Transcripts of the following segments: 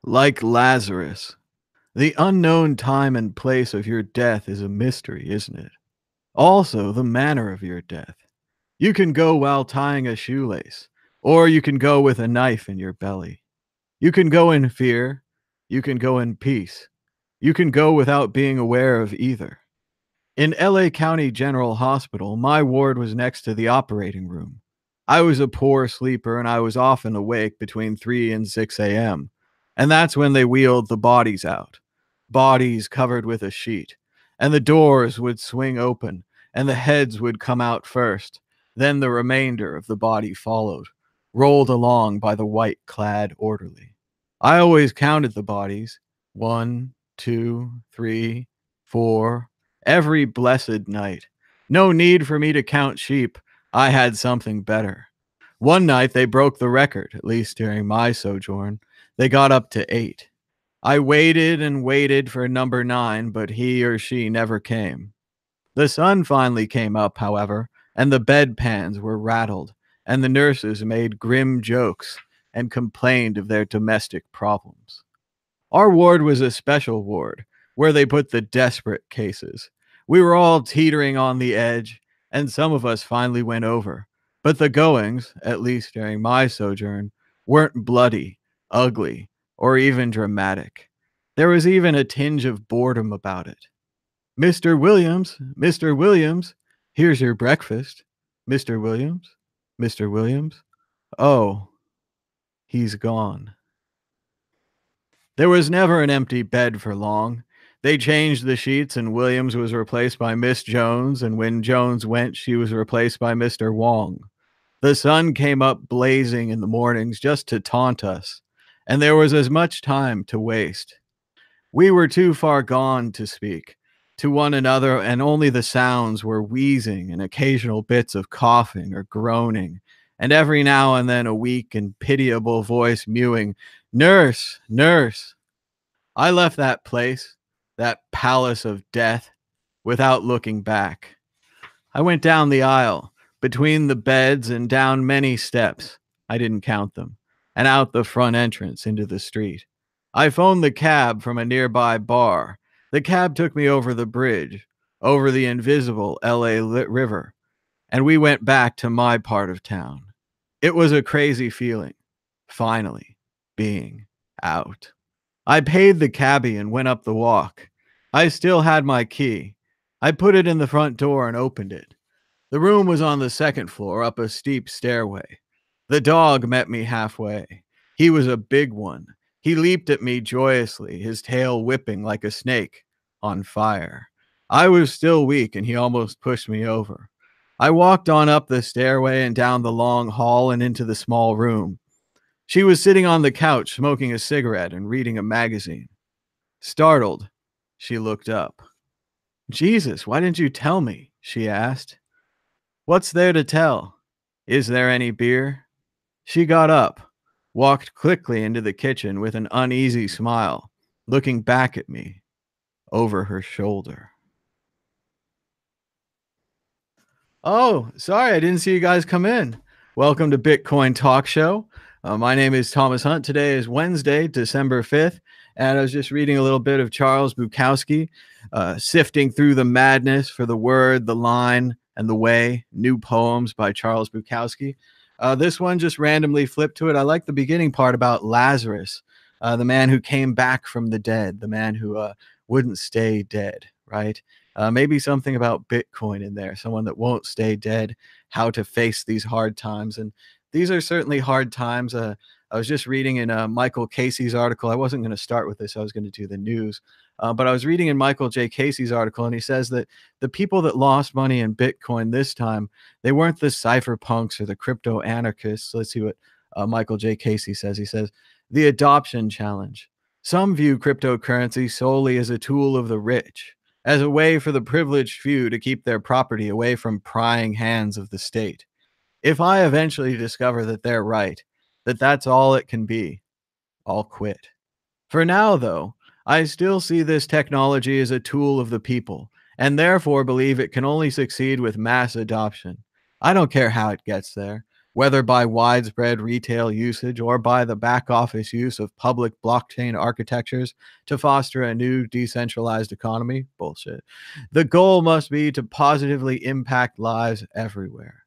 Like Lazarus, the unknown time and place of your death is a mystery, isn't it? Also, the manner of your death. You can go while tying a shoelace, or you can go with a knife in your belly. You can go in fear, you can go in peace. You can go without being aware of either. In LA County General Hospital, my ward was next to the operating room. I was a poor sleeper and I was often awake between 3 and 6 a.m. And that's when they wheeled the bodies out. Bodies covered with a sheet. And the doors would swing open and the heads would come out first. Then the remainder of the body followed, rolled along by the white clad orderly. I always counted the bodies 1, 2, 3, 4, every blessed night. No need for me to count sheep. I had something better. One night they broke the record, at least during my sojourn. They got up to 8. I waited and waited for number 9, but he or she never came. The sun finally came up, however, and the bedpans were rattled, and the nurses made grim jokes and complained of their domestic problems. Our ward was a special ward where they put the desperate cases. We were all teetering on the edge, and some of us finally went over. But the goings, at least during my sojourn, weren't bloody, ugly, or even dramatic. There was even a tinge of boredom about it. Mr. Williams, here's your breakfast. Mr. Williams, Mr. Williams. Oh, he's gone. There was never an empty bed for long. They changed the sheets, and Williams was replaced by Miss Jones, and when Jones went, she was replaced by Mr. Wong. The sun came up blazing in the mornings just to taunt us, and there was as much time to waste. We were too far gone to speak to one another, and only the sounds were wheezing and occasional bits of coughing or groaning, and every now and then a weak and pitiable voice mewing, "Nurse, nurse." I left that place, that palace of death, without looking back. I went down the aisle, between the beds and down many steps, I didn't count them, and out the front entrance into the street. I phoned the cab from a nearby bar. The cab took me over the bridge, over the invisible LA River, and we went back to my part of town. It was a crazy feeling, finally being out. I paid the cabbie and went up the walk. I still had my key. I put it in the front door and opened it. The room was on the second floor, up a steep stairway. The dog met me halfway. He was a big one. He leaped at me joyously, his tail whipping like a snake on fire. I was still weak, and he almost pushed me over. I walked on up the stairway and down the long hall and into the small room. She was sitting on the couch, smoking a cigarette and reading a magazine. Startled, she looked up. "Jesus, why didn't you tell me?" she asked. "What's there to tell? Is there any beer?" She got up, walked quickly into the kitchen with an uneasy smile, looking back at me over her shoulder. Oh, sorry, I didn't see you guys come in. Welcome to Bitcoin Talk Show. My name is Thomas Hunt. Today is Wednesday, December 5th, and I was just reading a little bit of Charles Bukowski, Sifting Through the Madness for the Word, the Line, and the Way, new poems by Charles Bukowski. This one just randomly flipped to it. I like the beginning part about Lazarus, the man who came back from the dead, the man who wouldn't stay dead, right? Maybe something about Bitcoin in there, someone that won't stay dead, how to face these hard times. And these are certainly hard times. I was just reading in Michael Casey's article. I wasn't going to start with this. I was going to do the news. But I was reading in Michael J. Casey's article, and he says that the people that lost money in Bitcoin this time, they weren't the cypherpunks or the crypto anarchists. Let's see what Michael J. Casey says. He says, the adoption challenge. Some view cryptocurrency solely as a tool of the rich, as a way for the privileged few to keep their property away from prying hands of the state. If I eventually discover that they're right, that that's all it can be, I'll quit. For now, though, I still see this technology as a tool of the people, and therefore believe it can only succeed with mass adoption. I don't care how it gets there. Whether by widespread retail usage or by the back office use of public blockchain architectures to foster a new decentralized economy, bullshit. The goal must be to positively impact lives everywhere.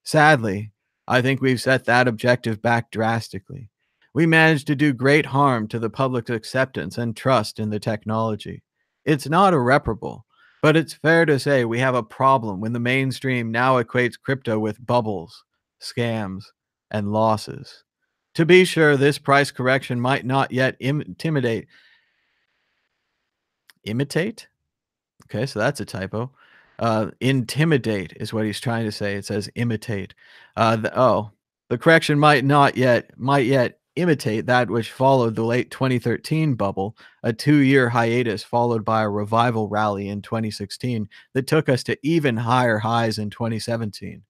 Sadly, I think we've set that objective back drastically. We managed to do great harm to the public's acceptance and trust in the technology. It's not irreparable, but it's fair to say we have a problem when the mainstream now equates crypto with bubbles, scams, and losses. To be sure, this price correction might not yet imitate? Okay, so that's a typo. Intimidate is what he's trying to say. It says imitate. The correction might yet imitate that which followed the late 2013 bubble, a 2-year hiatus followed by a revival rally in 2016 that took us to even higher highs in 2017.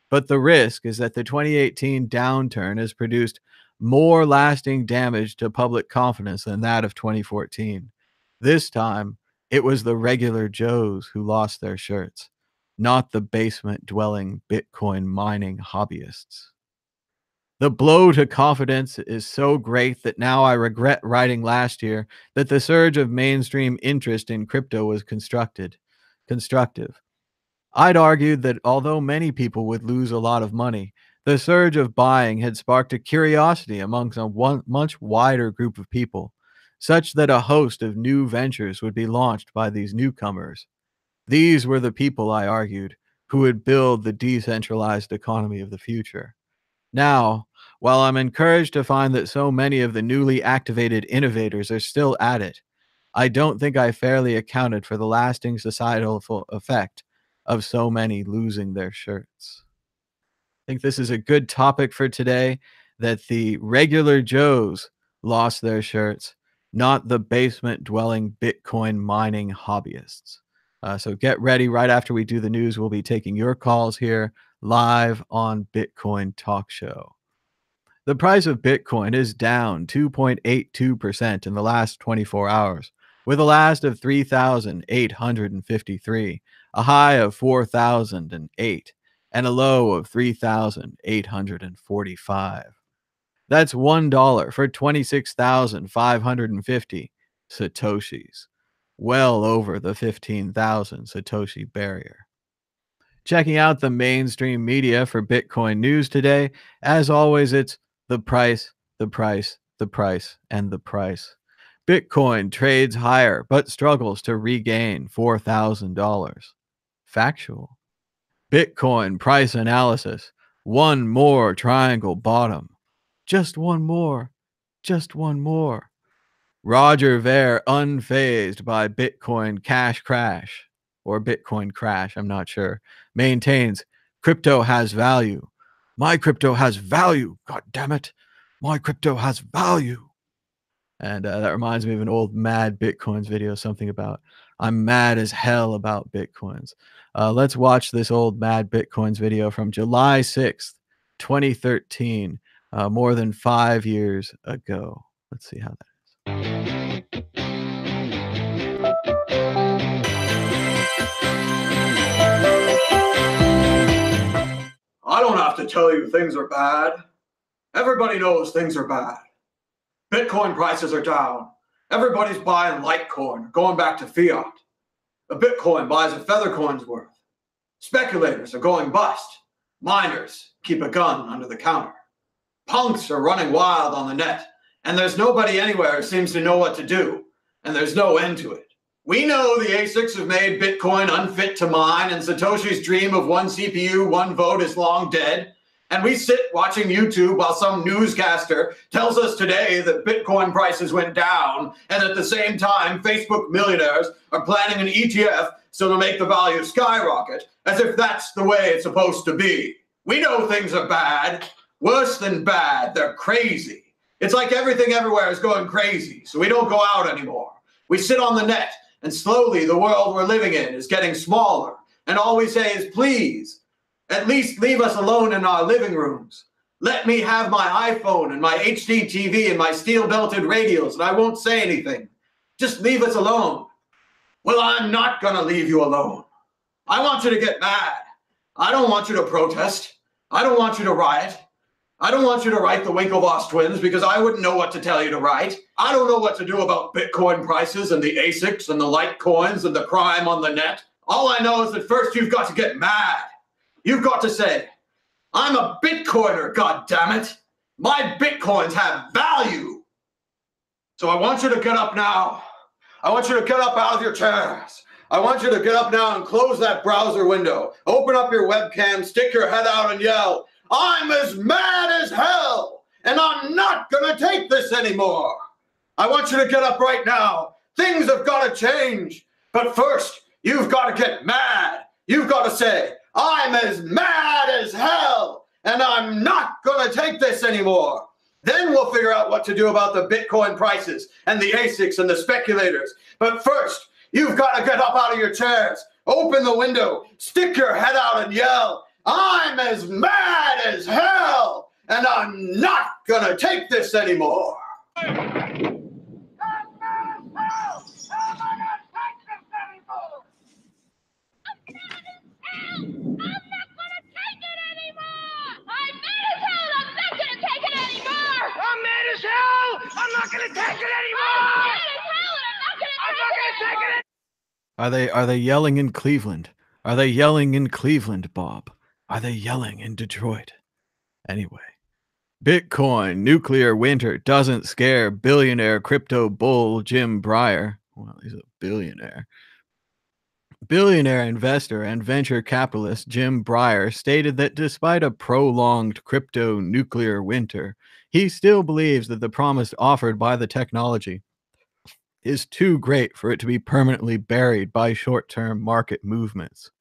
But the risk is that the 2018 downturn has produced more lasting damage to public confidence than that of 2014. This time, it was the regular Joes who lost their shirts, not the basement-dwelling Bitcoin mining hobbyists. The blow to confidence is so great that now I regret writing last year that the surge of mainstream interest in crypto was constructive. I'd argued that although many people would lose a lot of money, the surge of buying had sparked a curiosity amongst a much wider group of people, such that a host of new ventures would be launched by these newcomers. These were the people, I argued, who would build the decentralized economy of the future. Now, while I'm encouraged to find that so many of the newly activated innovators are still at it, I don't think I fairly accounted for the lasting societal effect of so many losing their shirts. I think this is a good topic for today, that the regular Joes lost their shirts, not the basement-dwelling Bitcoin mining hobbyists. So get ready. Right after we do the news, we'll be taking your calls here live on Bitcoin Talk Show. The price of Bitcoin is down 2.82% in the last 24 hours, with a last of 3,853, a high of 4,008, and a low of 3,845. That's $1 for 26,550 Satoshis, well over the 15,000 Satoshi barrier. Checking out the mainstream media for Bitcoin news today, as always, it's the price, the price, the price, and the price. Bitcoin trades higher but struggles to regain $4,000. Factual. Bitcoin price analysis. One more triangle bottom. Just one more. Just one more. Roger Ver unfazed by Bitcoin cash crash, or Bitcoin crash, I'm not sure, maintains crypto has value. My crypto has value. God damn it. My crypto has value. And that reminds me of an old Mad Bitcoins video, something about I'm mad as hell about Bitcoins. Let's watch this old Mad Bitcoins video from July 6th, 2013, more than 5 years ago. Let's see how that is. I don't have to tell you things are bad. Everybody knows things are bad. Bitcoin prices are down. Everybody's buying Litecoin, going back to fiat. A Bitcoin buys a Feathercoin's worth. Speculators are going bust. Miners keep a gun under the counter. Punks are running wild on the net, and there's nobody anywhere who seems to know what to do, and there's no end to it. We know the ASICs have made Bitcoin unfit to mine, and Satoshi's dream of one CPU, one vote is long dead. And we sit watching YouTube while some newscaster tells us today that Bitcoin prices went down, and at the same time, Facebook millionaires are planning an ETF so to make the value skyrocket, as if that's the way it's supposed to be. We know things are bad, worse than bad, they're crazy. It's like everything everywhere is going crazy, so we don't go out anymore. We sit on the net, and slowly the world we're living in is getting smaller, and all we say is, please, at least leave us alone in our living rooms. Let me have my iPhone and my HD TV and my steel-belted radios, and I won't say anything. Just leave us alone. Well, I'm not going to leave you alone. I want you to get mad. I don't want you to protest. I don't want you to riot. I don't want you to write the Winklevoss twins because I wouldn't know what to tell you to write. I don't know what to do about Bitcoin prices and the ASICs and the Litecoins and the crime on the net. All I know is that first you've got to get mad. You've got to say, I'm a Bitcoiner, goddammit. My Bitcoins have value. So I want you to get up now. I want you to get up out of your chairs. I want you to get up now and close that browser window. Open up your webcam, stick your head out and yell, I'm as mad as hell, and I'm not gonna take this anymore. I want you to get up right now. Things have got to change. But first, you've got to get mad. You've got to say, I'm as mad as hell, and I'm not gonna take this anymore. Then we'll figure out what to do about the Bitcoin prices and the ASICs and the speculators. But first, you've got to get up out of your chairs, open the window, stick your head out and yell, I'm as mad as hell, and I'm not gonna take this anymore. I'm mad as hell! I'm not gonna take this anymore! I'm mad as hell! I'm not gonna take it anymore! I'm mad as hell! I'm not gonna take it anymore! I'm mad as hell! I'm not gonna take it anymore! I'm mad as hell and I'm not gonna take it! Are they yelling in Cleveland? Are they yelling in Cleveland, Bob? Are they yelling in Detroit? Anyway, Bitcoin nuclear winter doesn't scare billionaire crypto bull Jim Breyer. Well, he's a billionaire. Billionaire investor and venture capitalist Jim Breyer stated that despite a prolonged crypto nuclear winter, he still believes that the promise offered by the technology is too great for it to be permanently buried by short-term market movements.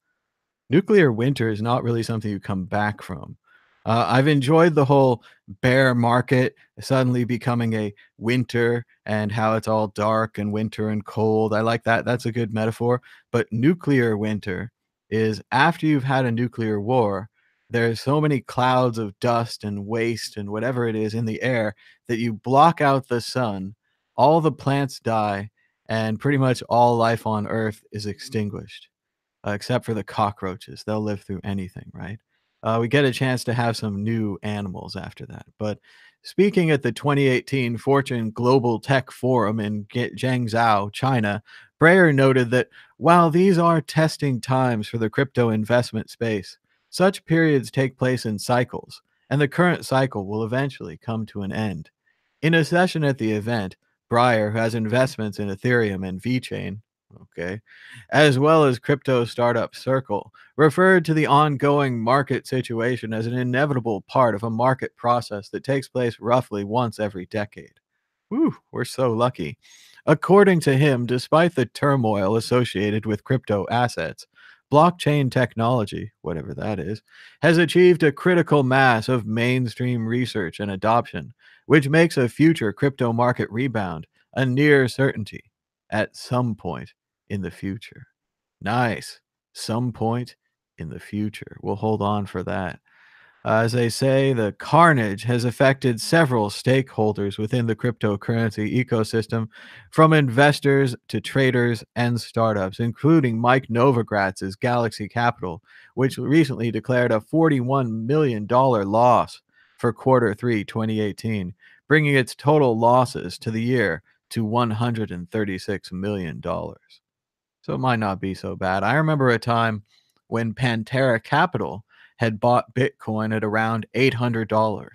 Nuclear winter is not really something you come back from. I've enjoyed the whole bear market suddenly becoming a winter and how it's all dark and winter and cold. I like that. That's a good metaphor. But nuclear winter is after you've had a nuclear war, there's so many clouds of dust and waste and whatever it is in the air that you block out the sun, all the plants die, and pretty much all life on Earth is extinguished. Except for the cockroaches. They'll live through anything, right? We get a chance to have some new animals after that. But speaking at the 2018 Fortune Global Tech Forum in Zhangzhou, China, Breyer noted that while these are testing times for the crypto investment space, such periods take place in cycles, and the current cycle will eventually come to an end. In a session at the event, Breyer, who has investments in Ethereum and VeChain, as well as crypto startup Circle, referred to the ongoing market situation as an inevitable part of a market process that takes place roughly once every decade. Whew, we're so lucky. According to him, despite the turmoil associated with crypto assets, blockchain technology, whatever that is, has achieved a critical mass of mainstream research and adoption, which makes a future crypto market rebound a near certainty at some point in the future. Nice. Some point in the future. We'll hold on for that. As they say, the carnage has affected several stakeholders within the cryptocurrency ecosystem, from investors to traders and startups, including Mike Novogratz's Galaxy Capital, which recently declared a $41 million loss for Q3 2018, bringing its total losses to the year to $136 million. So it might not be so bad. I remember a time when Pantera Capital had bought Bitcoin at around $800,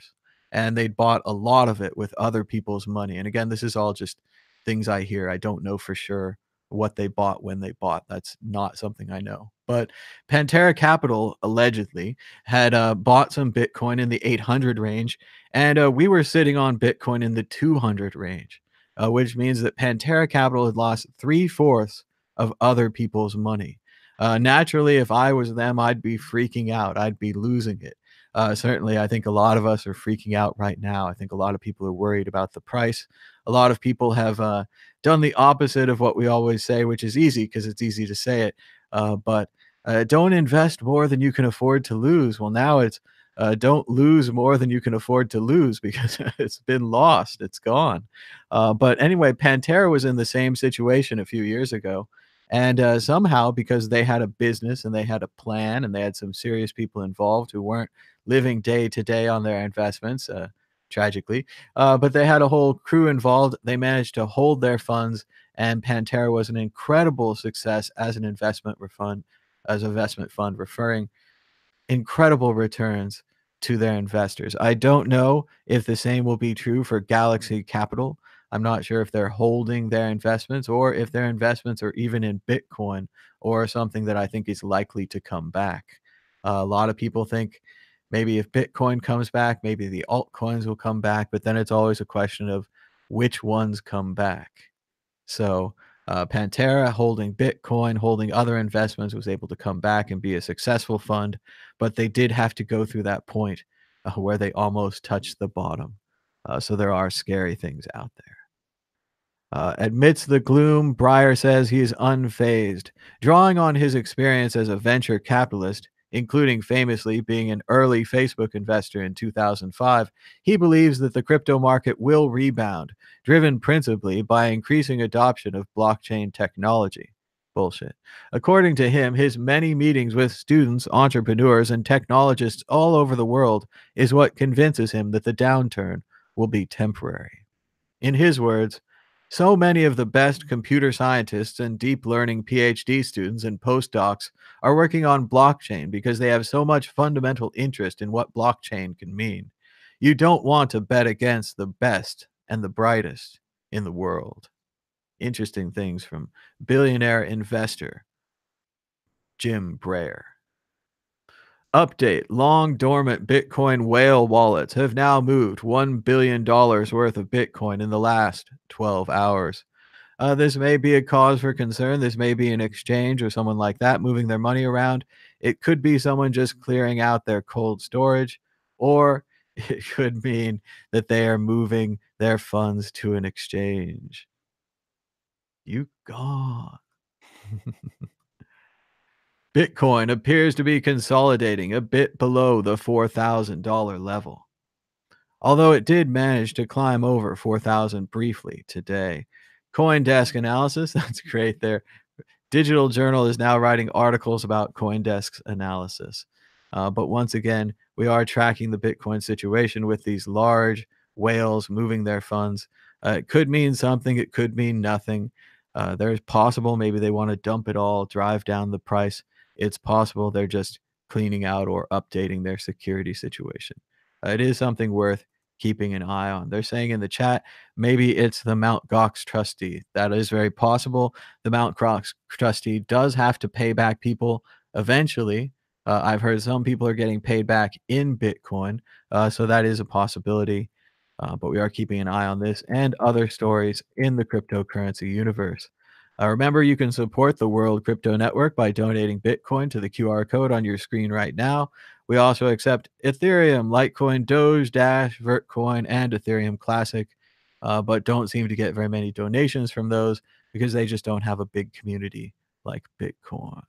and they'd bought a lot of it with other people's money. And again, this is all just things I hear. I don't know for sure what they bought when they bought. That's not something I know. But Pantera Capital allegedly had bought some Bitcoin in the 800 range, and we were sitting on Bitcoin in the 200 range, which means that Pantera Capital had lost 3/4 of other people's money. Naturally, if I was them, I'd be freaking out. I'd be losing it. Certainly, I think a lot of us are freaking out right now. I think a lot of people are worried about the price. A lot of people have done the opposite of what we always say, which is easy because it's easy to say it. But don't invest more than you can afford to lose. Well, now it's don't lose more than you can afford to lose because it's been lost. It's gone. But anyway, Pantera was in the same situation a few years ago. And somehow, because they had a business and they had a plan and they had some serious people involved who weren't living day to day on their investments, tragically. But they had a whole crew involved. They managed to hold their funds, and Pantera was an incredible success as an investment fund, referring incredible returns to their investors. I don't know if the same will be true for Galaxy Capital. I'm not sure if they're holding their investments or if their investments are even in Bitcoin or something that I think is likely to come back. A lot of people think maybe if Bitcoin comes back, maybe the altcoins will come back, but then it's always a question of which ones come back. So Pantera, holding Bitcoin, holding other investments, was able to come back and be a successful fund, but they did have to go through that point where they almost touched the bottom. So there are scary things out there. Amidst the gloom, Breyer says he is unfazed, drawing on his experience as a venture capitalist, including famously being an early Facebook investor in 2005. He believes that the crypto market will rebound, driven principally by increasing adoption of blockchain technology. Bullshit. According to him, his many meetings with students, entrepreneurs, and technologists all over the world is what convinces him that the downturn will be temporary. In his words, so many of the best computer scientists and deep learning PhD students and postdocs are working on blockchain because they have so much fundamental interest in what blockchain can mean. You don't want to bet against the best and the brightest in the world. Interesting things from billionaire investor Jim Breyer. Update: long dormant Bitcoin whale wallets have now moved $1 billion worth of Bitcoin in the last 12 hours. This may be a cause for concern. This may be an exchange or someone like that moving their money around. It could be someone just clearing out their cold storage, or it could mean that they are moving their funds to an exchange. You gone. Bitcoin appears to be consolidating a bit below the $4,000 level, although it did manage to climb over 4,000 briefly today. CoinDesk analysis, that's great there. Digital Journal is now writing articles about CoinDesk's analysis. But once again, we are tracking the Bitcoin situation with these large whales moving their funds. It could mean something. It could mean nothing. There's possible maybe they want to dump it all, drive down the price. It's possible they're just cleaning out or updating their security situation. It is something worth keeping an eye on. They're saying in the chat, maybe it's the Mt. Gox trustee. That is very possible. The Mt. Gox trustee does have to pay back people eventually. I've heard some people are getting paid back in Bitcoin, so that is a possibility. But we are keeping an eye on this and other stories in the cryptocurrency universe. Remember, you can support the World Crypto Network by donating Bitcoin to the QR code on your screen right now. We also accept Ethereum, Litecoin, Doge, Dash, Vertcoin, and Ethereum Classic, but don't seem to get very many donations from those because they just don't have a big community like Bitcoin.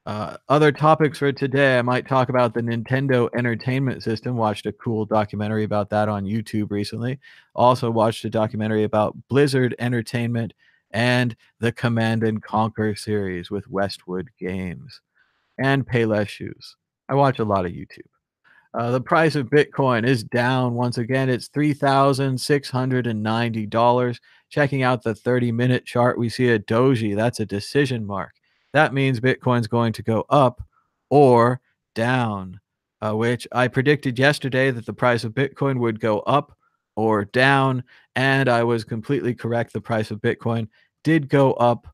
Other topics for today, I might talk about the Nintendo Entertainment System. Watched a cool documentary about that on YouTube recently. Also watched a documentary about Blizzard Entertainment and the Command & Conquer series with Westwood Games, and Payless Shoes. I watch a lot of YouTube. The price of Bitcoin is down once again. It's $3,690. Checking out the 30-minute chart, we see a doji. That's a decision mark. That means Bitcoin's going to go up or down, which I predicted yesterday that the price of Bitcoin would go up or down, and I was completely correct. The price of Bitcoin did go up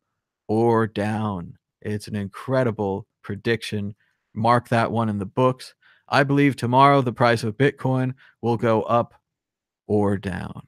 or down. It's an incredible prediction. Mark that one in the books. I believe tomorrow the price of Bitcoin will go up or down.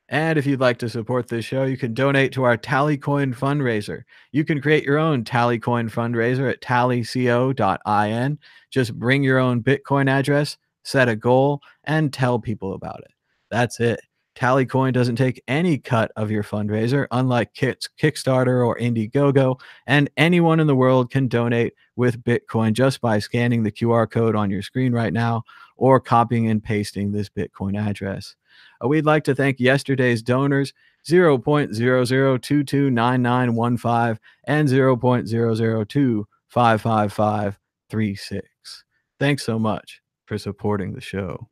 And if you'd like to support this show, you can donate to our TallyCoin fundraiser. You can create your own TallyCoin fundraiser at tallyco.in. Just bring your own Bitcoin address, set a goal, and tell people about it. That's it. TallyCoin doesn't take any cut of your fundraiser, unlike Kickstarter or Indiegogo, and anyone in the world can donate with Bitcoin just by scanning the QR code on your screen right now or copying and pasting this Bitcoin address. We'd like to thank yesterday's donors, 0.00229915 and 0.0025556. Thanks so much. for supporting the show.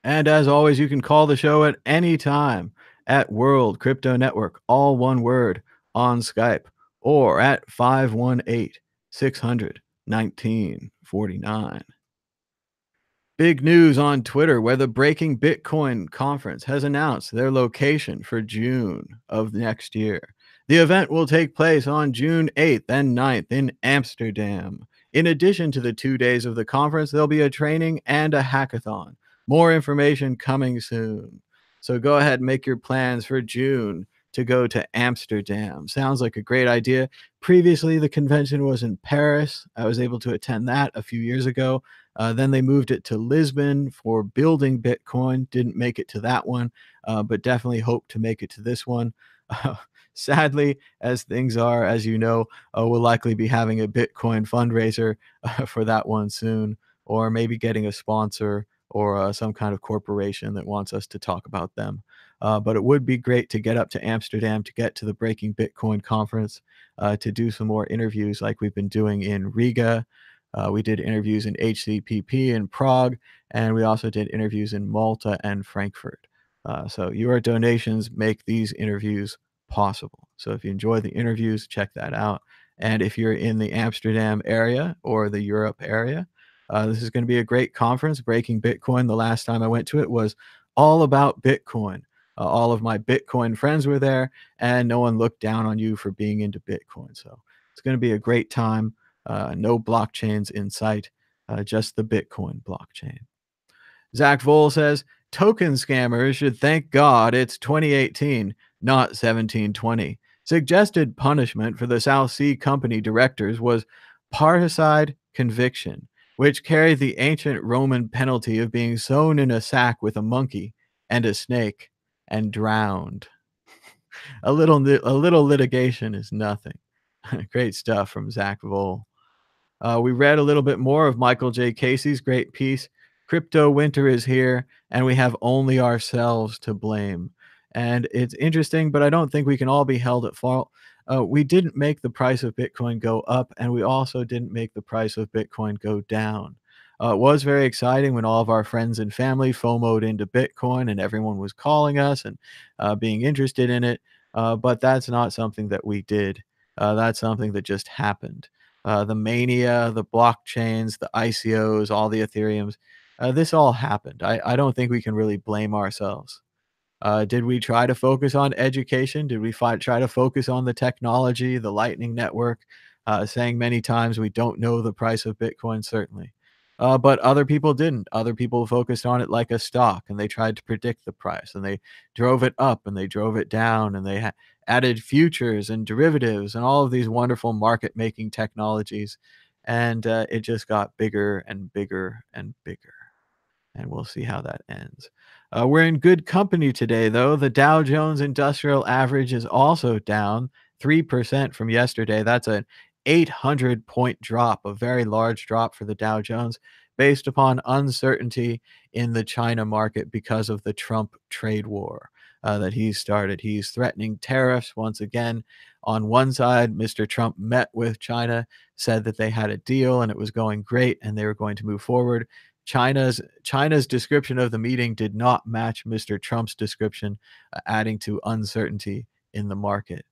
And as always, you can call the show at any time at World Crypto Network, all one word, on Skype, or at 518-600-1949. Big news on Twitter, where the Breaking Bitcoin conference has announced their location for June of next year. The event will take place on June 8th and 9th in Amsterdam. In addition to the 2 days of the conference, there'll be a training and a hackathon. More information coming soon. So go ahead and make your plans for June to go to Amsterdam. Sounds like a great idea. Previously, the convention was in Paris. I was able to attend that a few years ago. Then they moved it to Lisbon for building Bitcoin. Didn't make it to that one, but definitely hope to make it to this one. Sadly, as things are, as you know, we'll likely be having a Bitcoin fundraiser for that one soon, or maybe getting a sponsor or some kind of corporation that wants us to talk about them. But it would be great to get up to Amsterdam to get to the Breaking Bitcoin conference to do some more interviews like we've been doing in Riga. We did interviews in HCPP in Prague, and we also did interviews in Malta and Frankfurt. So your donations make these interviews possible. So if you enjoy the interviews, check that out. And if you're in the Amsterdam area or the Europe area, this is going to be a great conference. Breaking Bitcoin, the last time I went to it, was all about Bitcoin. All of my Bitcoin friends were there, and no one looked down on you for being into Bitcoin. So it's going to be a great time. No blockchains in sight, just the Bitcoin blockchain. Zach Vole says, token scammers should thank God it's 2018, not 1720. Suggested punishment for the South Sea Company directors was parricide conviction, which carried the ancient Roman penalty of being sewn in a sack with a monkey and a snake and drowned. A little litigation is nothing. Great stuff from Zach Vole. We read a little bit more of Michael J. Casey's great piece, Crypto Winter is Here, and we have only ourselves to blame. And it's interesting, but I don't think we can all be held at fault. We didn't make the price of Bitcoin go up, and we also didn't make the price of Bitcoin go down. It was very exciting when all of our friends and family FOMO'd into Bitcoin and everyone was calling us and being interested in it. But that's not something that we did. That's something that just happened. The mania, the blockchains, the ICOs, all the Ethereums, this all happened. I don't think we can really blame ourselves. Did we try to focus on education? Did we try to focus on the technology, the Lightning Network, saying many times we don't know the price of Bitcoin? Certainly. But other people didn't. Other people focused on it like a stock, and they tried to predict the price, and they drove it up and they drove it down, and they added futures and derivatives and all of these wonderful market-making technologies. And it just got bigger and bigger and bigger. And we'll see how that ends. We're in good company today, though. The Dow Jones Industrial Average is also down 3% from yesterday. That's an 800-point drop, a very large drop for the Dow Jones, based upon uncertainty in the China market because of the Trump trade war that he's started. He's threatening tariffs once again. On one side, Mr. Trump met with China, said that they had a deal and it was going great and they were going to move forward. China's description of the meeting did not match Mr. Trump's description, adding to uncertainty in the market.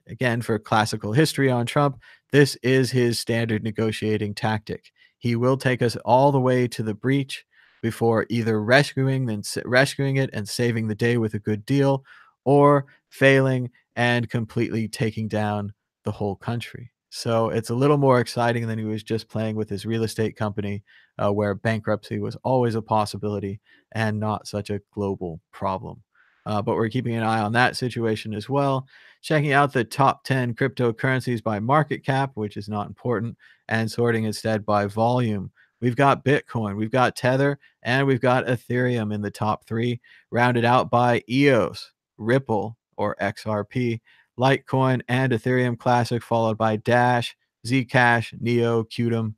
Again, for classical history on Trump, this is his standard negotiating tactic. He will take us all the way to the breach before either rescuing it and saving the day with a good deal, or failing and completely taking down the whole country. So it's a little more exciting than he was just playing with his real estate company, where bankruptcy was always a possibility and not such a global problem. But we're keeping an eye on that situation as well. Checking out the top 10 cryptocurrencies by market cap, which is not important, and sorting instead by volume. We've got Bitcoin, we've got Tether, and we've got Ethereum in the top 3, rounded out by EOS, Ripple, or XRP, Litecoin, and Ethereum Classic, followed by Dash, Zcash, Neo, Qtum,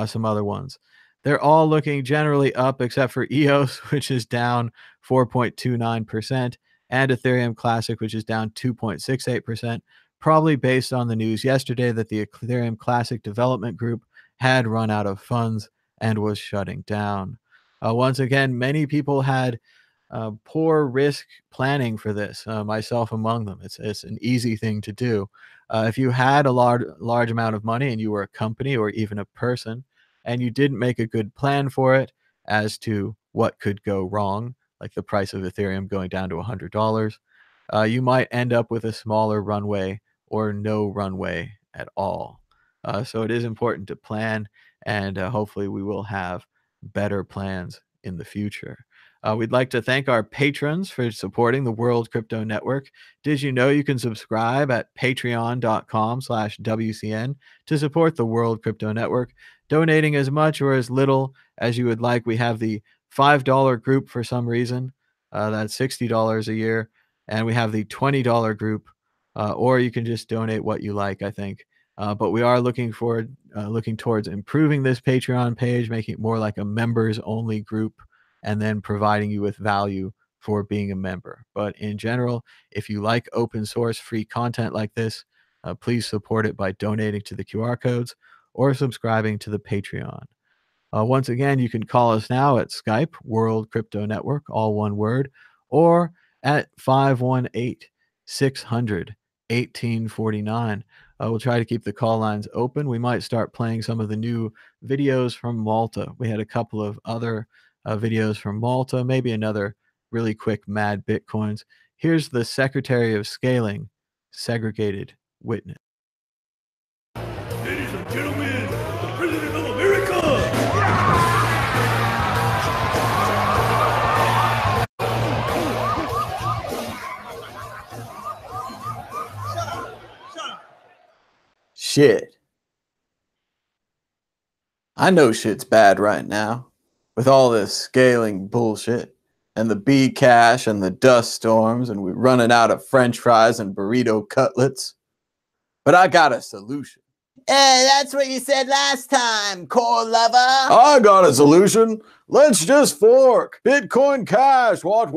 some other ones. They're all looking generally up except for EOS, which is down 4.29%, and Ethereum Classic, which is down 2.68%, probably based on the news yesterday that the Ethereum Classic development group had run out of funds and was shutting down. Once again, many people had poor risk planning for this, myself among them. It's an easy thing to do. If you had a large amount of money and you were a company or even a person, and you didn't make a good plan for it as to what could go wrong, like the price of Ethereum going down to $100, you might end up with a smaller runway or no runway at all. So it is important to plan, and hopefully we will have better plans in the future. We'd like to thank our patrons for supporting the World Crypto Network. Did you know you can subscribe at patreon.com/WCN to support the World Crypto Network, donating as much or as little as you would like. We have the $5 group for some reason. That's $60 a year. And we have the $20 group, or you can just donate what you like, I think. But we are looking towards improving this Patreon page, making it more like a members-only group, and then providing you with value for being a member. But in general, if you like open source free content like this, please support it by donating to the QR codes or subscribing to the Patreon. Once again, you can call us now at Skype World Crypto Network, all one word, or at 518-600-1849. We'll try to keep the call lines open. We might start playing some of the new videos from Malta. We had a couple of other videos from Malta, maybe another really quick Mad Bitcoins. Here's the Secretary of Scaling, Segregated Witness. Ladies and gentlemen, the President of America! Shit. I know shit's bad right now with all this scaling bullshit and the B cash and the dust storms, and we're running out of French fries and burrito cutlets. But I got a solution. Hey, that's what you said last time, core lover. I got a solution. Let's just fork. Bitcoin Cash, what?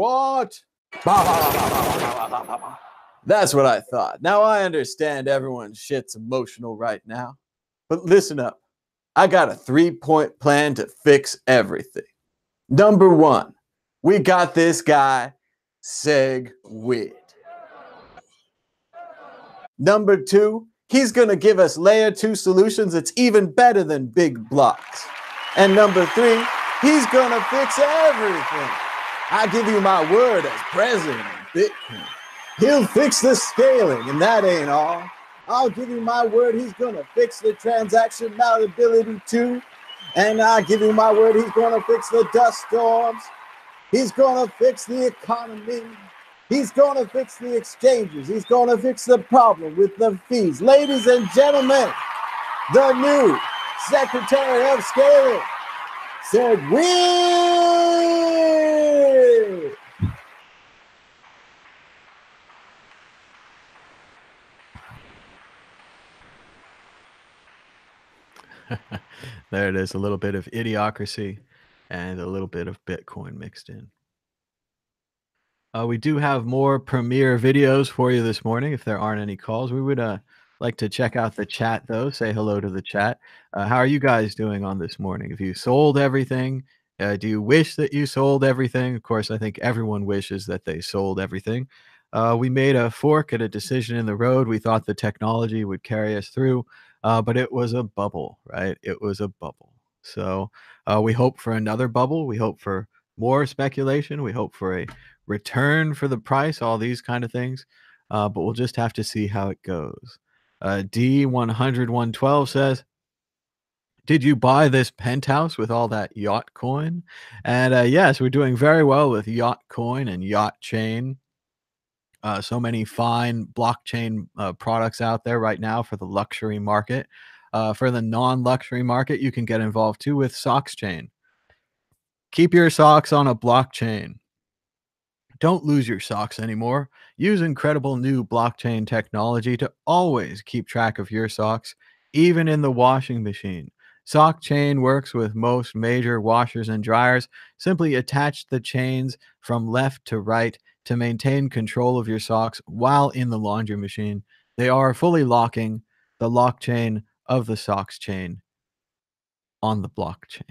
That's what I thought. Now I understand everyone's shit's emotional right now. But listen up. I got a 3-point plan to fix everything. Number 1, we got this guy, SegWit. Number 2, he's going to give us layer 2 solutions that's even better than big blocks. And number 3, he's going to fix everything. I give you my word as president of Bitcoin. He'll fix the scaling, and that ain't all. I'll give you my word he's going to fix the transaction malleability too. And I'll give you my word he's going to fix the dust storms. He's going to fix the economy. He's going to fix the exchanges. He's going to fix the problem with the fees. Ladies and gentlemen, the new Secretary of Scaling, SegWit. There it is, a little bit of idiocracy and a little bit of Bitcoin mixed in. We do have more premiere videos for you this morning. If there aren't any calls, we would like to check out the chat, though. Say hello to the chat. How are you guys doing on this morning? Have you sold everything? Do you wish that you sold everything? Of course, I think everyone wishes that they sold everything. We made a fork at a decision in the road. We thought the technology would carry us through, but it was a bubble, right? It was a bubble. So we hope for another bubble. We hope for more speculation. We hope for a return for the price, all these kind of things. But we'll just have to see how it goes. D100-112 says, did you buy this penthouse with all that yacht coin? And yes, we're doing very well with yacht coin and yacht chain. So many fine blockchain products out there right now for the luxury market. For the non-luxury market, you can get involved too with Socks Chain. Keep your socks on a blockchain. Don't lose your socks anymore. Use incredible new blockchain technology to always keep track of your socks, even in the washing machine. Sock Chain works with most major washers and dryers. Simply attach the chains from left to right to maintain control of your socks while in the laundry machine. They are fully locking the lock chain of the Socks Chain on the blockchain.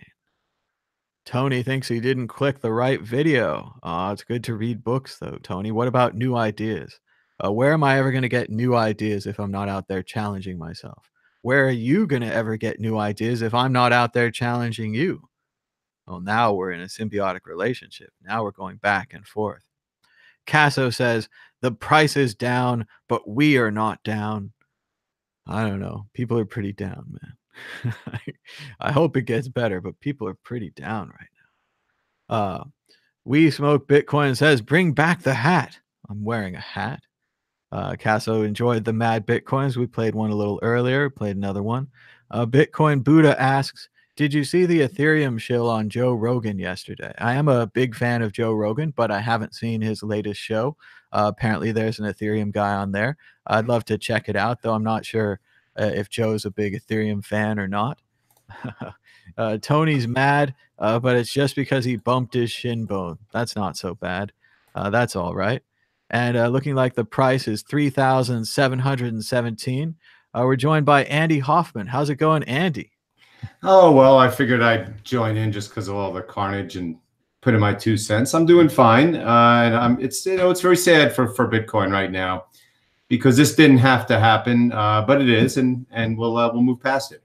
Tony thinks he didn't click the right video. It's good to read books, though, Tony. What about new ideas? Where am I ever going to get new ideas if I'm not out there challenging myself? Where are you going to ever get new ideas if I'm not out there challenging you? Well, now we're in a symbiotic relationship. Now we're going back and forth. Casso says, the price is down, but we are not down. I don't know. People are pretty down, man. I hope it gets better, but people are pretty down right now. We Smoke Bitcoin says, bring back the hat. I'm wearing a hat. Casso enjoyed the Mad Bitcoins. We played one a little earlier, played another one. Bitcoin Buddha asks, did you see the Ethereum shill on Joe Rogan yesterday? I am a big fan of Joe Rogan, but I haven't seen his latest show. Apparently there's an Ethereum guy on there. I'd love to check it out, though I'm not sure if Joe's a big Ethereum fan or not. Tony's mad, but it's just because he bumped his shin bone. That's not so bad. That's all right. And looking like the price is 3,717. We're joined by Andy Hoffman. How's it going, Andy? Oh, well, I figured I'd join in just because of all the carnage and put in my 2 cents. I'm doing fine. And it's very sad for Bitcoin right now because this didn't have to happen, but it is, and we'll move past it.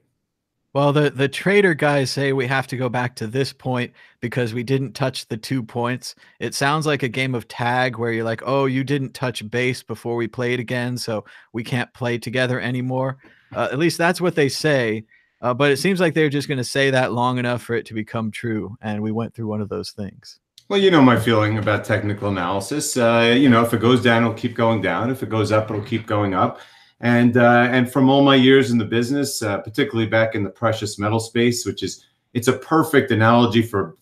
Well, the trader guys say we have to go back to this point because we didn't touch the 2 points. It sounds like a game of tag where you're like, oh, you didn't touch base before we played again, so we can't play together anymore. At least that's what they say. But it seems like they're just going to say that long enough for it to become true. And we went through one of those things. Well, you know my feeling about technical analysis. If it goes down, it'll keep going down. If it goes up, it'll keep going up. And from all my years in the business, particularly back in the precious metal space, it's a perfect analogy for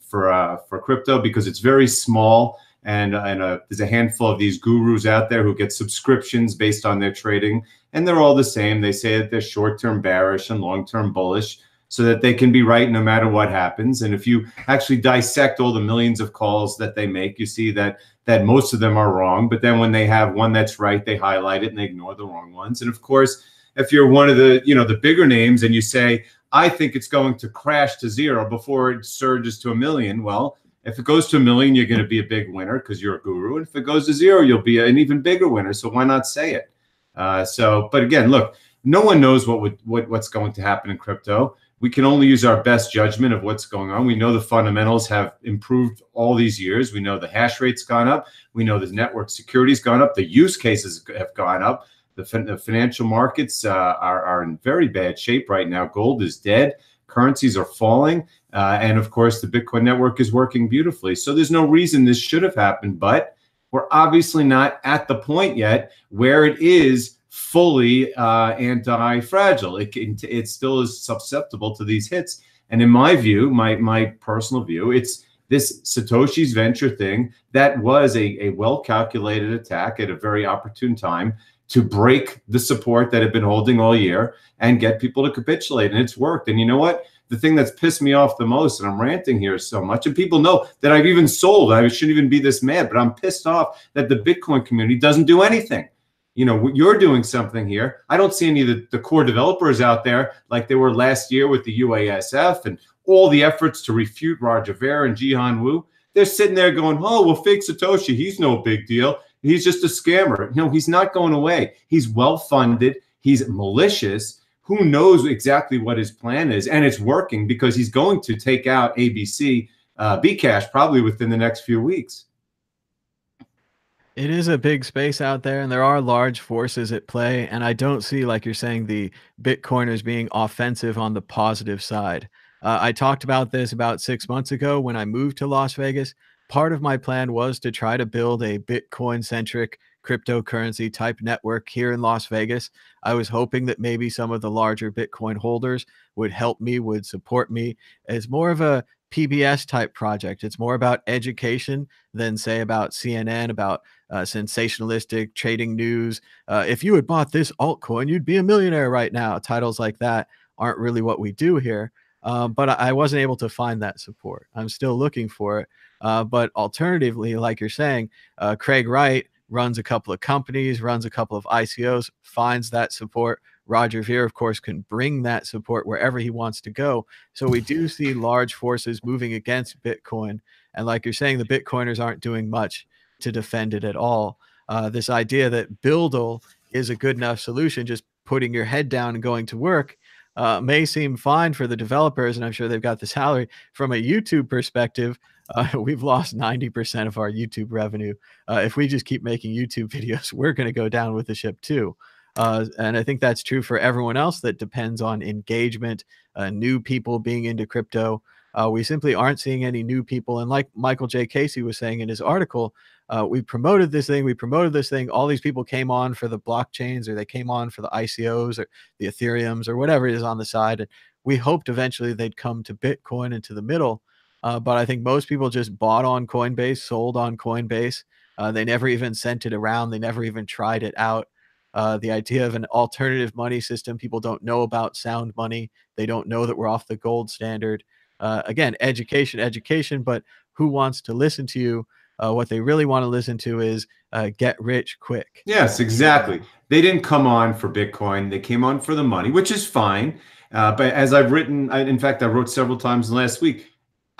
crypto because it's very small. And there's a handful of these gurus out there who get subscriptions based on their trading. And they're all the same. They say that they're short-term bearish and long-term bullish so that they can be right no matter what happens. And if you actually dissect all the millions of calls that they make, you see that most of them are wrong. But then when they have one that's right, they highlight it and they ignore the wrong ones. And of course, if you're one of the bigger names and you say, I think it's going to crash to zero before it surges to 1 million, well, if it goes to 1 million, you're going to be a big winner because you're a guru. And if it goes to zero, you'll be an even bigger winner. So why not say it? But again, look, no one knows what's going to happen in crypto. We can only use our best judgment of what's going on. We know the fundamentals have improved all these years. We know the hash rate's gone up. We know the network security's gone up. The use cases have gone up. The financial markets are in very bad shape right now. Gold is dead. Currencies are falling. And of course, the Bitcoin network is working beautifully. So there's no reason this should have happened, but we're obviously not at the point yet where it is fully anti-fragile. It still is susceptible to these hits. And in my view, my personal view, it's this Satoshi's venture thing that was a well-calculated attack at a very opportune time to break the support that had been holding all year and get people to capitulate. And it's worked. And you know what? The thing that's pissed me off the most, and I'm ranting here so much, and people know that I've even sold. I shouldn't even be this mad, but I'm pissed off that the Bitcoin community doesn't do anything. You're doing something here. I don't see any of the core developers out there like they were last year with the UASF and all the efforts to refute Roger Ver and Jihan Wu. They're sitting there going, oh, well, fake Satoshi, he's no big deal. He's just a scammer. He's not going away. He's well-funded. He's malicious. Who knows exactly what his plan is? And it's working because he's going to take out ABC Bcash probably within the next few weeks. It is a big space out there, and there are large forces at play. And I don't see, like you're saying, the Bitcoiners being offensive on the positive side. I talked about this about 6 months ago when I moved to Las Vegas. Part of my plan was to try to build a Bitcoin-centric cryptocurrency type network here in Las Vegas. I was hoping that maybe some of the larger Bitcoin holders would help me, would support me. It's more of a PBS type project. It's more about education than, say, about CNN, about sensationalistic trading news. If you had bought this altcoin, you'd be a millionaire right now. Titles like that aren't really what we do here. But I wasn't able to find that support. I'm still looking for it. But alternatively, like you're saying, Craig Wright runs a couple of companies, runs a couple of ICOs, finds that support Roger Ver, of course, can bring that support wherever he wants to go. So we do see large forces moving against Bitcoin. And like you're saying, the Bitcoiners aren't doing much to defend it at all. This idea that Buildle is a good enough solution, just putting your head down and going to work, may seem fine for the developers, and I'm sure they've got the salary. From a YouTube perspective, we've lost 90% of our YouTube revenue. If we just keep making YouTube videos, we're going to go down with the ship too. And I think that's true for everyone else that depends on engagement, new people being into crypto. We simply aren't seeing any new people. And like Michael J. Casey was saying in his article, we promoted this thing. All these people came on for the blockchains, or they came on for the ICOs or the Ethereums or whatever it is on the side. And we hoped eventually they'd come to Bitcoin into the middle. But I think most people just bought on Coinbase, sold on Coinbase. They never even sent it around. They never even tried it out. The idea of an alternative money system, people don't know about sound money. They don't know that we're off the gold standard. Again, education, but who wants to listen to you? What they really want to listen to is get rich quick. Yes, exactly. They didn't come on for Bitcoin. They came on for the money, which is fine. But as I've written, in fact, I wrote several times last week,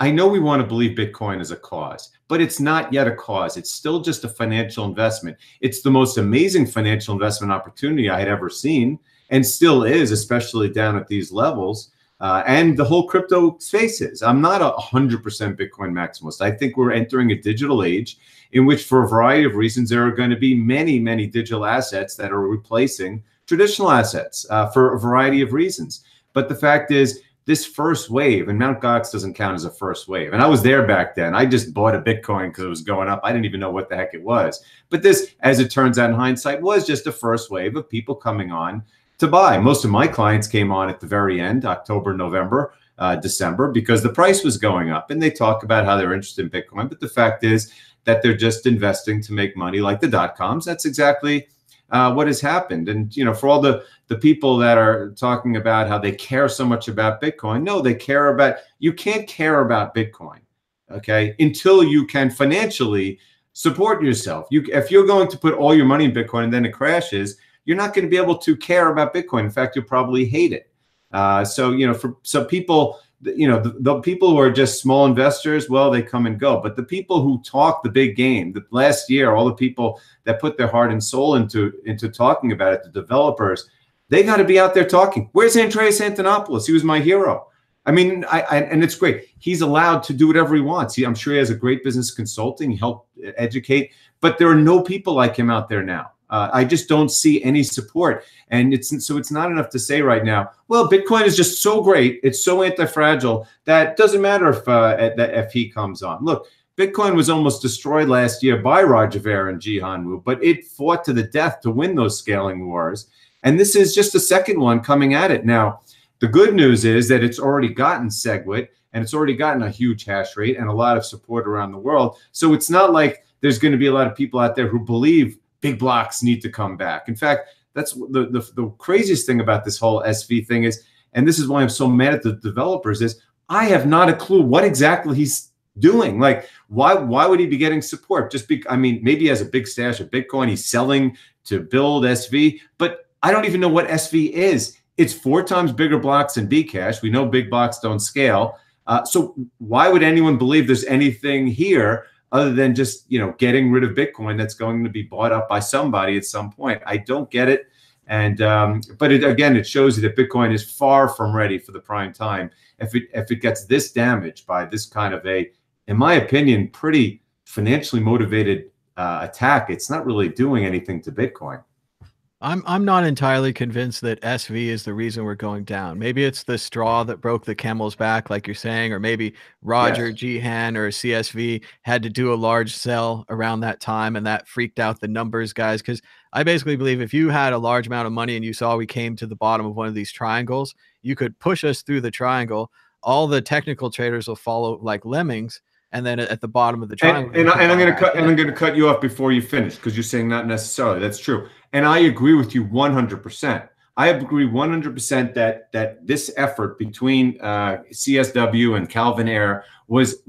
I know we want to believe Bitcoin is a cause, but it's not yet a cause. It's still just a financial investment. It's the most amazing financial investment opportunity I had ever seen, and still is, especially down at these levels. And the whole crypto space is. I'm not 100% Bitcoin maximalist. I think we're entering a digital age in which, for a variety of reasons, there are going to be many, many digital assets that are replacing traditional assets for a variety of reasons. But the fact is, this first wave, and Mt. Gox doesn't count as a first wave. And I was there back then. I just bought a Bitcoin because it was going up. I didn't even know what the heck it was. But this, as it turns out in hindsight, was just a first wave of people coming on to buy. Most of my clients came on at the very end, October, November, December, because the price was going up. And they talk about how they're interested in Bitcoin. But the fact is that they're just investing to make money, like the dot-coms. That's exactly what has happened. And, you know, for all the people that are talking about how they care so much about Bitcoin, no, they care about, you can't care about Bitcoin, okay, until you can financially support yourself. If you're going to put all your money in Bitcoin and then it crashes, you're not going to be able to care about Bitcoin. In fact, you'll probably hate it. So, you know, for some people, you know, the people who are just small investors, well, they come and go. But the people who talk the big game, the last year, all the people that put their heart and soul into talking about it, the developers, they got to be out there talking. Where's Andreas Antonopoulos? He was my hero. I mean, and it's great. He's allowed to do whatever he wants. I'm sure he has a great business consulting, help educate, but there are no people like him out there now. I just don't see any support. And it's not enough to say right now, well, Bitcoin is just so great. It's so anti-fragile that doesn't matter if he comes on. Look, Bitcoin was almost destroyed last year by Roger Ver and Jihan Wu, but it fought to the death to win those scaling wars. And this is just the second one coming at it. Now, the good news is that it's already gotten SegWit, and it's already gotten a huge hash rate and a lot of support around the world. So it's not like there's going to be a lot of people out there who believe big blocks need to come back. In fact, that's the craziest thing about this whole SV thing is, and this is why I'm so mad at the developers, is I have not a clue what exactly he's doing. Like, why would he be getting support? I mean, maybe he has a big stash of Bitcoin. He's selling to build SV, but I don't even know what SV is. It's 4 times bigger blocks than Bcash. We know big blocks don't scale. So why would anyone believe there's anything here other than just, you know, getting rid of Bitcoin that's going to be bought up by somebody at some point? I don't get it. And but again, it shows you that Bitcoin is far from ready for the prime time. If it gets this damaged by this kind of a, in my opinion, pretty financially motivated attack, it's not really doing anything to Bitcoin. I'm not entirely convinced that SV is the reason we're going down. Maybe it's the straw that broke the camel's back, like you're saying, or maybe Roger, yes, Jihan, or CSV had to do a large sell around that time, and that freaked out the numbers guys. Because I basically believe if you had a large amount of money and you saw we came to the bottom of one of these triangles, you could push us through the triangle. All the technical traders will follow like lemmings, and then at the bottom of the triangle. And I'm going to cut you off before you finish, because you're saying not necessarily. That's true. And I agree with you 100%. I agree 100% that this effort between CSW and Calvin Ayre was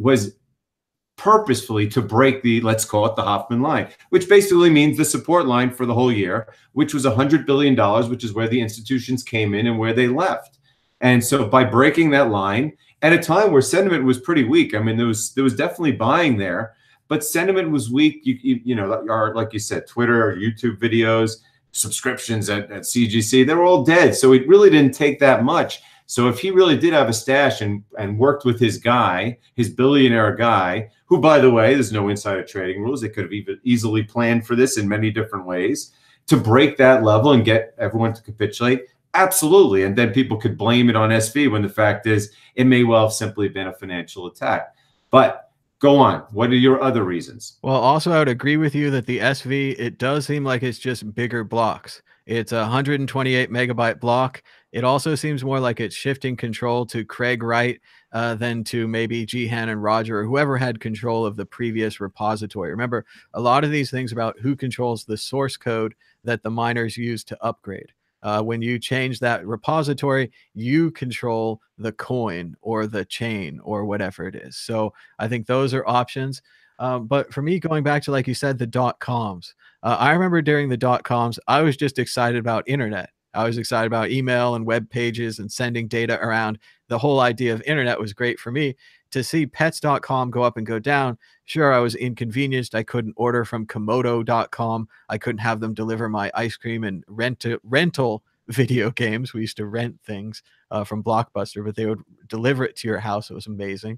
purposefully to break the, let's call it the Hoffman line, which basically means the support line for the whole year, which was $100 billion, which is where the institutions came in and where they left. And so by breaking that line at a time where sentiment was pretty weak, I mean, there was definitely buying there, but sentiment was weak. You know, like you said, Twitter or YouTube videos, subscriptions at CGC, they were all dead. So it really didn't take that much. So if he really did have a stash and worked with his guy, his billionaire guy, who, by the way, there's no insider trading rules. They could have even easily planned for this in many different ways to break that level and get everyone to capitulate. Absolutely. And then people could blame it on SV when the fact is it may well have simply been a financial attack. But go on. What are your other reasons? Well, also, I would agree with you that the SV, it does seem like it's just bigger blocks. It's a 128 megabyte block. It also seems more like it's shifting control to Craig Wright than to maybe Jihan and Roger or whoever had control of the previous repository. Remember, a lot of these things about who controls the source code that the miners use to upgrade. When you change that repository, you control the coin or the chain or whatever it is. So I think those are options. But for me, going back to, like you said, the .coms, I remember during the .coms, I was just excited about internet. I was excited about email and web pages and sending data around. The whole idea of internet was great for me. To see pets.com go up and go down, sure, I was inconvenienced. I couldn't order from komodo.com. I couldn't have them deliver my ice cream and rental video games. We used to rent things from Blockbuster, but they would deliver it to your house. It was amazing.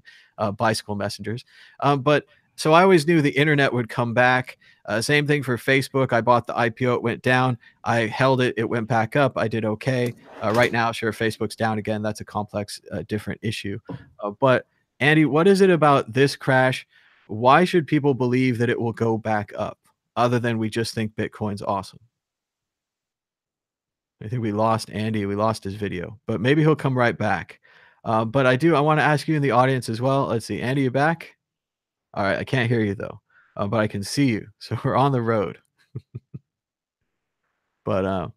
Bicycle messengers. But so I always knew the internet would come back. Same thing for Facebook. I bought the IPO. It went down. I held it. It went back up. I did okay. Right now, sure, Facebook's down again. That's a complex, different issue. But Andy, what is it about this crash? Why should people believe that it will go back up other than we just think Bitcoin's awesome? I think we lost Andy. We lost his video, but maybe he'll come right back. But I want to ask you in the audience as well. Let's see. Andy, you back? All right. I can't hear you though, but I can see you. So we're on the road. But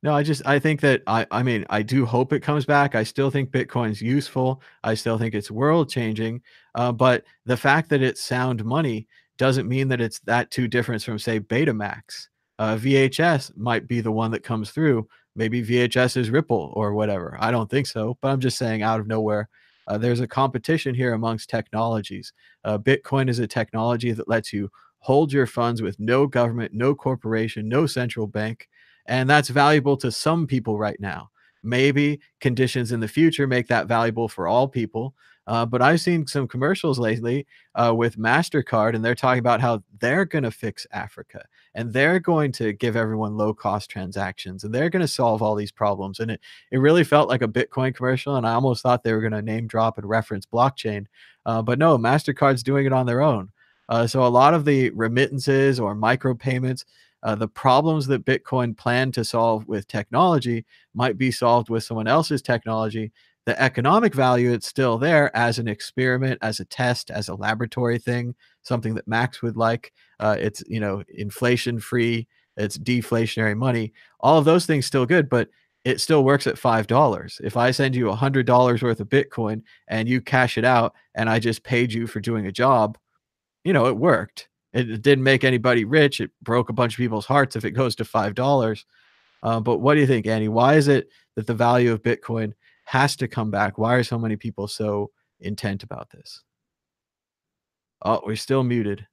no, I think that I mean, I do hope it comes back. I still think Bitcoin's useful. I still think it's world changing. But the fact that it's sound money doesn't mean that it's that too different from, say, Betamax. VHS might be the one that comes through. Maybe VHS is Ripple or whatever. I don't think so, but I'm just saying out of nowhere. There's a competition here amongst technologies. Bitcoin is a technology that lets you hold your funds with no government, no corporation, no central bank. And that's valuable to some people right now. Maybe conditions in the future make that valuable for all people. But I've seen some commercials lately with MasterCard, and they're talking about how they're going to fix Africa and they're going to give everyone low-cost transactions and they're going to solve all these problems. And it really felt like a Bitcoin commercial, and I almost thought they were going to name drop and reference blockchain. But no, MasterCard's doing it on their own. So a lot of the remittances or micropayments, the problems that Bitcoin planned to solve with technology might be solved with someone else's technology. The economic value, it's still there as an experiment, as a test, as a laboratory thing, something that Max would like. It's, you know, inflation free, it's deflationary money. All of those things still good, but it still works at $5. If I send you $100 worth of Bitcoin and you cash it out and I just paid you for doing a job, you know, it worked. It didn't make anybody rich. It broke a bunch of people's hearts if it goes to $5. But what do you think, Andy? Why is it that the value of Bitcoin has to come back? Why are so many people so intent about this? Oh, we're still muted.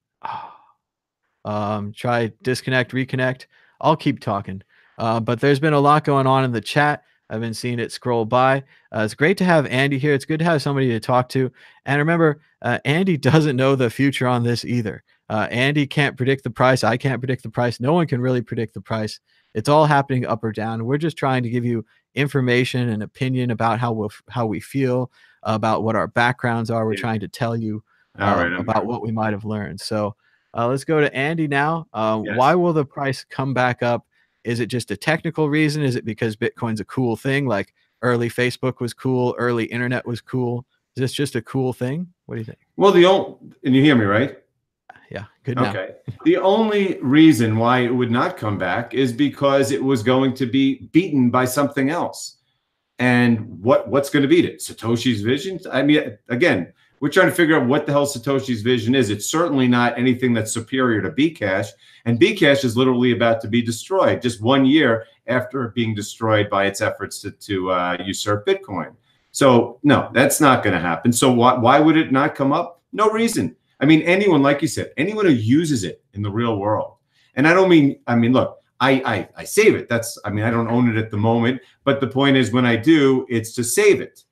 Try disconnect, reconnect. I'll keep talking. But there's been a lot going on in the chat. I've been seeing it scroll by. It's great to have Andy here. It's good to have somebody to talk to. And remember, Andy doesn't know the future on this either. Andy can't predict the price. I can't predict the price. No one can really predict the price. It's all happening up or down. We're just trying to give you information and opinion about how we feel, about what our backgrounds are. We're trying to tell you about what we might have learned. So let's go to Andy now. Yes. Why will the price come back up? Is it just a technical reason? Is it because Bitcoin's a cool thing? Like early Facebook was cool, early internet was cool. Is this just a cool thing? What do you think? Well, and you hear me, right? Yeah, good now. Okay. The only reason why it would not come back is because it was going to be beaten by something else. And what's going to beat it? Satoshi's vision? I mean, again, We're trying to figure out what the hell Satoshi's vision is. It's certainly not anything that's superior to Bcash. And Bcash is literally about to be destroyed just 1 year after being destroyed by its efforts to usurp Bitcoin. So no, that's not going to happen. So why would it not come up? No reason. I mean, anyone, like you said, anyone who uses it in the real world. And I mean, look, I save it. I don't own it at the moment, but the point is when I do, it's to save it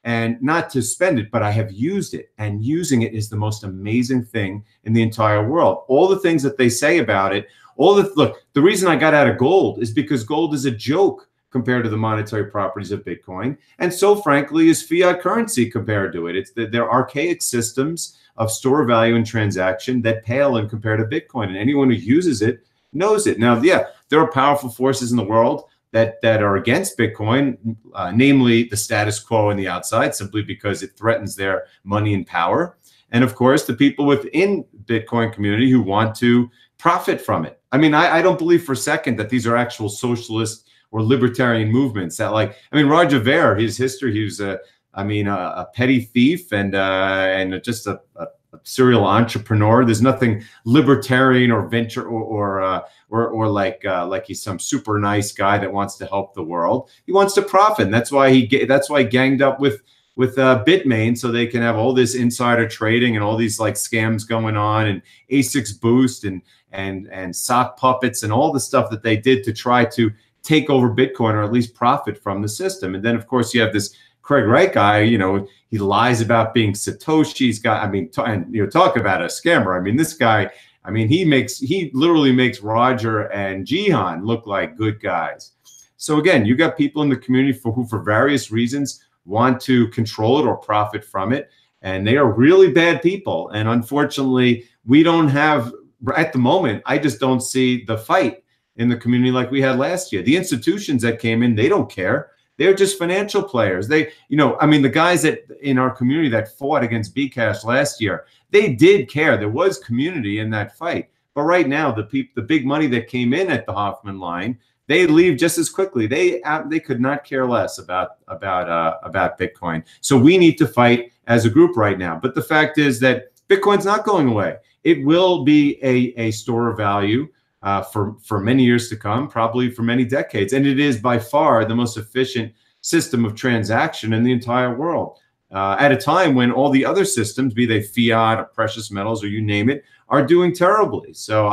and not to spend it, but I have used it, and using it is the most amazing thing in the entire world. All the things that they say about it, look, the reason I got out of gold is because gold is a joke compared to the monetary properties of Bitcoin. And so frankly is fiat currency compared to it. They're archaic systems of store value and transaction that pale in compared to Bitcoin. And anyone who uses it knows it. Now, yeah, there are powerful forces in the world that are against Bitcoin, namely the status quo on the outside, simply because it threatens their money and power. And of course, the people within Bitcoin community who want to profit from it. I mean, I don't believe for a second that these are actual socialist or libertarian movements that Roger Ver, his history, he was a petty thief and just a serial entrepreneur. There's nothing libertarian or venture or like he's some super nice guy that wants to help the world. He wants to profit. And that's why he ganged up with Bitmain, so they can have all this insider trading and all these like scams going on, and ASICs boost and sock puppets and all the stuff that they did to try to take over Bitcoin or at least profit from the system. And then of course you have this Craig Wright guy, he lies about being Satoshi's guy. Talk about a scammer. This guy, he literally makes Roger and Jihan look like good guys. So again, you got people in the community who for various reasons want to control it or profit from it. And they are really bad people. And unfortunately, we don't have, at the moment, I just don't see the fight in the community like we had last year. The institutions that came in, they don't care. They're just financial players. The guys that in our community that fought against Bcash last year, they did care. There was community in that fight. But right now, the big money that came in at the Hoffman line, they leave just as quickly. They could not care less about Bitcoin. So we need to fight as a group right now. But the fact is that Bitcoin's not going away. It will be a store of value for many years to come, probably for many decades. And it is by far the most efficient system of transaction in the entire world. At a time when all the other systems, be they fiat or precious metals or you name it, are doing terribly. So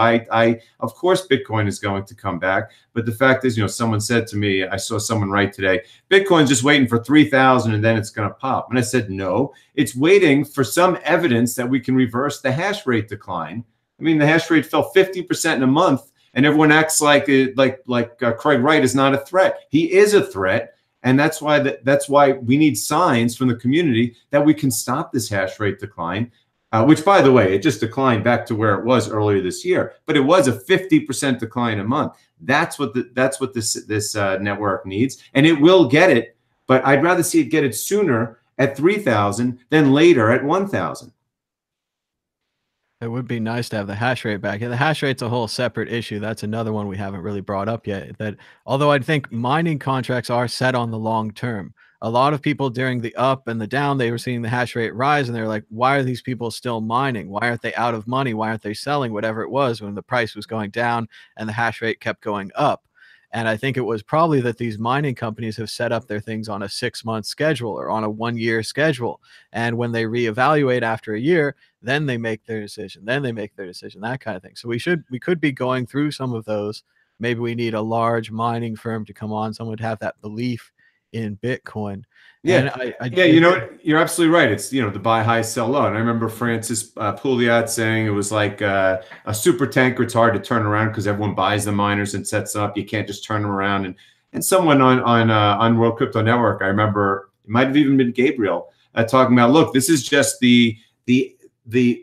of course, Bitcoin is going to come back. But the fact is, someone said to me, I saw someone write today, Bitcoin's just waiting for 3,000 and then it's going to pop. And I said, no, it's waiting for some evidence that we can reverse the hash rate decline. The hash rate fell 50% in a month, and everyone acts like Craig Wright is not a threat. He is a threat, and that's why we need signs from the community that we can stop this hash rate decline. Which, by the way, it just declined back to where it was earlier this year, but it was a 50% decline a month. That's what this network needs, and it will get it. But I'd rather see it get it sooner at 3,000 than later at 1,000. It would be nice to have the hash rate back. Yeah, the hash rate's a whole separate issue. That's another one we haven't really brought up yet. That although I think mining contracts are set on the long term, a lot of people during the up and the down, they were seeing the hash rate rise, and they're like, why are these people still mining? Why aren't they out of money? Why aren't they selling whatever it was when the price was going down and the hash rate kept going up? And I think it was probably that these mining companies have set up their things on a 6-month schedule or on a 1-year schedule. And when they reevaluate after a year, then they make their decision, that kind of thing. So we could be going through some of those. Maybe we need a large mining firm to come on. Someone would have that belief in Bitcoin. Yeah, you're absolutely right. It's, the buy high, sell low. And I remember Francis Pouliot saying it was like a super tanker. It's hard to turn around because everyone buys the miners and sets up. You can't just turn them around. And someone on World Crypto Network, I remember, it might have even been Gabriel, talking about, look, this is just the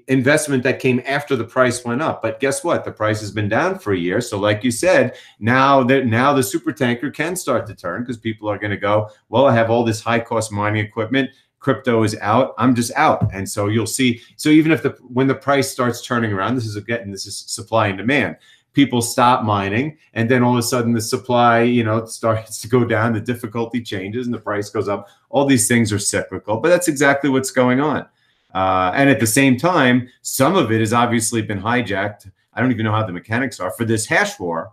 investment that came after the price went up. But guess what? The price has been down for a year. So like you said, now the super tanker can start to turn because people are going to go, well, I have all this high cost mining equipment. Crypto is out. I'm just out. And so you'll see. So even if when the price starts turning around, this is supply and demand. People stop mining, and then all of a sudden the supply, starts to go down. The difficulty changes, and the price goes up. All these things are cyclical, but that's exactly what's going on. And at the same time, some of it has obviously been hijacked. I don't even know how the mechanics are for this hash war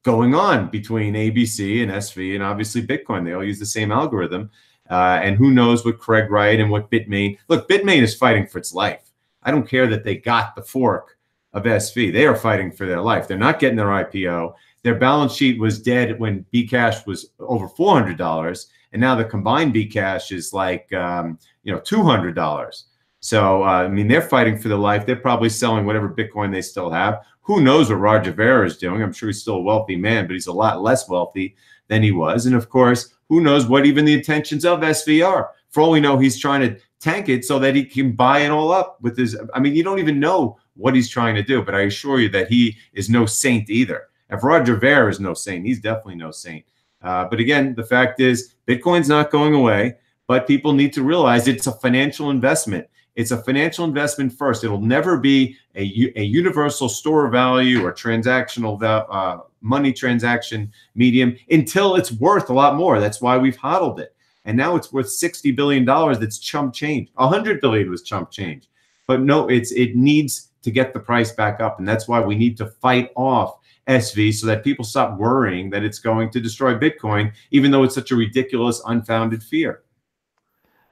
going on between ABC and SV and obviously Bitcoin. They all use the same algorithm. And who knows what Craig Wright and what Bitmain. Look, Bitmain is fighting for its life. I don't care that they got the fork of SV. They are fighting for their life. They're not getting their IPO. Their balance sheet was dead when Bcash was over $400. And now the combined Bcash is like, $200. So, I mean, they're fighting for their life. They're probably selling whatever Bitcoin they still have. Who knows what Roger Ver is doing? I'm sure he's still a wealthy man, but he's a lot less wealthy than he was. And of course, who knows what even the intentions of SV are? For all we know, he's trying to tank it so that he can buy it all up with his. I mean, you don't even know what he's trying to do, but I assure you that he is no saint either. If Roger Ver is no saint, he's definitely no saint. But again, the fact is, Bitcoin's not going away, but people need to realize it's a financial investment. It's a financial investment first. It'll never be a universal store of value or transactional money transaction medium until it's worth a lot more. That's why we've hodled it. And now it's worth $60 billion. That's chump change. 100 billion was chump change. But no, it needs to get the price back up. And that's why we need to fight off SV so that people stop worrying that it's going to destroy Bitcoin, even though it's such a ridiculous, unfounded fear.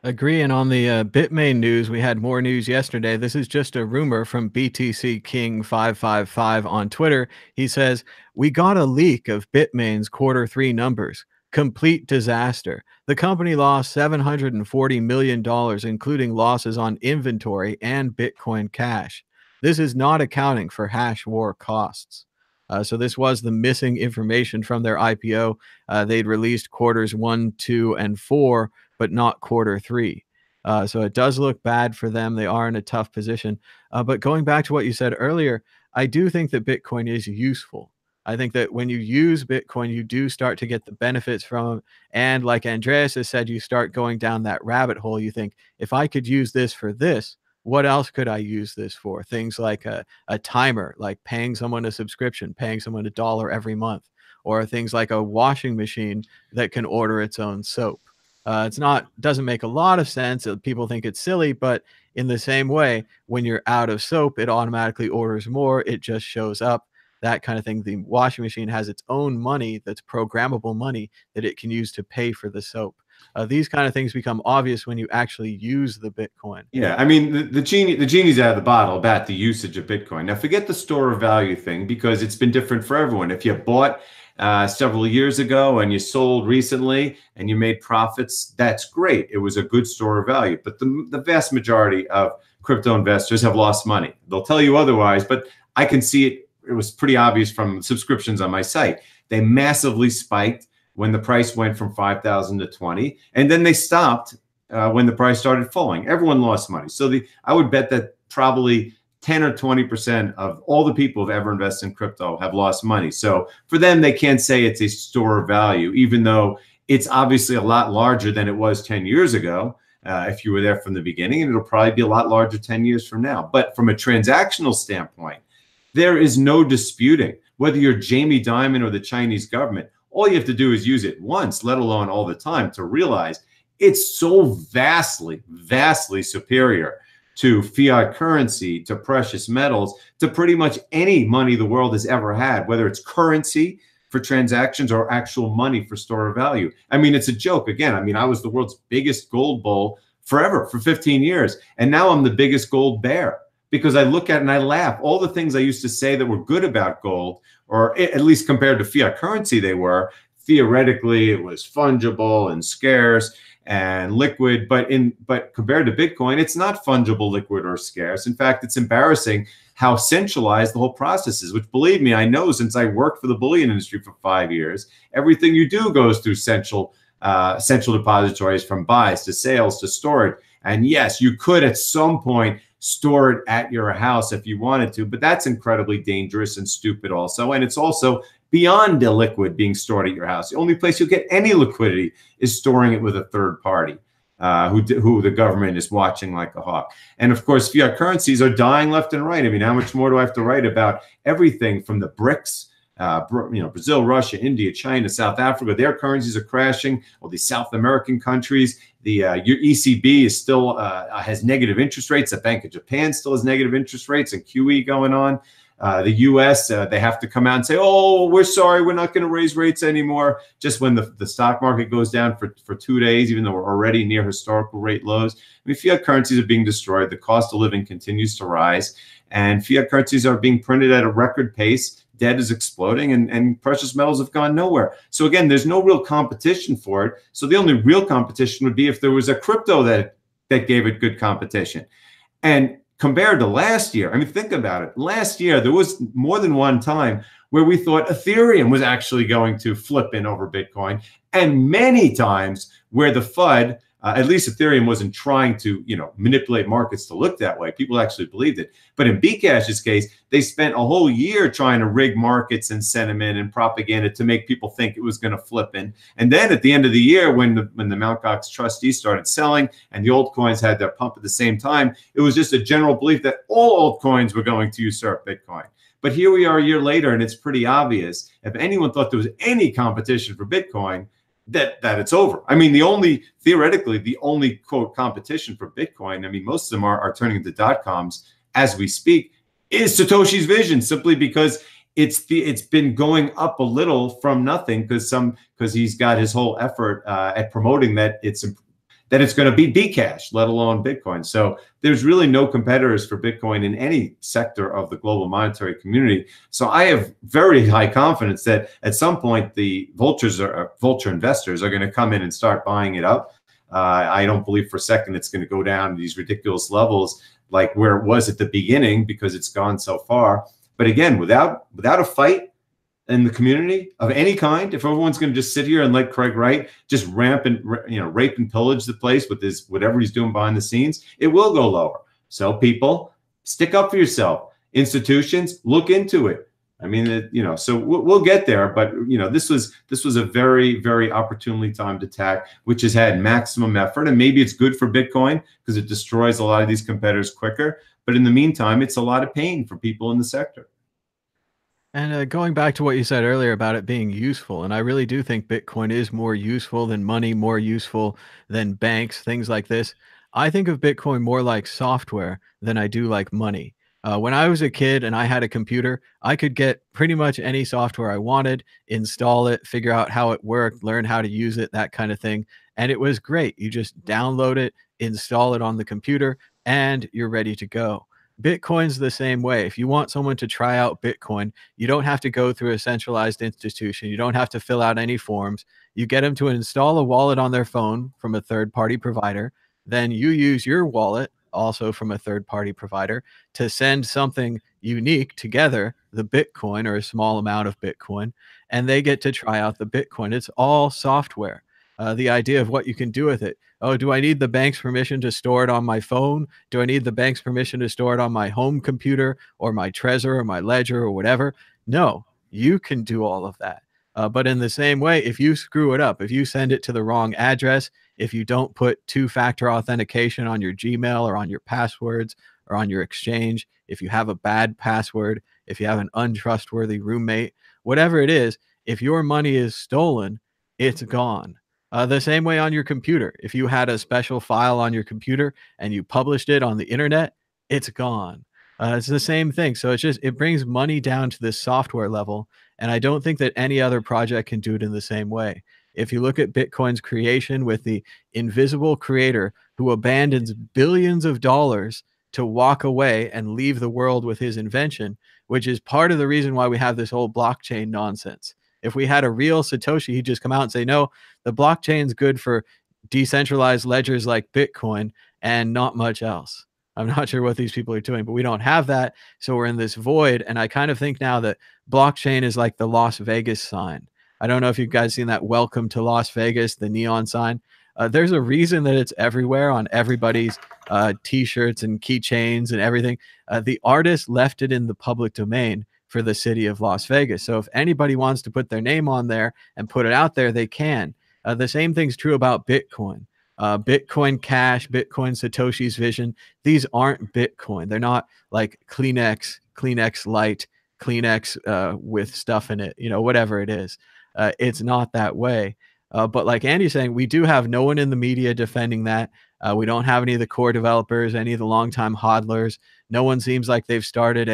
Agree. And on the Bitmain news, we had more news yesterday. This is just a rumor from BTC King 555 on Twitter. He says, we got a leak of Bitmain's Q3 numbers. Complete disaster. The company lost $740 million, including losses on inventory and Bitcoin Cash. This is not accounting for hash war costs. So this was the missing information from their IPO. They'd released quarters 1, 2, and 4, but not Q3. So it does look bad for them. They are in a tough position. But going back to what you said earlier, I do think that Bitcoin is useful. I think that when you use Bitcoin, you do start to get the benefits from it. And like Andreas has said, you start going down that rabbit hole. You think, if I could use this for this, what else could I use this for? Things like a timer, like paying someone a subscription, paying someone $1 every month, or things like a washing machine that can order its own soap. Doesn't make a lot of sense. People think it's silly, but in the same way, when you're out of soap, it automatically orders more. It just shows up, that kind of thing. The washing machine has its own money that's programmable money that it can use to pay for the soap. These kind of things become obvious when you actually use the Bitcoin. Yeah, I mean, the genie's out of the bottle about the usage of Bitcoin. Now, forget the store of value thing, because it's been different for everyone. If you bought several years ago and you sold recently and you made profits, that's great. It was a good store of value. But the vast majority of crypto investors have lost money. They'll tell you otherwise, but I can see it. It was pretty obvious from subscriptions on my site. They massively spiked when the price went from 5,000 to 20, and then they stopped when the price started falling. Everyone lost money. So I would bet that probably 10 or 20% of all the people who've ever invested in crypto have lost money. So for them, they can't say it's a store of value, even though it's obviously a lot larger than it was 10 years ago. If you were there from the beginning, and it'll probably be a lot larger 10 years from now. But from a transactional standpoint, there is no disputing whether you're Jamie Dimon or the Chinese government. All you have to do is use it once, let alone all the time, to realize it's so vastly, vastly superior to fiat currency, to precious metals, to pretty much any money the world has ever had, whether it's currency for transactions or actual money for store of value. I mean, it's a joke. Again, I mean, I was the world's biggest gold bull forever, for 15 years. And now I'm the biggest gold bear, because I look at it and I laugh. All the things I used to say that were good about gold, or at least compared to fiat currency, they were. Theoretically, it was fungible and scarce and liquid, but compared to Bitcoin, it's not fungible, liquid, or scarce. In fact, it's embarrassing how centralized the whole process is, which, believe me, I know since I worked for the bullion industry for 5 years. Everything you do goes through central depositories, from buys to sales to storage. And yes, you could at some point store it at your house if you wanted to, but that's incredibly dangerous and stupid also. And it's also beyond illiquid being stored at your house. The only place you'll get any liquidity is storing it with a third party who the government is watching like a hawk. And of course, fiat currencies are dying left and right. I mean, how much more do I have to write about everything from the BRICS Brazil, Russia, India, China, South Africa, their currencies are crashing. All these South American countries, your ECB is still has negative interest rates. The Bank of Japan still has negative interest rates and QE going on. The U.S., they have to come out and say, oh, we're sorry, we're not going to raise rates anymore. Just when the stock market goes down for 2 days, even though we're already near historical rate lows. I mean, fiat currencies are being destroyed. The cost of living continues to rise. And fiat currencies are being printed at a record pace. Debt is exploding, and precious metals have gone nowhere. So again, there's no real competition for it. So the only real competition would be if there was a crypto that gave it good competition. And compared to last year, I mean, think about it. Last year, there was more than one time where we thought Ethereum was actually going to flip in over Bitcoin, and many times where the FUD, at least Ethereum wasn't trying to, manipulate markets to look that way. People actually believed it. But in Bcash's case, they spent a whole year trying to rig markets and sentiment and propaganda to make people think it was going to flip in. And then at the end of the year, when the Mt. Gox trustees started selling and the altcoins had their pump at the same time, it was just a general belief that all altcoins were going to usurp Bitcoin. But here we are a year later, and it's pretty obvious. If anyone thought there was any competition for Bitcoin, that it's over. I mean, theoretically, the only quote competition for Bitcoin, I mean, most of them are turning into .coms as we speak, is Satoshi's vision, simply because it's been going up a little from nothing because he's got his whole effort at promoting that it's going to be Bcash, let alone Bitcoin. So there's really no competitors for Bitcoin in any sector of the global monetary community. So I have very high confidence that at some point the vulture investors are going to come in and start buying it up. I don't believe for a second it's going to go down to these ridiculous levels like where it was at the beginning, because it's gone so far. But again, without a fight in the community of any kind, if everyone's going to just sit here and let Craig Wright just rape and pillage the place with whatever he's doing behind the scenes, it will go lower. So people, stick up for yourself. Institutions, look into it. I mean, so we'll get there. But this was a very, very opportunely timed attack, which has had maximum effort, and maybe it's good for Bitcoin because it destroys a lot of these competitors quicker. But in the meantime, it's a lot of pain for people in the sector. And going back to what you said earlier about it being useful, and I really do think Bitcoin is more useful than money, more useful than banks, things like this. I think of Bitcoin more like software than I do like money. When I was a kid and I had a computer, I could get pretty much any software I wanted, install it, figure out how it worked, learn how to use it, that kind of thing. And it was great. You just download it, install it on the computer, and you're ready to go. Bitcoin's the same way. If you want someone to try out Bitcoin, you don't have to go through a centralized institution. You don't have to fill out any forms. You get them to install a wallet on their phone from a third-party provider. Then you use your wallet, also from a third-party provider, to send something unique together, the Bitcoin or a small amount of Bitcoin, and they get to try out the Bitcoin. It's all software. The idea of what you can do with it. Oh, do I need the bank's permission to store it on my phone? Do I need the bank's permission to store it on my home computer or my Trezor or my Ledger or whatever? No, you can do all of that. But in the same way, if you screw it up, if you send it to the wrong address, if you don't put two-factor authentication on your Gmail or on your passwords or on your exchange, if you have a bad password, if you have an untrustworthy roommate, whatever it is, if your money is stolen, it's gone. The same way on your computer. If you had a special file on your computer and you published it on the internet, it's gone. It's the same thing. So it brings money down to this software level. And I don't think that any other project can do it in the same way. If you look at Bitcoin's creation with the invisible creator who abandons billions of dollars to walk away and leave the world with his invention, which is part of the reason why we have this whole blockchain nonsense. If we had a real Satoshi, he'd just come out and say, no, the blockchain's good for decentralized ledgers like Bitcoin and not much else. I'm not sure what these people are doing, but we don't have that. So we're in this void. And I kind of think now that blockchain is like the Las Vegas sign. I don't know if you guys seen that welcome to Las Vegas, the neon sign. There's a reason that it's everywhere on everybody's T-shirts and keychains and everything. The artist left it in the public domain for the city of Las Vegas. So if anybody wants to put their name on there and put it out there, they can. The same thing's true about Bitcoin. Bitcoin Cash, Bitcoin Satoshi's vision. These aren't Bitcoin. They're not like Kleenex Light. Kleenex with stuff in it, whatever it is. It's not that way. But like Andy's saying, we do have no one in the media defending that. We don't have any of the core developers, any of the longtime hodlers. No one seems like they've started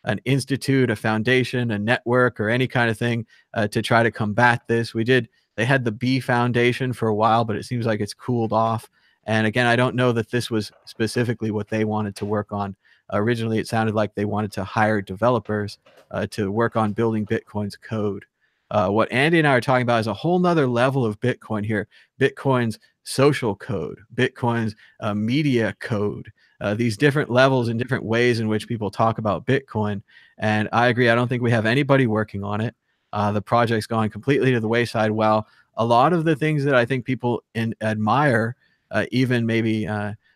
an institute, a foundation, a network, or any kind of thing to try to combat this. They had the B Foundation for a while, but it seems like it's cooled off. And again, I don't know that this was specifically what they wanted to work on. Originally, it sounded like they wanted to hire developers to work on building Bitcoin's code. What Andy and I are talking about is a whole nother level of Bitcoin here. Bitcoin's social code, Bitcoin's media code, these different levels and different ways in which people talk about Bitcoin. And I agree, I don't think we have anybody working on it. The project's gone completely to the wayside. While a lot of the things that I think people admire, even maybe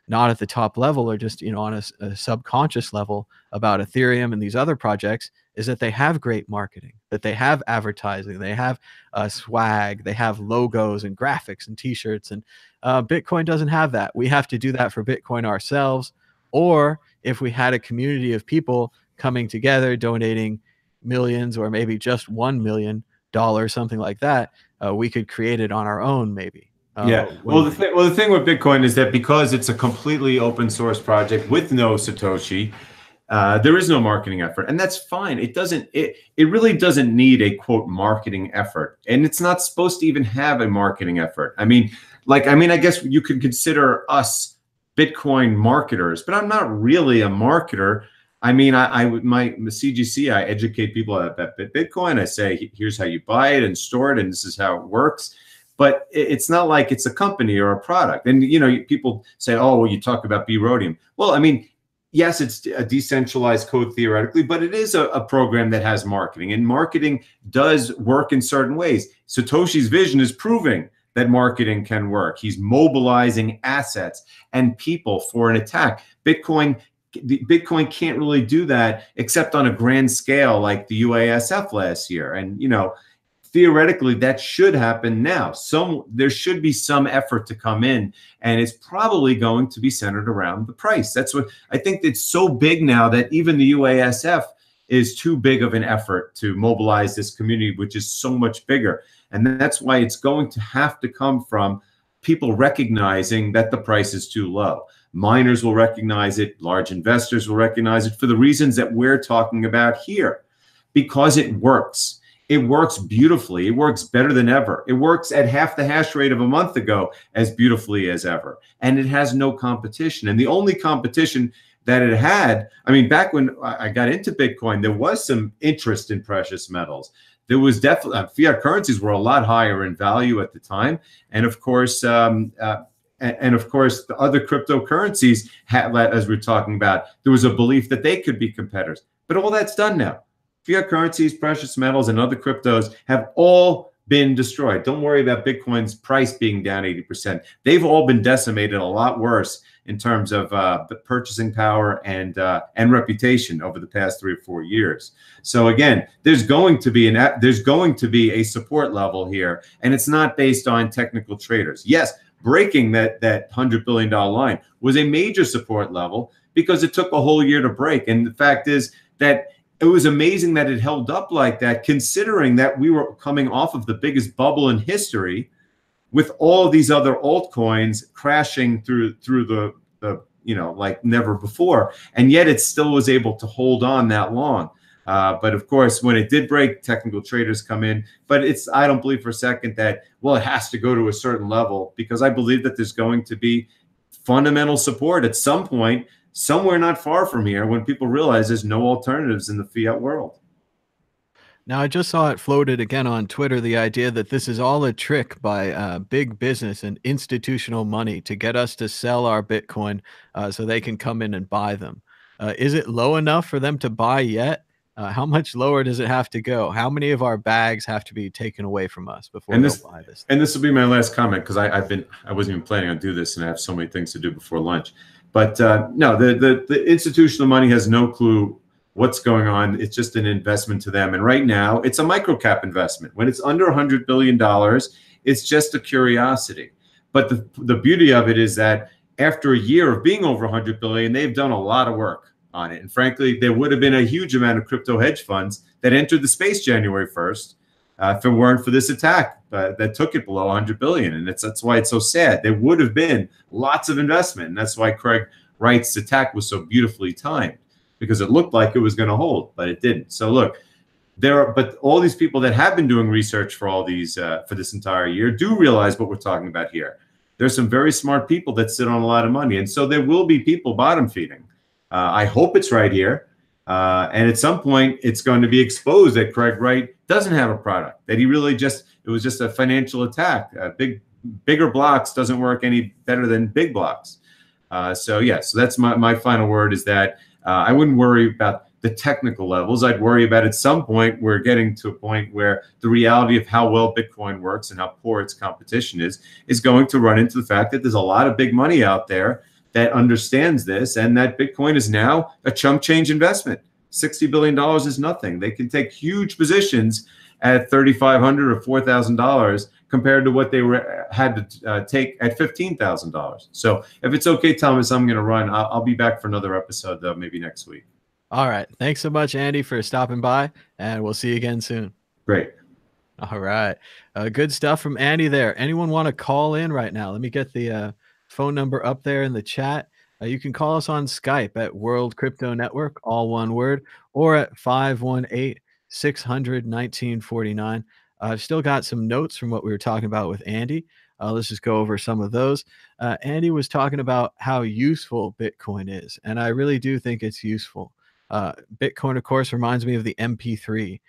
not at the top level or just on a subconscious level about Ethereum and these other projects, is that they have great marketing, that they have advertising, they have swag, they have logos and graphics and t-shirts, and Bitcoin doesn't have that. We have to do that for Bitcoin ourselves, or if we had a community of people coming together, donating millions or maybe just $1 million, something like that, we could create it on our own maybe. Yeah. Well, the thing with Bitcoin is that because it's a completely open source project with no Satoshi, there is no marketing effort, and that's fine. It really doesn't need a quote marketing effort, and it's not supposed to even have a marketing effort. I mean, I guess you could consider us Bitcoin marketers, but I'm not really a marketer. I mean, my CGC, I educate people about Bitcoin. I say, here's how you buy it and store it, and this is how it works. But it's not like it's a company or a product. And, people say, oh, well, you talk about B-Rhodium. Well, I mean, yes, it's a decentralized code theoretically, but it is a program that has marketing. And marketing does work in certain ways. Satoshi's vision is proving that marketing can work. He's mobilizing assets and people for an attack. Bitcoin can't really do that except on a grand scale like the UASF last year. And, theoretically, that should happen now. There should be some effort to come in, and it's probably going to be centered around the price. That's what I think. It's so big now that even the UASF is too big of an effort to mobilize this community, which is so much bigger. And that's why it's going to have to come from people recognizing that the price is too low. Miners will recognize it. Large investors will recognize it for the reasons that we're talking about here, because it works. It works beautifully. It works better than ever. It works at half the hash rate of a month ago as beautifully as ever. And it has no competition. And the only competition that it had, I mean, back when I got into Bitcoin, there was some interest in precious metals. There was definitely, fiat currencies were a lot higher in value at the time. And of course, the other cryptocurrencies had, as we're talking about, there was a belief that they could be competitors. But all that's done now. Fiat currencies, precious metals, and other cryptos have all been destroyed. Don't worry about Bitcoin's price being down 80%. They've all been decimated a lot worse in terms of purchasing power and reputation over the past 3 or 4 years. So again, there's going to be a support level here, and it's not based on technical traders. Yes, breaking that $100 billion line was a major support level because it took a whole year to break. And the fact is that it was amazing that it held up like that, considering that we were coming off of the biggest bubble in history, with all these other altcoins crashing through the like never before, and yet it still was able to hold on that long. But of course, when it did break, technical traders come in. But I don't believe for a second that, well, it has to go to a certain level, because I believe that there's going to be fundamental support at some point, somewhere not far from here, when people realize there's no alternatives in the fiat world. Now, I just saw it floated again on Twitter, the idea that this is all a trick by big business and institutional money to get us to sell our Bitcoin so they can come in and buy them. Is it low enough for them to buy yet? How much lower does it have to go? How many of our bags have to be taken away from us before they'll buy this? And this will be my last comment, because I wasn't even planning on doing this, and I have so many things to do before lunch. But no, the institutional money has no clue what's going on. It's just an investment to them. And right now, it's a microcap investment. When it's under $100 billion, it's just a curiosity. But the beauty of it is that after a year of being over $100 billion, they've done a lot of work on it. And frankly, there would have been a huge amount of crypto hedge funds that entered the space January 1st if it weren't for this attack that took it below 100 billion. And that's why it's so sad. There would have been lots of investment. And that's why Craig Wright's attack was so beautifully timed, because it looked like it was going to hold, but it didn't. So look, but all these people that have been doing research for all these for this entire year do realize what we're talking about here. There's some very smart people that sit on a lot of money, and so there will be people bottom feeding. I hope it's right here, and at some point it's going to be exposed that Craig Wright doesn't have a product, that he really it was just a financial attack. Bigger blocks doesn't work any better than big blocks. So that's my final word, is that I wouldn't worry about the technical levels. I'd worry about at some point we're getting to a point where the reality of how well Bitcoin works and how poor its competition is going to run into the fact that there's a lot of big money out there that understands this, and that Bitcoin is now a chump change investment. $60 billion is nothing. They can take huge positions at $3,500 or $4,000 compared to what they had to take at $15,000. So if it's okay, Thomas, I'm going to run. I'll be back for another episode, maybe next week. All right. Thanks so much, Andy, for stopping by, and we'll see you again soon. Great. All right. Good stuff from Andy there. Anyone want to call in right now? Let me get the phone number up there in the chat. You can call us on Skype at World Crypto Network, all one word, or at 518-600-1949. I've still got some notes from what we were talking about with Andy. Let's just go over some of those. Andy was talking about how useful Bitcoin is, and I really do think it's useful. Bitcoin, of course, reminds me of the MP3.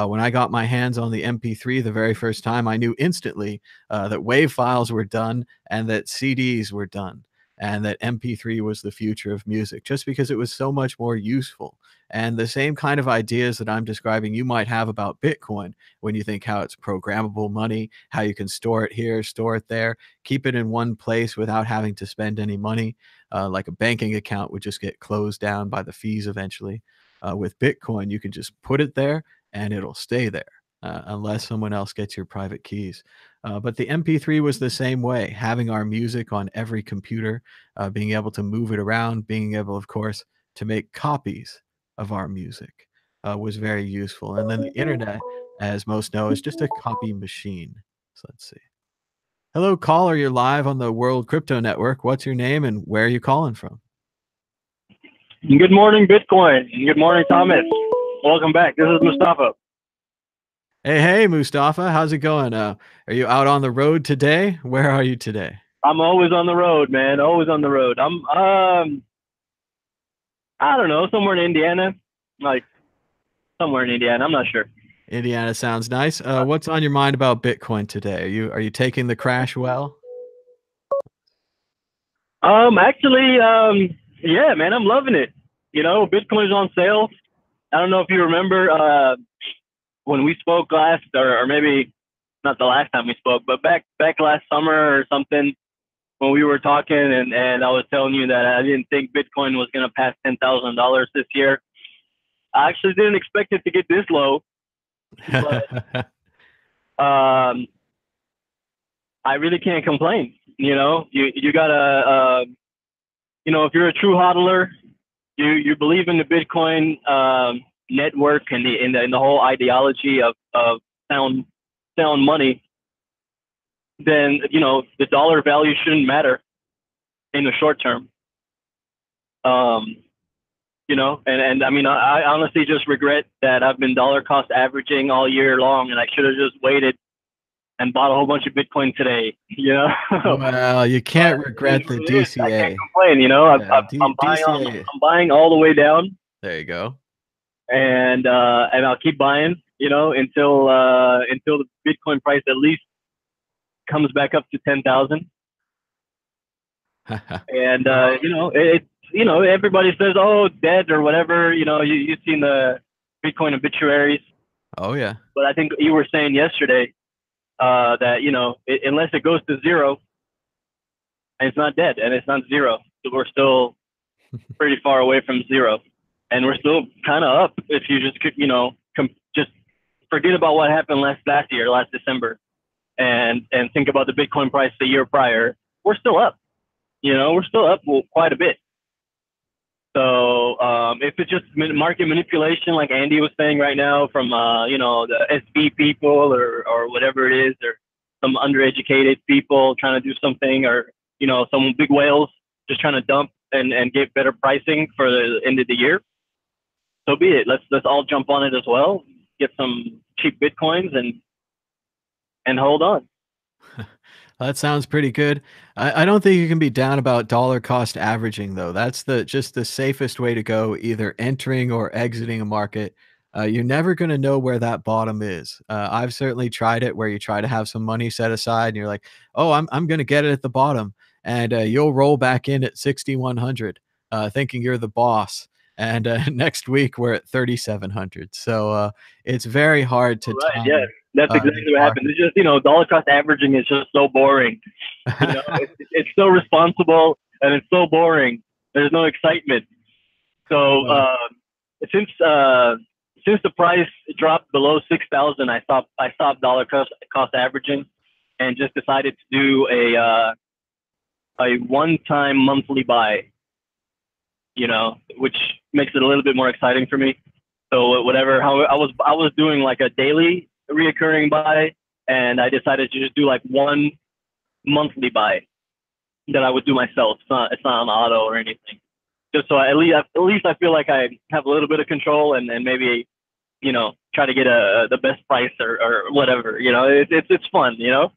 When I got my hands on the MP3 the very first time, I knew instantly that WAV files were done and that CDs were done, and that MP3 was the future of music, just because it was so much more useful. And the same kind of ideas that I'm describing you might have about Bitcoin when you think how it's programmable money, how you can store it here, store it there, keep it in one place without having to spend any money. Like a banking account would just get closed down by the fees eventually. With Bitcoin, you can just put it there and it'll stay there unless someone else gets your private keys. But the MP3 was the same way, having our music on every computer, being able to move it around, being able, of course, to make copies of our music was very useful. And then the internet, as most know, is just a copy machine. So let's see. Hello, caller. You're live on the World Crypto Network. What's your name and where are you calling from? Good morning, Bitcoin. Good morning, Thomas. Welcome back. This is Mustafa. Hey, Mustafa. How's it going? Are you out on the road today? Where are you today? I'm always on the road, man. Always on the road. I'm, I don't know, somewhere in Indiana. Like, somewhere in Indiana. I'm not sure. Indiana sounds nice. What's on your mind about Bitcoin today? Are you taking the crash well? Actually, yeah, man, I'm loving it. You know, Bitcoin's on sale. I don't know if you remember when we spoke last, or maybe not the last time we spoke, but back last summer or something, when we were talking, and I was telling you that I didn't think Bitcoin was going to pass $10,000 this year. I actually didn't expect it to get this low. But, I really can't complain. You know, you gotta, you know, if you're a true hodler, you believe in the Bitcoin network and the whole ideology of sound money, then, you know, the dollar value shouldn't matter in the short term. You know, and I mean, I honestly just regret that I've been dollar cost averaging all year long, and I should have just waited and bought a whole bunch of Bitcoin today, you know? Well, you can't regret the DCA. I can't complain, you know? I'm buying all the way down. There you go. And I'll keep buying, you know, until the Bitcoin price at least comes back up to 10,000. And you know, everybody says, oh, dead or whatever. You know, you've seen the Bitcoin obituaries. Oh yeah. But I think you were saying yesterday that, you know, unless it goes to zero, and it's not dead and it's not zero, so we're still pretty far away from zero, and we're still kind of up. If you just could, you know, just forget about what happened last December, and think about the Bitcoin price the year prior, we're still up. You know, we're still up quite a bit. So if it's just market manipulation, like Andy was saying right now, from you know, the SB people or whatever it is, or some undereducated people trying to do something, or you know, some big whales just trying to dump and get better pricing for the end of the year, so be it. Let's all jump on it as well. Get some cheap bitcoins and hold on. That sounds pretty good. I don't think you can be down about dollar cost averaging though. That's just the safest way to go, either entering or exiting a market. You're never going to know where that bottom is. I've certainly tried it where you try to have some money set aside and you're like, oh, I'm going to get it at the bottom. And you'll roll back in at 6,100, thinking you're the boss. And next week we're at 3,700. So it's very hard to Right, time. yeah, that's exactly these what happens. It's just, you know, dollar cost averaging is just so boring. You know, it's so responsible and it's so boring. There's no excitement. So since the price dropped below 6,000, I stopped dollar cost averaging, and just decided to do a one-time monthly buy. You know, which makes it a little bit more exciting for me. So how I was doing like a daily reoccurring buy, and I decided to just do like one monthly buy that I would do myself. It's not on auto or anything. Just so at least I feel like I have a little bit of control, and maybe, you know, try to get the best price or whatever. You know, it's fun. You know.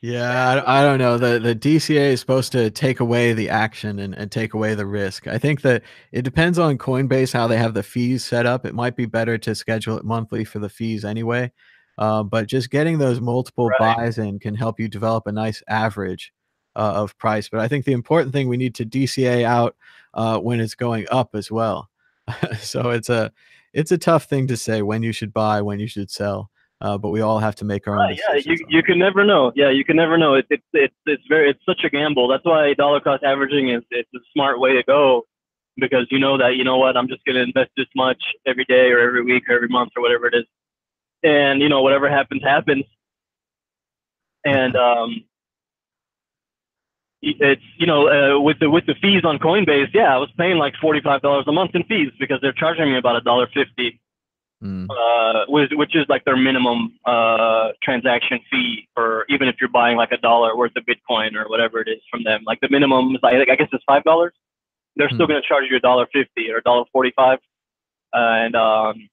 Yeah, I don't know. The DCA is supposed to take away the action and take away the risk. I think that it depends on Coinbase how they have the fees set up. It might be better to schedule it monthly for the fees anyway. But just getting those multiple Right. buys in can help you develop a nice average of price. But I think the important thing, we need to DCA out when it's going up as well. So it's a tough thing to say when you should buy, when you should sell. But we all have to make our own Yeah, decisions. you can never know. Yeah, you can never know. It's such a gamble. That's why dollar cost averaging it's a smart way to go, because you know that, you know what, I'm just gonna invest this much every day or every week or every month or whatever it is, and you know, whatever happens happens. And it's, you know, with the fees on Coinbase, yeah, I was paying like $45 a month in fees because they're charging me about $1.50. Which is like their minimum transaction fee for, even if you're buying like $1 worth of Bitcoin or whatever it is from them. Like the minimum is, I guess it's $5. They're still going to charge you $1.50 or $1.45, and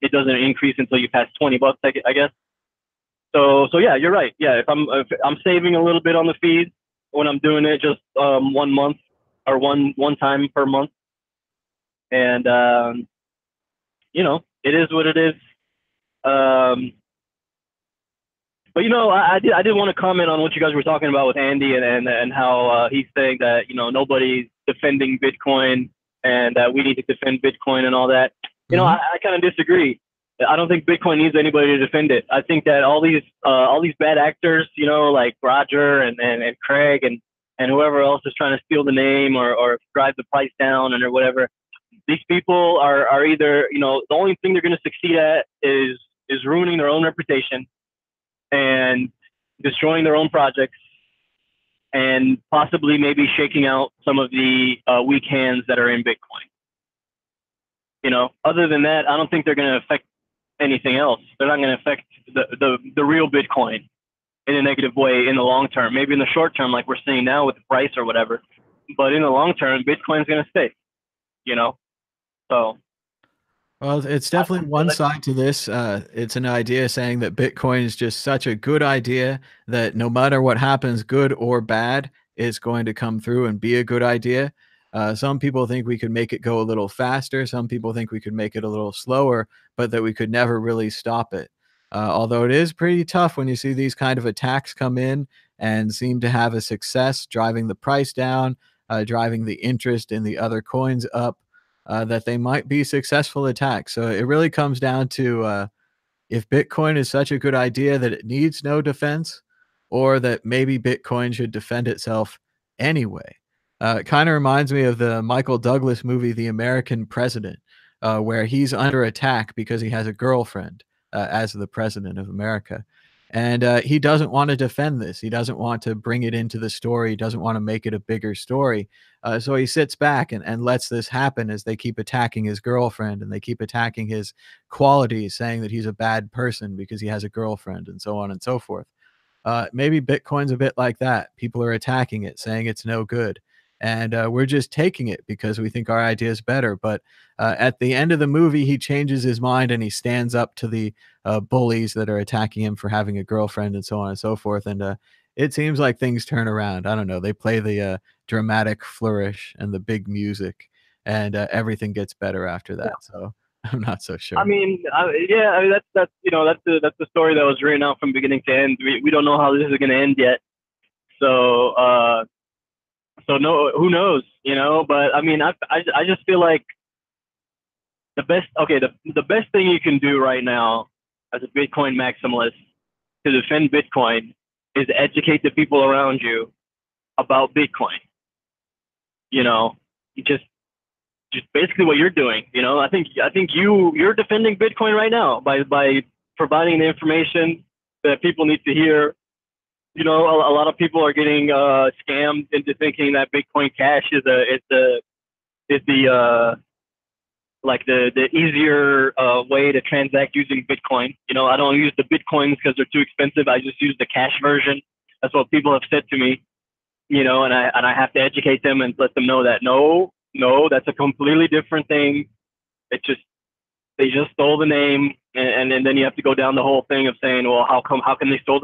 it doesn't increase until you pass $20, I guess. So yeah, you're right. Yeah, if I'm saving a little bit on the fees when I'm doing it just 1 month or one time per month, and you know, it is what it is. But you know, I did want to comment on what you guys were talking about with Andy, and how he's saying that, you know, nobody's defending Bitcoin and that we need to defend Bitcoin and all that. You know, I kind of disagree. I don't think Bitcoin needs anybody to defend it. I think that all these bad actors, you know, like Roger and Craig and whoever else is trying to steal the name or drive the price down or whatever, these people are either, you know, the only thing they're going to succeed at is ruining their own reputation and destroying their own projects, and possibly maybe shaking out some of the weak hands that are in Bitcoin. You know, other than that, I don't think they're going to affect anything else. They're not going to affect the real Bitcoin in a negative way in the long term. Maybe in the short term, like we're seeing now with the price or whatever, but in the long term, Bitcoin's going to stay, you know? So, well, it's definitely one side to this. It's an idea saying that Bitcoin is just such a good idea that no matter what happens, good or bad, it's going to come through and be a good idea. Some people think we could make it go a little faster. Some people think we could make it a little slower, but that we could never really stop it. Although it is pretty tough when you see these kind of attacks come in and seem to have a success driving the price down, driving the interest in the other coins up. That they might be successful attacks. So it really comes down to if Bitcoin is such a good idea that it needs no defense, or that maybe Bitcoin should defend itself anyway. It kind of reminds me of the Michael Douglas movie, The American President, where he's under attack because he has a girlfriend as the president of America. And he doesn't want to defend this. He doesn't want to bring it into the story. He doesn't want to make it a bigger story. So he sits back and lets this happen as they keep attacking his girlfriend and they keep attacking his qualities, saying that he's a bad person because he has a girlfriend and so on and so forth. Maybe Bitcoin's a bit like that. People are attacking it, saying it's no good. And we're just taking it because we think our idea is better. But at the end of the movie, he changes his mind and he stands up to the bullies that are attacking him for having a girlfriend and so on and so forth. And it seems like things turn around. I don't know. They play the dramatic flourish and the big music, and everything gets better after that. So I'm not so sure. I mean, yeah, I mean that's that's the story that was written out from beginning to end. We don't know how this is going to end yet. So so no, who knows, you know? But I mean, I just feel like the best thing you can do right now as a Bitcoin maximalist to defend Bitcoin is educate the people around you about Bitcoin. You know, just basically what you're doing. You know, I think you're defending Bitcoin right now by providing the information that people need to hear. You know, a lot of people are getting scammed into thinking that Bitcoin Cash is the easier way to transact using Bitcoin. You know, I don't use the Bitcoins because they're too expensive. I just use the cash version. That's what people have said to me. You know, and I have to educate them and let them know that no, that's a completely different thing. They just stole the name, and then you have to go down the whole thing of saying, well, how can they steal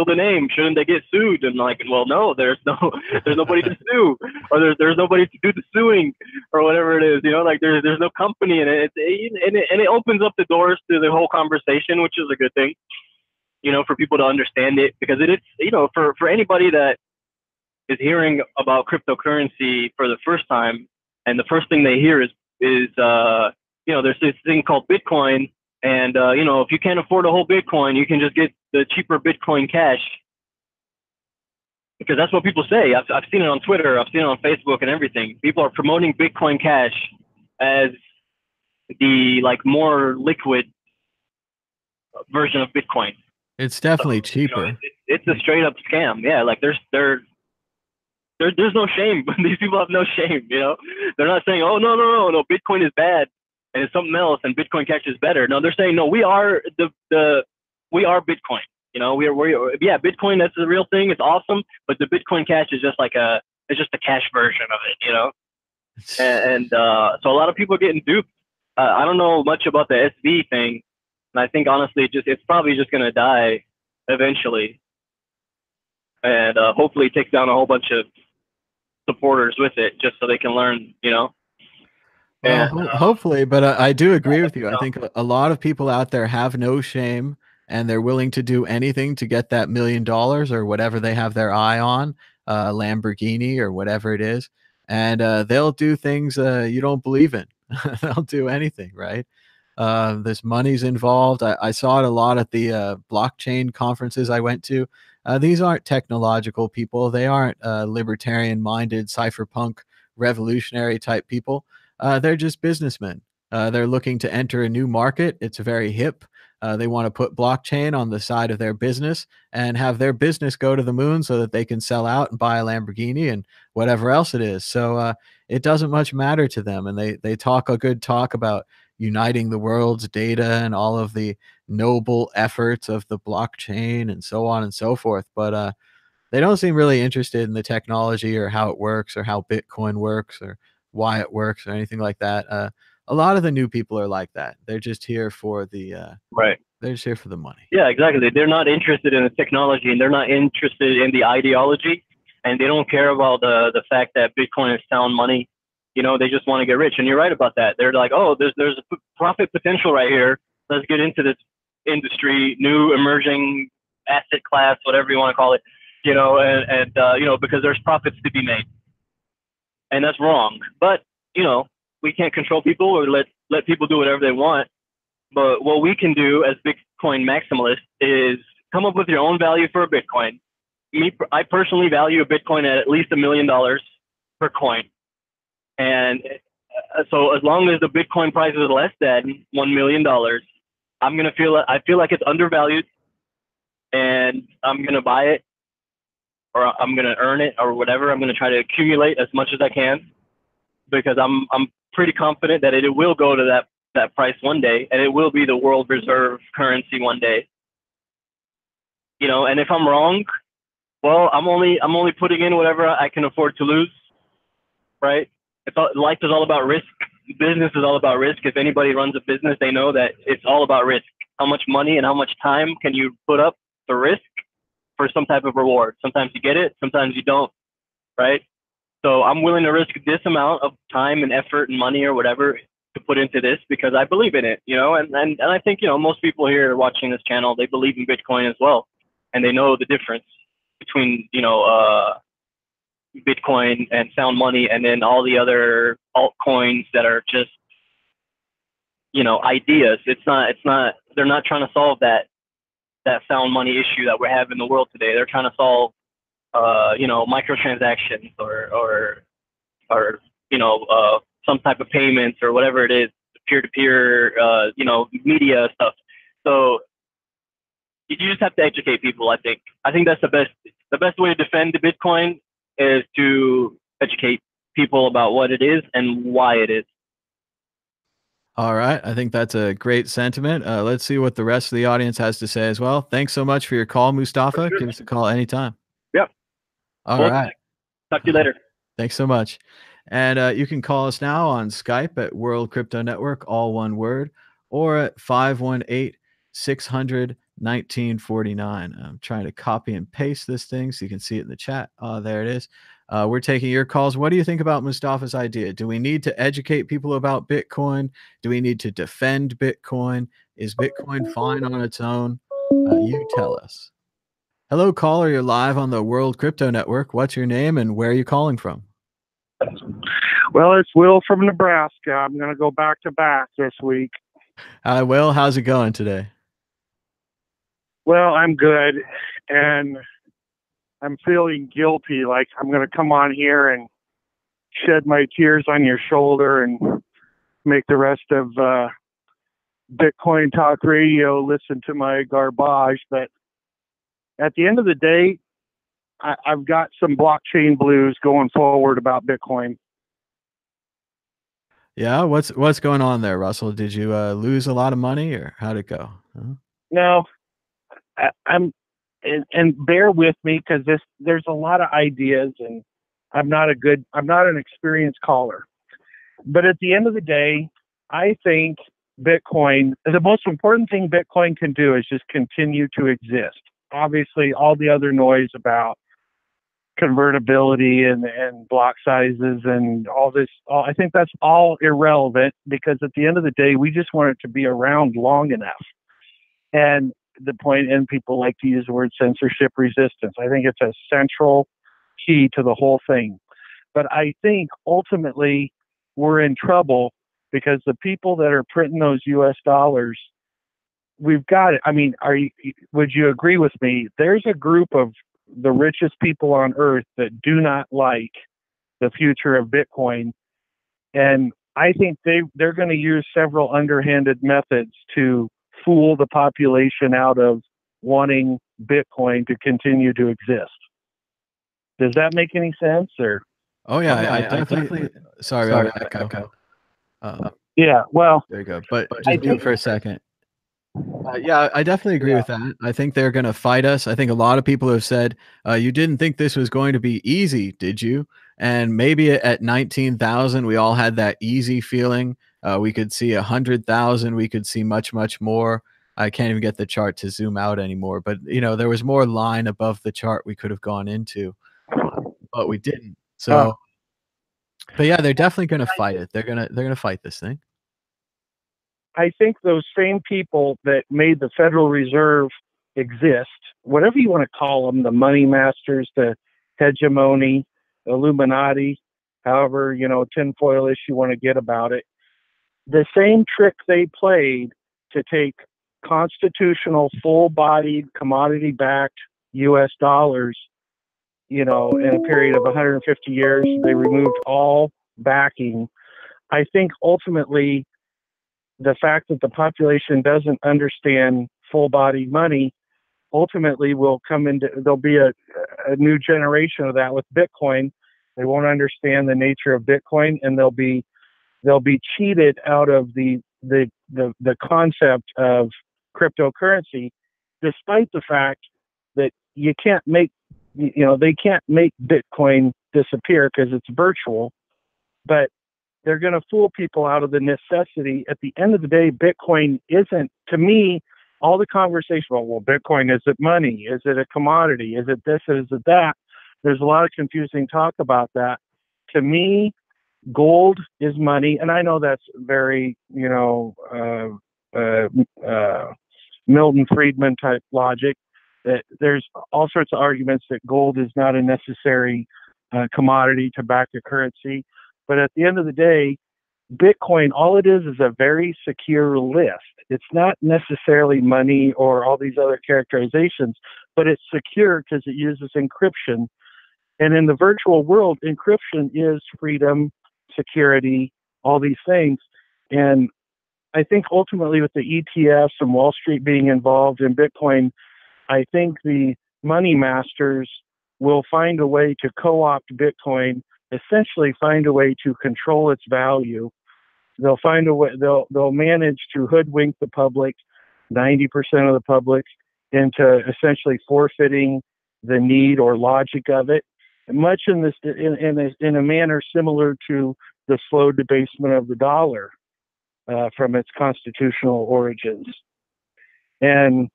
the name? Shouldn't they get sued? And like, well, no, there's nobody to sue, or there's nobody to do the suing, or whatever it is. You know, like there's no company in it. And it opens up the doors to the whole conversation, which is a good thing. You know, for people to understand it, because it's, you know, for anybody that is hearing about cryptocurrency for the first time, and the first thing they hear is you know, there's this thing called Bitcoin, and you know, if you can't afford a whole Bitcoin, you can just get the cheaper Bitcoin Cash, because that's what people say. I've seen it on Twitter, I've seen it on Facebook, and everything. People are promoting Bitcoin Cash as the more liquid version of Bitcoin. It's definitely cheaper. You know, it's a straight up scam. Yeah, like there's no shame. These people have no shame. You know, they're not saying, oh no, Bitcoin is bad and it's something else, and Bitcoin Cash is better. No, they're saying, no, we are we are Bitcoin. You know, yeah, Bitcoin, that's the real thing. It's awesome, but the Bitcoin Cash is just it's just a cash version of it. You know, and so a lot of people are getting duped. I don't know much about the SV thing, and I think honestly, it's probably just gonna die eventually, and hopefully it takes down a whole bunch of supporters with it, just so they can learn. You know. Well, hopefully, but I do agree with you. I think a lot of people out there have no shame, and they're willing to do anything to get that $1 million or whatever they have their eye on, Lamborghini or whatever it is, and they'll do things you don't believe in. They'll do anything, right? This money's involved. I saw it a lot at the blockchain conferences I went to. These aren't technological people. They aren't libertarian-minded, cypherpunk, revolutionary type people. They're just businessmen. They're looking to enter a new market. It's very hip. They want to put blockchain on the side of their business and have their business go to the moon so that they can sell out and buy a Lamborghini and whatever else it is. So it doesn't much matter to them. And they talk a good talk about uniting the world's data and all of the noble efforts of the blockchain and so on and so forth. But they don't seem really interested in the technology or how it works or how Bitcoin works or why it works or anything like that. A lot of the new people are like that. They're just here for the right. They're just here for the money. Yeah, exactly. They're not interested in the technology, and they're not interested in the ideology, and they don't care about the fact that Bitcoin is sound money. You know, they just want to get rich. And you're right about that. They're like, oh, there's a profit potential right here. Let's get into this industry, new emerging asset class, whatever you want to call it. You know, and you know, because there's profits to be made. And that's wrong. But, you know, we can't control people or let people do whatever they want. But what we can do as Bitcoin maximalists is come up with your own value for a Bitcoin. I personally value a Bitcoin at least $1 million per coin. And so as long as the Bitcoin price is less than $1 million, I feel like it's undervalued. and I'm going to buy it, or I'm going to earn it, or whatever. I'm going to try to accumulate as much as I can, because I'm pretty confident that it will go to that price one day, and it will be the world reserve currency one day. You know, and if I'm wrong, well, I'm only putting in whatever I can afford to lose, right? Life is all about risk. Business is all about risk. If anybody runs a business, they know that it's all about risk. How much money and how much time can you put up to risk for some type of reward? Sometimes you get it, sometimes you don't, right? So I'm willing to risk this amount of time and effort and money or whatever to put into this because I believe in it, you know, and I think, you know, most people here watching this channel, they believe in Bitcoin as well. And they know the difference between, you know, Bitcoin and sound money, and then all the other altcoins that are just, you know, ideas. They're not trying to solve that sound money issue that we have in the world today. They're trying to solve, you know, microtransactions or you know, some type of payments or whatever it is, peer-to-peer, you know, media stuff. So you just have to educate people. I think that's the best way to defend the Bitcoin is to educate people about what it is and why it is. All right. I think that's a great sentiment. Let's see what the rest of the audience has to say as well. Thanks so much for your call, Mustafa. Sure. Give us a call anytime. Yep. All right. Talk to you later. Thanks so much. And you can call us now on Skype at World Crypto Network, all one word, or at 518-600-1949. I'm trying to copy and paste this thing so you can see it in the chat. There it is. We're taking your calls. What do you think about Mustafa's idea? Do we need to educate people about Bitcoin? Do we need to defend Bitcoin? Is Bitcoin fine on its own? You tell us. Hello, caller. You're live on the World Crypto Network. What's your name and where are you calling from? Well, it's Will from Nebraska. I'm going to go back to back this week. Hi, Will. How's it going today? Well, I'm good, and I'm feeling guilty. Like I'm going to come on here and shed my tears on your shoulder and make the rest of Bitcoin Talk Radio listen to my garbage. But at the end of the day, I've got some blockchain blues going forward about Bitcoin. Yeah, what's going on there, Russell? Did you lose a lot of money, or how'd it go? Huh? No, and bear with me because there's a lot of ideas, and I'm not an experienced caller. But at the end of the day, I think Bitcoin, the most important thing Bitcoin can do is just continue to exist. Obviously, all the other noise about convertibility and block sizes and all this, I think that's all irrelevant because at the end of the day, we just want it to be around long enough. And the point, and people like to use the word censorship resistance. I think it's a central key to the whole thing. But I think ultimately we're in trouble because the people that are printing those US dollars, we've got it. I mean, would you agree with me? There's a group of the richest people on earth that do not like the future of Bitcoin. And I think they're going to use several underhanded methods to fool the population out of wanting Bitcoin to continue to exist. Does that make any sense? Or oh yeah, I definitely. Sorry about that echo. Yeah, well, there you go. But just mute for a second. Yeah, I definitely agree with that. I think they're going to fight us. I think a lot of people have said, you didn't think this was going to be easy, did you? And maybe at 19,000, we all had that easy feeling. We could see 100,000. We could see much, much more. I can't even get the chart to zoom out anymore. But, you know, there was more line above the chart we could have gone into, but we didn't. So, but yeah, they're definitely going to fight it. They're going to fight this thing. I think those same people that made the Federal Reserve exist, whatever you want to call them, the money masters, the hegemony, Illuminati, however, you know, tinfoil-ish you want to get about it, the same trick they played to take constitutional, full-bodied, commodity-backed U.S. dollars, you know, in a period of 150 years, they removed all backing. I think ultimately the fact that the population doesn't understand full-body money ultimately will come into, there'll be a new generation of that with Bitcoin. They won't understand the nature of Bitcoin, and they'll be cheated out of the concept of cryptocurrency, despite the fact that you can't make, they can't make Bitcoin disappear because it's virtual, but they're going to fool people out of the necessity. At the end of the day, Bitcoin isn't, to me, all the conversation about, well, Bitcoin, is it money? Is it a commodity? Is it this? Is it that? There's a lot of confusing talk about that. To me, gold is money. And I know that's very, Milton Friedman type logic. That there's all sorts of arguments that gold is not a necessary commodity to back a currency. But at the end of the day, Bitcoin, all it is a very secure list. It's not necessarily money or all these other characterizations, but it's secure because it uses encryption. And in the virtual world, encryption is freedom, security, all these things. And I think ultimately with the ETFs and Wall Street being involved in Bitcoin, I think the money masters will find a way to co-opt Bitcoin, essentially find a way to control its value. They'll find a way, they'll manage to hoodwink the public, 90% of the public, into essentially forfeiting the need or logic of it, much in this in a manner similar to the slow debasement of the dollar from its constitutional origins. And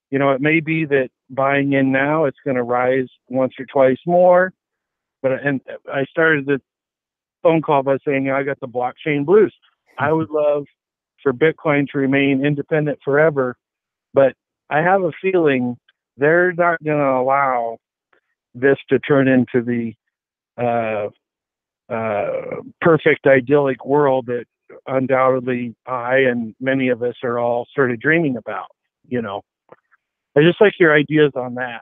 it may be that buying in now, it's going to rise once or twice more. And I started the phone call by saying, I got the blockchain blues. I would love for Bitcoin to remain independent forever, but I have a feeling they're not going to allow this to turn into the perfect idyllic world that undoubtedly I and many of us are all sort of dreaming about. I just like your ideas on that.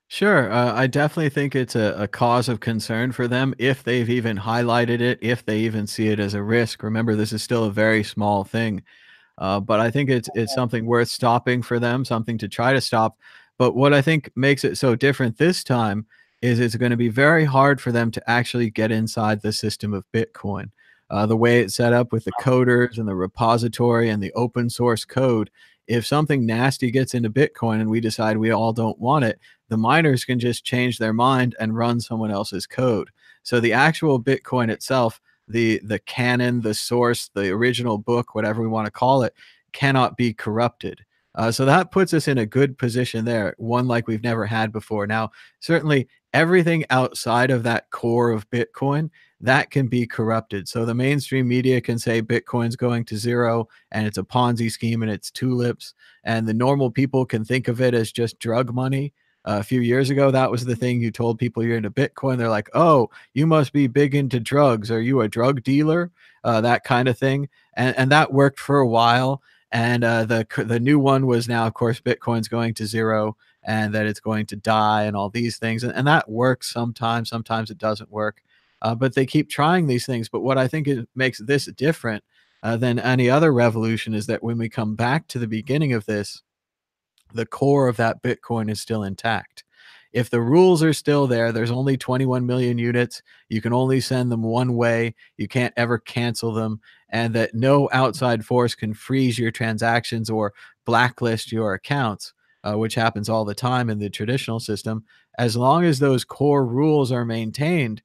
Sure. I definitely think it's a cause of concern for them if they've even highlighted it, if they even see it as a risk. Remember, this is still a very small thing. But I think it's something worth stopping for them, something to try to stop. But what I think makes it so different this time is it's going to be very hard for them to actually get inside the system of Bitcoin. The way it's set up with the coders and the repository and the open source code, if something nasty gets into Bitcoin and we decide we all don't want it, the miners can just change their mind and run someone else's code. So the actual Bitcoin itself, the canon, the source, the original book, whatever we want to call it, cannot be corrupted. So that puts us in a good position there, one like we've never had before. Now, certainly everything outside of that core of Bitcoin, that can be corrupted. So the mainstream media can say Bitcoin's going to zero and it's a Ponzi scheme and it's tulips. And the normal people can think of it as just drug money. A few years ago, that was the thing. You told people you're into Bitcoin. They're like, oh, you must be big into drugs. Are you a drug dealer? That kind of thing. And that worked for a while. And the new one was now, of course, Bitcoin's going to zero and that it's going to die and all these things. And that works sometimes. Sometimes it doesn't work. But they keep trying these things. But what I think makes this different than any other revolution is that when we come back to the beginning of this, the core of that Bitcoin is still intact. If the rules are still there, there's only 21 million units. You can only send them one way. You can't ever cancel them. And that no outside force can freeze your transactions or blacklist your accounts, which happens all the time in the traditional system. As long as those core rules are maintained,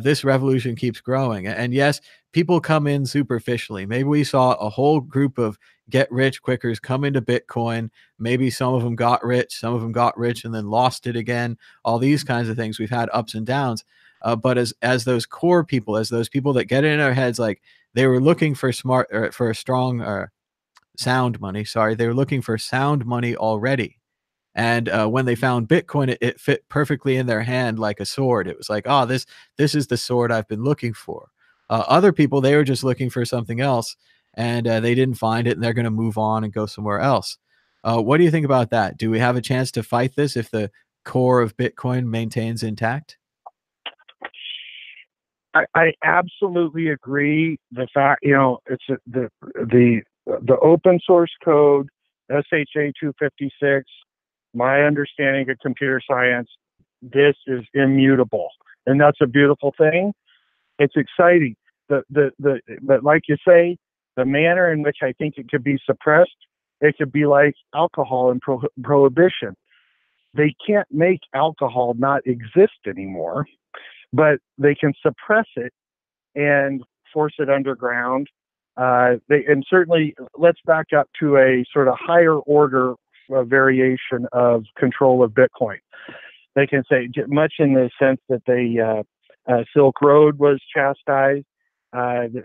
this revolution keeps growing. And yes, people come in superficially. Maybe we saw a whole group of get rich quickers come into Bitcoin. Maybe some of them got rich, some of them got rich and then lost it again. All these kinds of things. We've had ups and downs. But as those core people, as those people that get in our heads, like they were looking for smart or for strong or sound money. Sorry, they were looking for sound money already. And when they found Bitcoin, it fit perfectly in their hand like a sword. It was like, oh, this is the sword I've been looking for. Other people, they were just looking for something else, and they didn't find it, and they're going to move on and go somewhere else. What do you think about that? Do we have a chance to fight this if the core of Bitcoin maintains intact? I absolutely agree. The fact, it's the open source code, SHA 256, my understanding of computer science, this is immutable, and that's a beautiful thing. It's exciting. But like you say, the manner in which I think it could be suppressed, it could be like alcohol and prohibition. They can't make alcohol not exist anymore, but they can suppress it and force it underground. And certainly, let's back up to a sort of higher order variation of control of Bitcoin. They can say, much in the sense that Silk Road was chastised.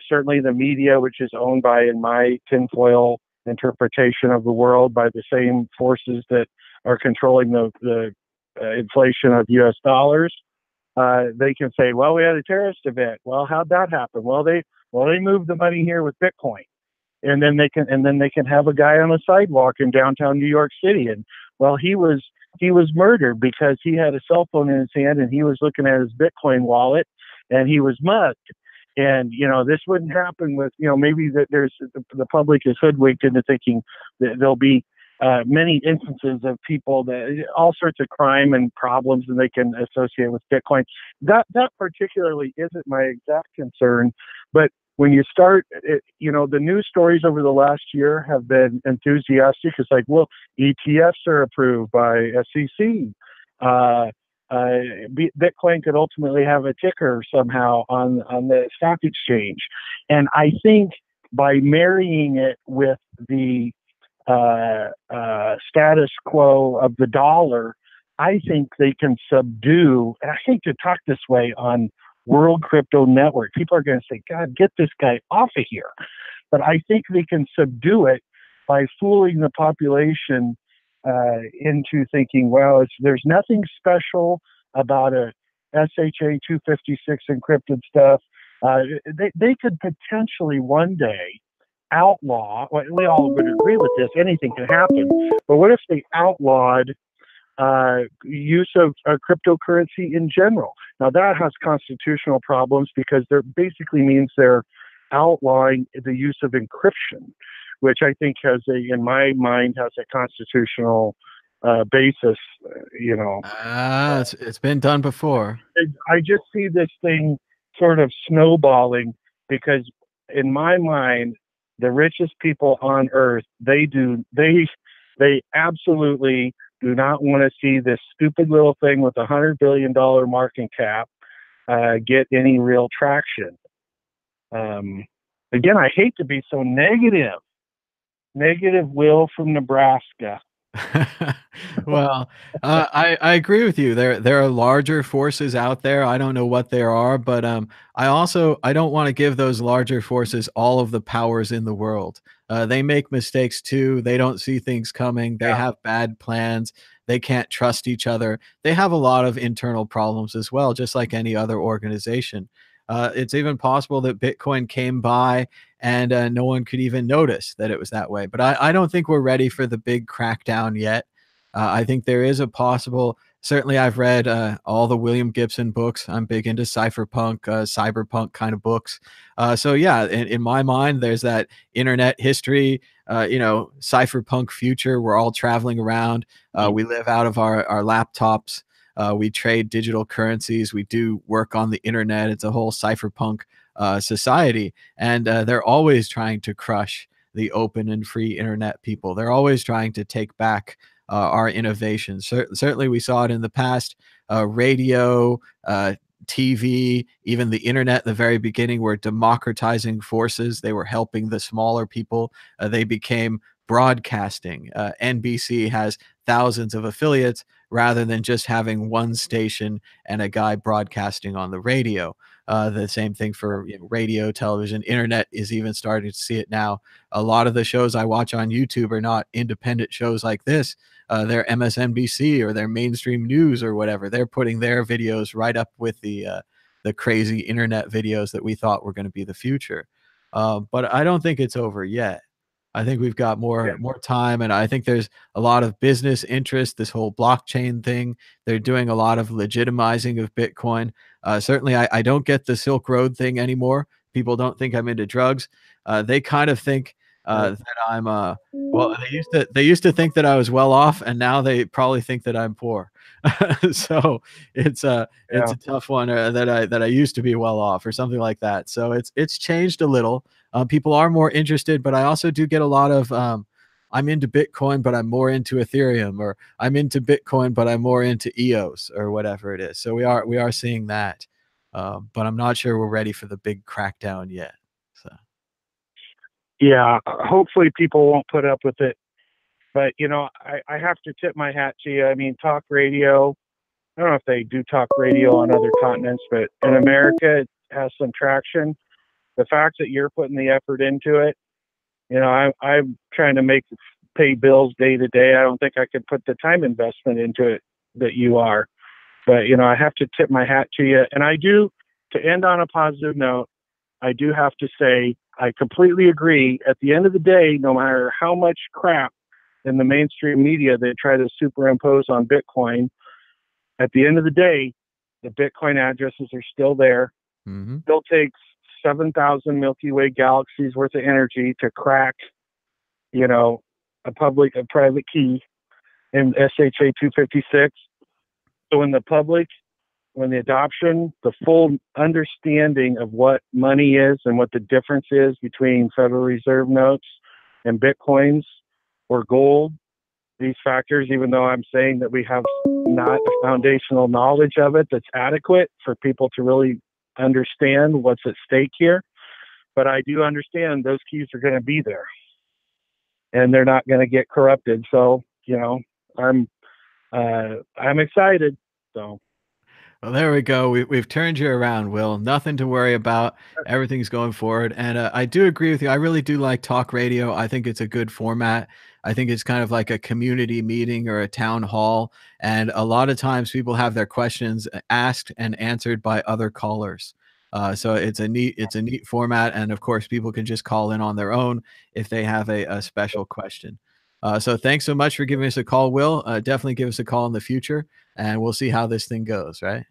Certainly the media, which is owned by, in my tinfoil interpretation of the world, by the same forces that are controlling the inflation of U.S. dollars. They can say, well, we had a terrorist event. Well, how'd that happen? Well, they moved the money here with Bitcoin. And then they can have a guy on the sidewalk in downtown New York City, and well, he was murdered because he had a cell phone in his hand and he was looking at his Bitcoin wallet and he was mugged. And this wouldn't happen with maybe that the public is hoodwinked into thinking that there'll be many instances of people that all sorts of crime and problems and they can associate with Bitcoin. That particularly isn't my exact concern, but when you start, the news stories over the last year have been enthusiastic. It's like, well, ETFs are approved by SEC. Bitcoin could ultimately have a ticker somehow on the stock exchange. And I think by marrying it with the status quo of the dollar, I think they can subdue, and I hate to talk this way on World Crypto Network. People are going to say, God, get this guy off of here. But I think they can subdue it by fooling the population into thinking, well, there's nothing special about a SHA 256 encrypted stuff. They could potentially one day outlaw, well, we all would agree with this, anything can happen, but what if they outlawed use of cryptocurrency in general? Now that has constitutional problems because there basically means they're outlawing the use of encryption, which I think in my mind, has a constitutional basis. It's been done before. I just see this thing sort of snowballing because, in my mind, the richest people on earth, they absolutely do not want to see this stupid little thing with $100 billion market cap get any real traction. Again, I hate to be so negative. Negative Will from Nebraska. Well, I agree with you. There are larger forces out there. I don't know what they are, but I don't want to give those larger forces all of the powers in the world. They make mistakes too. They don't see things coming. They have bad plans. They can't trust each other. They have a lot of internal problems as well, just like any other organization. It's even possible that Bitcoin came by and no one could even notice that it was that way. But I don't think we're ready for the big crackdown yet. I think there is a possible, certainly I've read all the William Gibson books. I'm big into cypherpunk, cyberpunk kind of books. So yeah, in my mind, there's that internet history, cypherpunk future. We're all traveling around. We live out of our laptops. We trade digital currencies. We do work on the internet. It's a whole cypherpunk society. And they're always trying to crush the open and free internet people. They're always trying to take back our innovations. Certainly we saw it in the past. Radio, TV, even the internet, the very beginning, were democratizing forces. They were helping the smaller people. They became broadcasting. NBC has thousands of affiliates rather than just having one station and a guy broadcasting on the radio. The same thing for radio, television, internet is even starting to see it now. A lot of the shows I watch on YouTube are not independent shows like this. They're MSNBC or they're mainstream news or whatever. They're putting their videos right up with the crazy internet videos that we thought were going to be the future. But I don't think it's over yet. I think we've got more time, and I think there's a lot of business interest. This whole blockchain thing, they're doing a lot of legitimizing of Bitcoin. Certainly, I don't get the Silk Road thing anymore. People don't think I'm into drugs. They kind of think that I'm well, they used to think that I was well off, and now they probably think that I'm poor. So it's Yeah. a tough one, that I used to be well off or something like that. So it's changed a little. People are more interested, but I also do get a lot of I'm into Bitcoin, but I'm more into Ethereum, or I'm into Bitcoin, but I'm more into EOS or whatever it is. So we are seeing that, but I'm not sure we're ready for the big crackdown yet. So. Yeah, hopefully people won't put up with it. But, I have to tip my hat to you. I mean, talk radio, I don't know if they do talk radio on other continents, but in America, it has some traction. The fact that you're putting the effort into it, I'm trying to pay bills day to day. I don't think I could put the time investment into it that you are. But, I have to tip my hat to you. And I do, to end on a positive note, I do have to say, I completely agree. At the end of the day, no matter how much crap in the mainstream media they try to superimpose on Bitcoin, at the end of the day, the Bitcoin addresses are still there. Mm-hmm. Still takes 7,000 Milky Way galaxies worth of energy to crack, a private key in SHA 256. So when the adoption, the full understanding of what money is and what the difference is between Federal Reserve notes and Bitcoins or gold, these factors, even though I'm saying that we have not a foundational knowledge of it that's adequate for people to really understand what's at stake here. But I do understand those keys are going to be there and they're not going to get corrupted. So, I'm excited. So. Well, there we go. We've turned you around, Will. Nothing to worry about. Everything's going forward. And I do agree with you. I really do like talk radio. I think it's a good format. I think it's kind of like a community meeting or a town hall. And a lot of times people have their questions asked and answered by other callers. So it's a neat format. And of course, people can just call in on their own if they have a special question. So thanks so much for giving us a call, Will. Definitely give us a call in the future, and we'll see how this thing goes, right?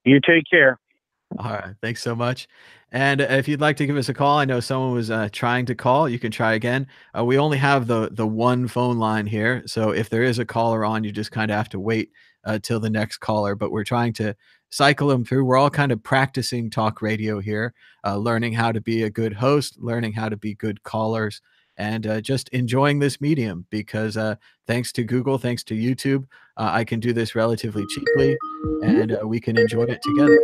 You take care. All right. Thanks so much. And if you'd like to give us a call, I know someone was trying to call. You can try again. We only have the one phone line here, so if there is a caller on, you just kind of have to wait till the next caller. But we're trying to cycle them through. We're all kind of practicing talk radio here, learning how to be a good host, learning how to be good callers, and just enjoying this medium because thanks to Google, thanks to YouTube, I can do this relatively cheaply, and we can enjoy it together.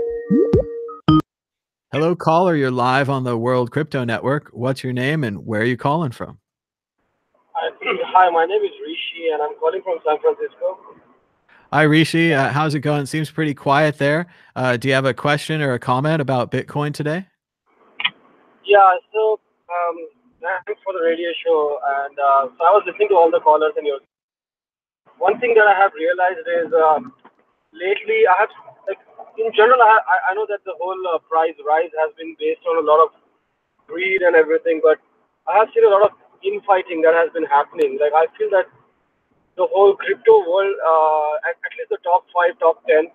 Hello, caller. You're live on the World Crypto Network. What's your name and where are you calling from? Hi, my name is Rishi, and I'm calling from San Francisco. Hi, Rishi. How's it going? Seems pretty quiet there. Do you have a question or a comment about Bitcoin today? Yeah, so thanks for the radio show. And so I was listening to all the callers, and one thing that I have realized is lately I have, like, in general, I know that the whole price rise has been based on a lot of greed and everything, but I have seen a lot of infighting that has been happening. Like, I feel that the whole crypto world, at least the top 5, top 10,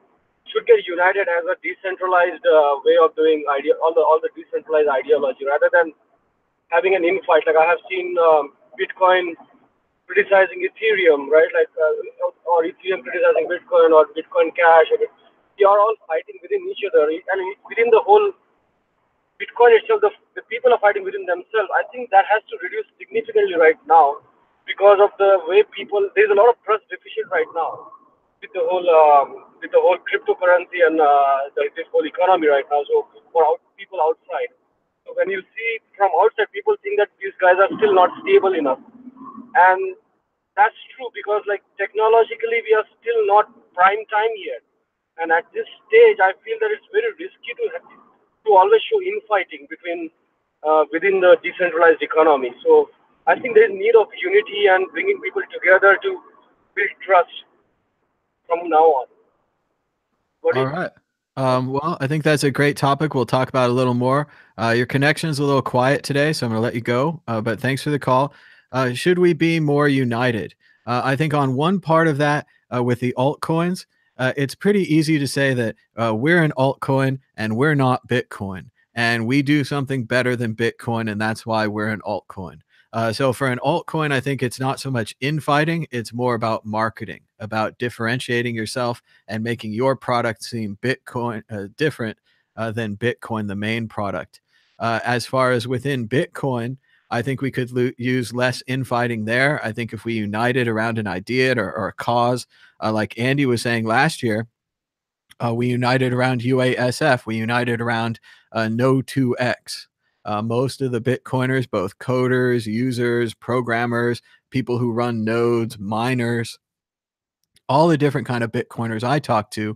should get united as a decentralized way of doing all the decentralized ideology, rather than having an infight. Like, I have seen Bitcoin criticizing Ethereum, right? Like, or Ethereum criticizing Bitcoin, or Bitcoin Cash. They are all fighting within each other, and within the whole Bitcoin itself, the people are fighting within themselves. I think that has to reduce significantly right now, because of the way there's a lot of trust deficit right now with the whole cryptocurrency and this whole economy right now. So for people outside, so when you see from outside, people think that these guys are still not stable enough, and that's true, because, like, technologically we are still not prime time yet. And at this stage, I feel that it's very risky to always show infighting within the decentralized economy. So I think there is need of unity and bringing people together to build trust from now on. All right. Well, I think that's a great topic. We'll talk about it a little more. Your connection's a little quiet today, so I'm going to let you go. But thanks for the call. Should we be more united? I think on one part of that, with the altcoins, it's pretty easy to say that we're an altcoin and we're not Bitcoin. and we do something better than Bitcoin, and that's why we're an altcoin. So for an altcoin, I think it's not so much infighting, it's more about marketing, about differentiating yourself and making your product seem Bitcoin different than Bitcoin, the main product. As far as within Bitcoin, I think we could use less infighting there. I think if we united around an idea or a cause, like Andy was saying last year, we united around UASF. We united around No 2X. Most of the Bitcoiners, both coders, users, programmers, people who run nodes, miners, all the different kind of Bitcoiners I talked to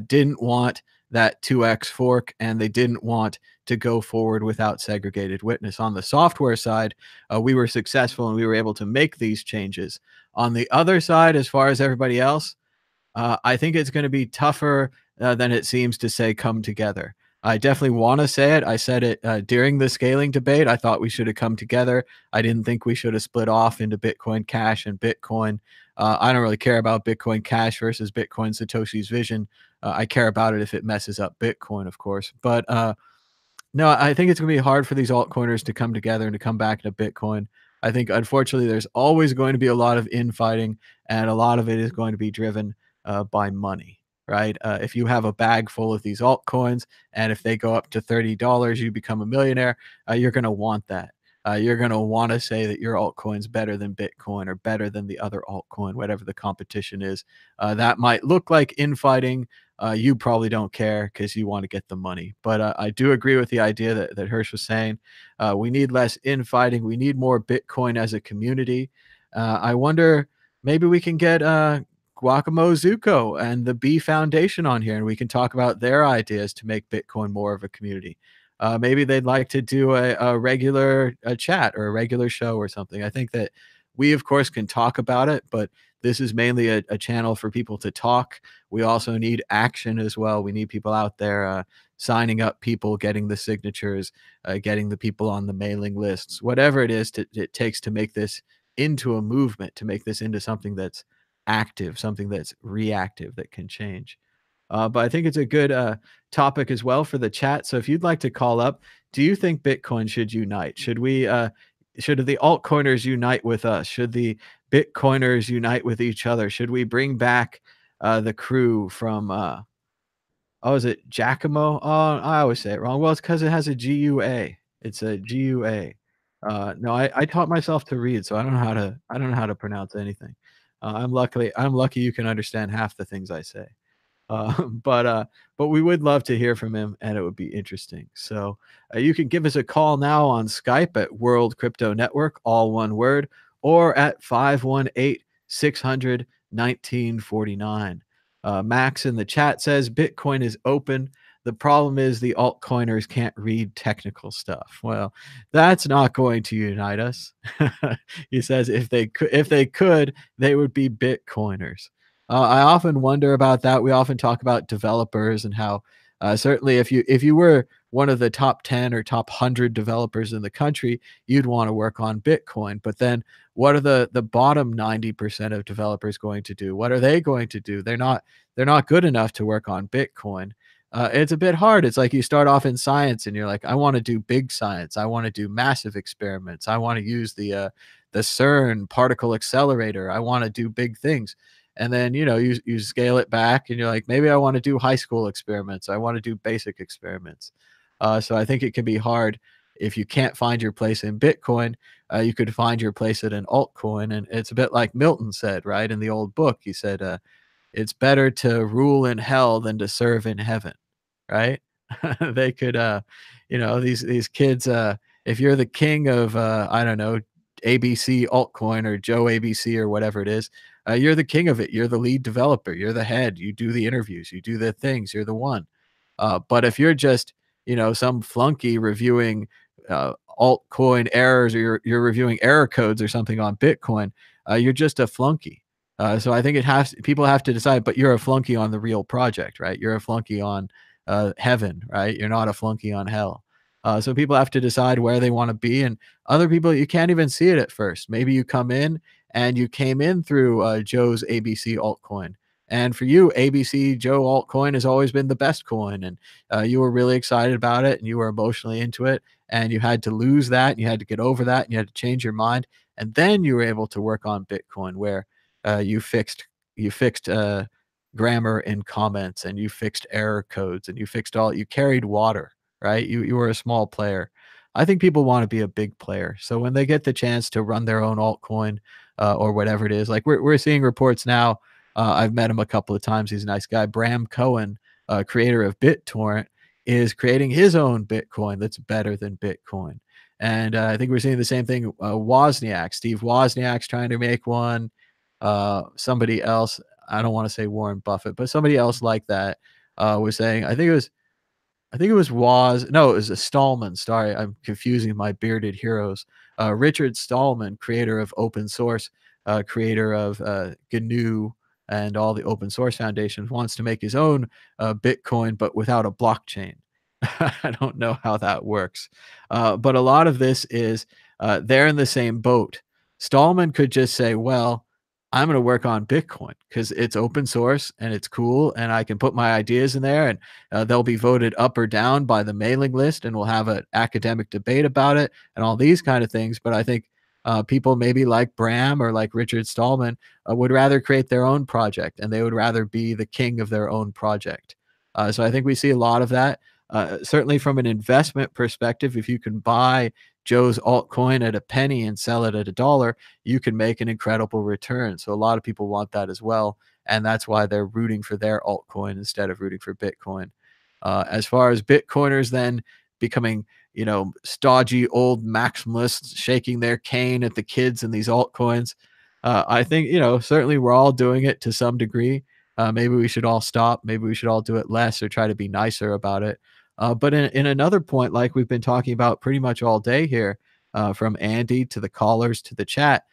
didn't want that 2X fork, and they didn't want to go forward without segregated witness. On the software side, we were successful and we were able to make these changes. On the other side, as far as everybody else, I think it's going to be tougher than it seems to say come together. I definitely want to say it. I said it during the scaling debate. I thought we should have come together. I didn't think we should have split off into Bitcoin Cash and Bitcoin. I don't really care about Bitcoin Cash versus Bitcoin Satoshi's vision. I care about it if it messes up Bitcoin, of course. But no, I think it's going to be hard for these altcoiners to come together and to come back to Bitcoin. I think, unfortunately, there's always going to be a lot of infighting, and a lot of it is going to be driven by money, right? If you have a bag full of these altcoins, and if they go up to $30, you become a millionaire, you're going to want that. You're going to want to say that your altcoin's better than Bitcoin or better than the other altcoin, whatever the competition is. That might look like infighting. You probably don't care because you want to get the money. But I do agree with the idea that Hirsch was saying. We need less infighting. We need more Bitcoin as a community. I wonder, maybe we can get Guacamo Zuko and the B Foundation on here, and we can talk about their ideas to make Bitcoin more of a community. Maybe they'd like to do a regular chat or a regular show or something. I think that we, of course, can talk about it, but this is mainly a channel for people to talk. We also need action as well. We need people out there signing up people, getting the signatures, getting the people on the mailing lists, whatever it is it takes to make this into a movement, to make this into something that's active, something that's reactive, that can change. But I think it's a good topic as well for the chat. So if you'd like to call up, do you think Bitcoin should unite? Should we should the altcoiners unite with us? Should the Bitcoiners unite with each other? Should we bring back the crew from oh, is it Giacomo? Oh, I always say it wrong. Well, it's because it has a GUA. It's a GUA. No, I taught myself to read, so I don't know how to pronounce anything. I'm lucky you can understand half the things I say. But we would love to hear from him, and it would be interesting. So you can give us a call now on Skype at World Crypto Network, all one word, or at 518-600-1949. Max in the chat says Bitcoin is open. The problem is the altcoiners can't read technical stuff. Well, that's not going to unite us. He says if they could, they would be Bitcoiners. I often wonder about that. We often talk about developers and how certainly if you were one of the top 10 or top 100 developers in the country, you'd want to work on Bitcoin. But then what are the bottom 90% of developers going to do? What are they going to do? They're not good enough to work on Bitcoin. It's a bit hard. It's like you start off in science and you're like, I want to do big science. I want to do massive experiments. I want to use the CERN particle accelerator. I want to do big things. And then, you scale it back and you're like, maybe I want to do high school experiments. I want to do basic experiments. So I think it can be hard if you can't find your place in Bitcoin. You could find your place at an altcoin. And it's a bit like Milton said, right? In the old book, he said, it's better to rule in hell than to serve in heaven, right? They could, these kids, if you're the king of, I don't know, ABC altcoin or Joe ABC or whatever it is, you're the king of it. You're the lead developer. You're the head. You do the interviews. You do the things. You're the one. But if you're just, some flunky reviewing altcoin errors, or you're reviewing error codes or something on Bitcoin, you're just a flunky. So I think people have to decide, but you're a flunky on the real project, right? You're a flunky on heaven, right? You're not a flunky on hell. So people have to decide where they want to be, and other people, you can't even see it at first. Maybe you come in and you came in through Joe's ABC altcoin. And for you, ABC Joe altcoin has always been the best coin, and you were really excited about it, and you were emotionally into it, and you had to lose that, and you had to get over that, and you had to change your mind, and then you were able to work on Bitcoin, where you fixed grammar in comments, and you fixed error codes, and you carried water, right? You were a small player. I think people want to be a big player. So when they get the chance to run their own altcoin or whatever it is, like we're seeing reports now. I've met him a couple of times. He's a nice guy. Bram Cohen, creator of BitTorrent, is creating his own Bitcoin that's better than Bitcoin. And I think we're seeing the same thing. Wozniak, Steve Wozniak's trying to make one. Somebody else, I don't want to say Warren Buffett, but somebody else like that was saying, I think it was no, it was a Stallman. Sorry, I'm confusing my bearded heroes. Richard Stallman, creator of open source, creator of GNU and all the open source foundations, wants to make his own Bitcoin, but without a blockchain. I don't know how that works. But a lot of this is they're in the same boat. Stallman could just say, well, I'm going to work on Bitcoin because it's open source and it's cool, and I can put my ideas in there, and they'll be voted up or down by the mailing list, and we'll have an academic debate about it and all these kind of things. But I think people maybe like Bram or like Richard Stallman would rather create their own project, and they would rather be the king of their own project. So I think we see a lot of that. Certainly from an investment perspective, if you can buy Joe's altcoin at a penny and sell it at $1, you can make an incredible return. So a lot of people want that as well. And that's why they're rooting for their altcoin instead of rooting for Bitcoin. As far as Bitcoiners then becoming, stodgy old maximalists shaking their cane at the kids in these altcoins, I think, certainly we're all doing it to some degree. Maybe we should all stop. Maybe we should all do it less or try to be nicer about it. But in another point, like we've been talking about pretty much all day here, from Andy to the callers to the chat,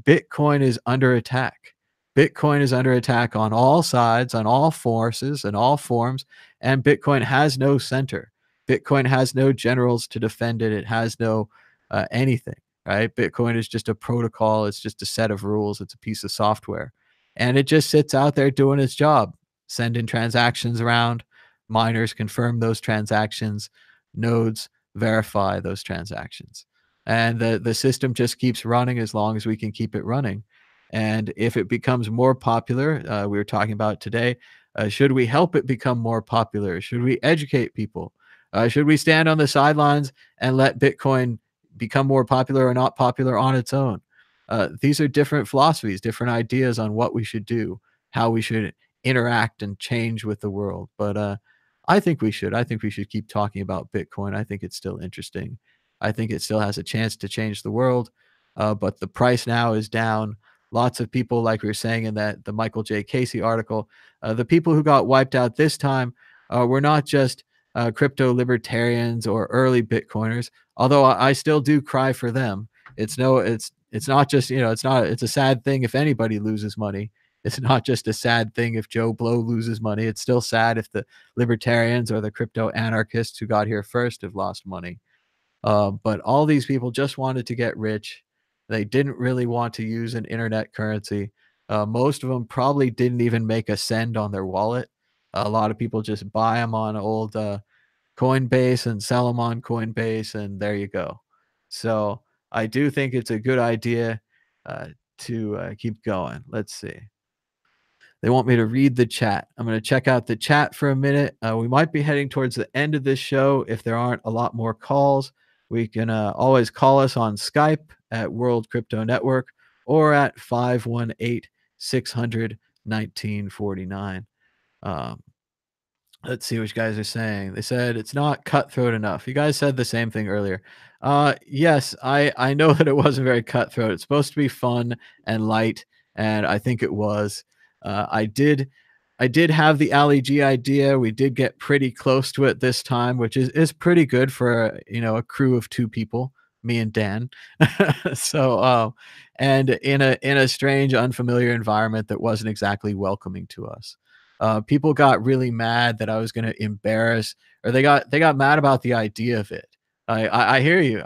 Bitcoin is under attack. Bitcoin is under attack on all sides, on all forces, and all forms, and Bitcoin has no center. Bitcoin has no generals to defend it. It has no anything, right? Bitcoin is just a protocol. It's just a set of rules. It's a piece of software. And it just sits out there doing its job, sending transactions around. Miners confirm those transactions. Nodes verify those transactions. And the system just keeps running as long as we can keep it running. And if it becomes more popular, we were talking about today, should we help it become more popular? Should we educate people? Should we stand on the sidelines and let Bitcoin become more popular or not popular on its own? These are different philosophies, different ideas on what we should do, how we should interact and change with the world. But I think we should. I think we should keep talking about Bitcoin. I think it's still interesting. I think it still has a chance to change the world, but the price now is down. Lots of people, like we were saying in the Michael J. Casey article, the people who got wiped out this time were not just crypto libertarians or early Bitcoiners, although I still do cry for them. It's not just, it's a sad thing if anybody loses money. It's not just a sad thing if Joe Blow loses money. It's still sad if the libertarians or the crypto anarchists who got here first have lost money. But all these people just wanted to get rich. They didn't really want to use an internet currency. Most of them probably didn't even make a send on their wallet. A lot of people just buy them on old Coinbase and sell them on Coinbase, and there you go. So I do think it's a good idea to keep going. Let's see. They want me to read the chat. I'm going to check out the chat for a minute. We might be heading towards the end of this show if there aren't a lot more calls. We can always call us on Skype at World Crypto Network or at 518-600-1949. Let's see what you guys are saying. They said it's not cutthroat enough. You guys said the same thing earlier. Yes, I know that it wasn't very cutthroat. It's supposed to be fun and light, and I think it was. I did have the Ali G idea. We did get pretty close to it this time, which is pretty good for a crew of 2 people, me and Dan. So and in a strange, unfamiliar environment that wasn't exactly welcoming to us. People got really mad that I was going to embarrass, or they got mad about the idea of it. I hear you,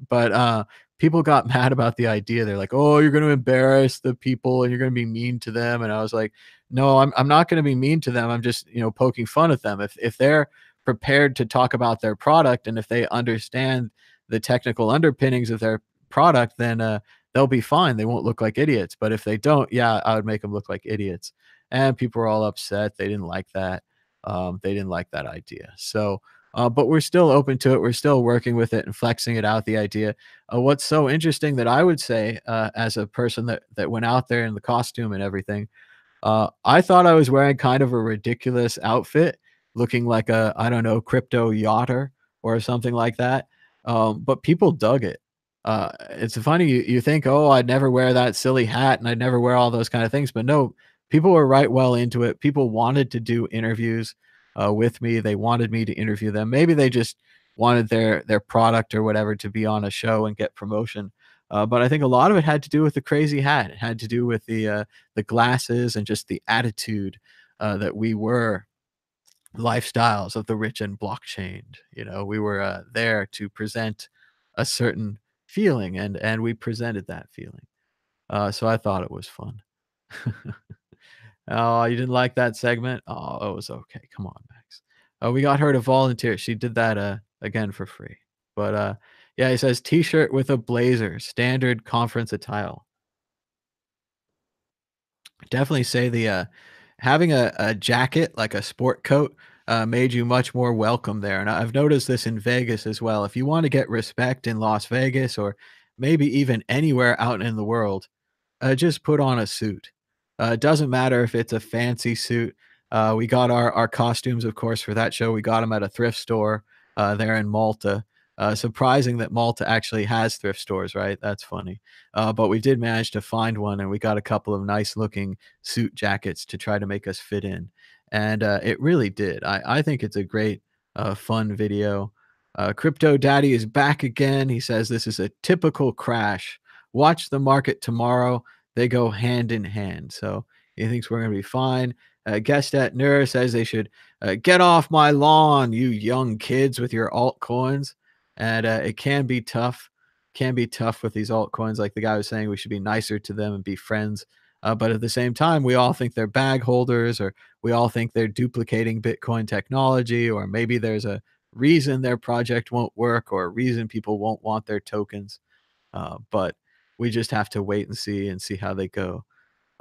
but people got mad about the idea. They're like, "Oh, you're going to embarrass the people and you're going to be mean to them." And I was like, "No, I'm not going to be mean to them. I'm just, poking fun at them. If they're prepared to talk about their product and if they understand the technical underpinnings of their product, then they'll be fine. They won't look like idiots. But if they don't, yeah, I would make them look like idiots." And people were all upset. They didn't like that. They didn't like that idea. So, but we're still open to it. We're still working with it and flexing it out. The idea. What's so interesting that I would say, as a person that went out there in the costume and everything, I thought I was wearing kind of a ridiculous outfit, looking like a, I don't know, crypto yachter or something like that. But people dug it. It's funny, you think, oh, I'd never wear that silly hat and I'd never wear all those kind of things. But no, people were right well into it. People wanted to do interviews with me. They wanted me to interview them. Maybe they just wanted their product or whatever to be on a show and get promotion. But I think a lot of it had to do with the crazy hat. It had to do with the glasses and just the attitude that we were lifestyles of the rich and blockchained. We were there to present a certain feeling, and we presented that feeling. So I thought it was fun. Oh, you didn't like that segment? Oh, it was okay. Come on, Max. We got her to volunteer. She did that again for free. But yeah, he says t-shirt with a blazer, standard conference attire. Definitely say the having a jacket like a sport coat made you much more welcome there. And I've noticed this in Vegas as well. If you want to get respect in Las Vegas or maybe even anywhere out in the world, just put on a suit. It doesn't matter if it's a fancy suit. We got our costumes, of course, for that show. We got them at a thrift store there in Malta. Surprising that Malta actually has thrift stores, right? That's funny. But we did manage to find one, and we got a couple of nice looking suit jackets to try to make us fit in. And it really did. I think it's a great, fun video. Crypto Daddy is back again. He says this is a typical crash. Watch the market tomorrow. They go hand in hand. So he thinks we're going to be fine. Guest at Nur says they should get off my lawn, you young kids with your altcoins. And it can be tough. Can be tough with these altcoins. Like the guy was saying, we should be nicer to them and be friends. But at the same time, we all think they're bag holders, or we all think they're duplicating Bitcoin technology, or maybe there's a reason their project won't work, or a reason people won't want their tokens. But we just have to wait and see how they go.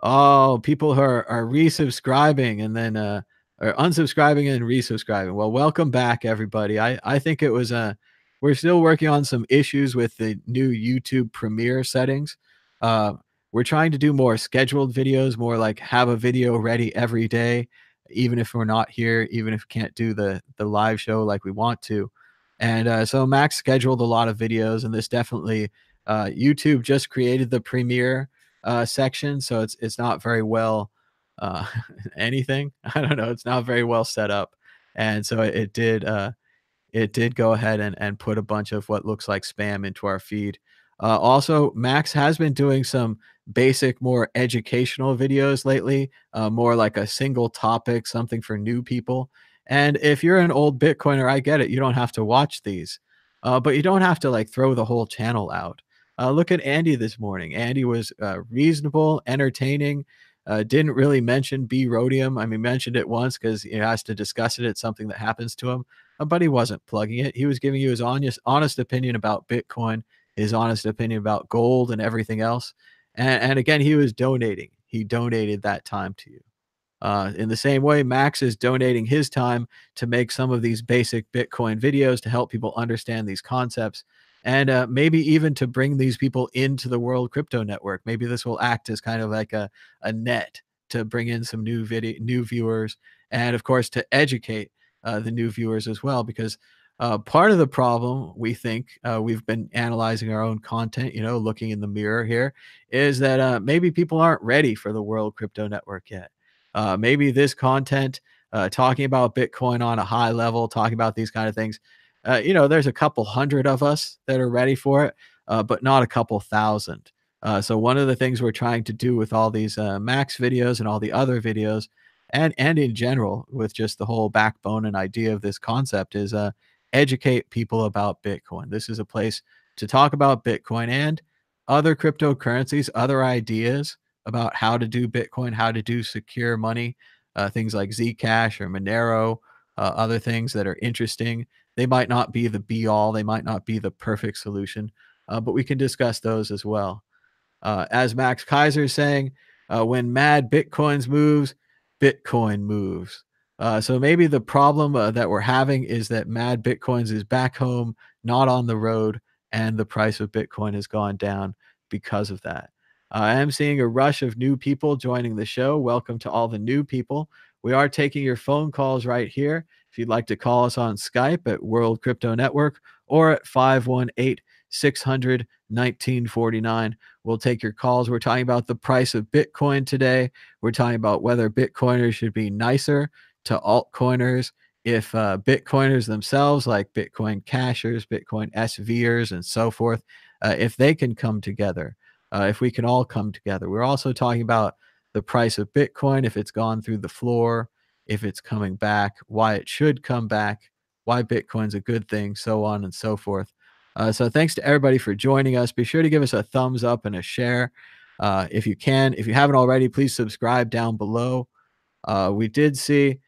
Oh, people who are resubscribing and then or unsubscribing and resubscribing. Well, welcome back, everybody. I think it was we're still working on some issues with the new YouTube Premiere settings. We're trying to do more scheduled videos, more like have a video ready every day, even if we're not here, even if we can't do the live show like we want to. And so Max scheduled a lot of videos, and this definitely YouTube just created the Premiere section, so it's not very well anything. I don't know. It's not very well set up, and so it did go ahead and put a bunch of what looks like spam into our feed. Also, Max has been doing some basic, more educational videos lately, more like a single topic, something for new people. And if you're an old Bitcoiner, I get it. You don't have to watch these, but you don't have to like throw the whole channel out. Look at Andy this morning. Andy was reasonable, entertaining, didn't really mention B Rhodium. I mean, mentioned it once because he has to discuss it. It's something that happens to him, but he wasn't plugging it. He was giving you his honest opinion about Bitcoin, his honest opinion about gold and everything else. And again, he was donating. He donated that time to you. In the same way, Max is donating his time to make some of these basic Bitcoin videos to help people understand these concepts, and maybe even to bring these people into the World Crypto Network. Maybe this will act as kind of like a net to bring in some new viewers, and of course to educate the new viewers as well. Because part of the problem, we think, we've been analyzing our own content, looking in the mirror here, is that maybe people aren't ready for the World Crypto Network yet. Maybe this content, talking about Bitcoin on a high level, talking about these kind of things, there's a couple hundred of us that are ready for it, but not a couple thousand. So one of the things we're trying to do with all these Max videos and all the other videos, and in general with just the whole backbone and idea of this concept, is educate people about Bitcoin. This is a place to talk about Bitcoin and other cryptocurrencies, other ideas about how to do Bitcoin, how to do secure money, things like Zcash or Monero, other things that are interesting. They might not be the be all, they might not be the perfect solution, but we can discuss those as well. As Max Kaiser is saying, when mad Bitcoins moves, Bitcoin moves. So maybe the problem that we're having is that mad Bitcoins is back home, not on the road, and the price of Bitcoin has gone down because of that. I am seeing a rush of new people joining the show. Welcome to all the new people. We are taking your phone calls right here. If you'd like to call us on Skype at World Crypto Network or at 518 600 1949. We'll take your calls. We're talking about the price of Bitcoin today. We're talking about whether Bitcoiners should be nicer to altcoiners, if Bitcoiners themselves, like Bitcoin cashers, Bitcoin SVers, and so forth, if they can come together, if we can all come together. We're also talking about the price of Bitcoin, if it's gone through the floor, if it's coming back, why it should come back, why Bitcoin's a good thing, so on and so forth. So thanks to everybody for joining us. Be sure to give us a thumbs up and a share if you can. If you haven't already, please subscribe down below. We did see,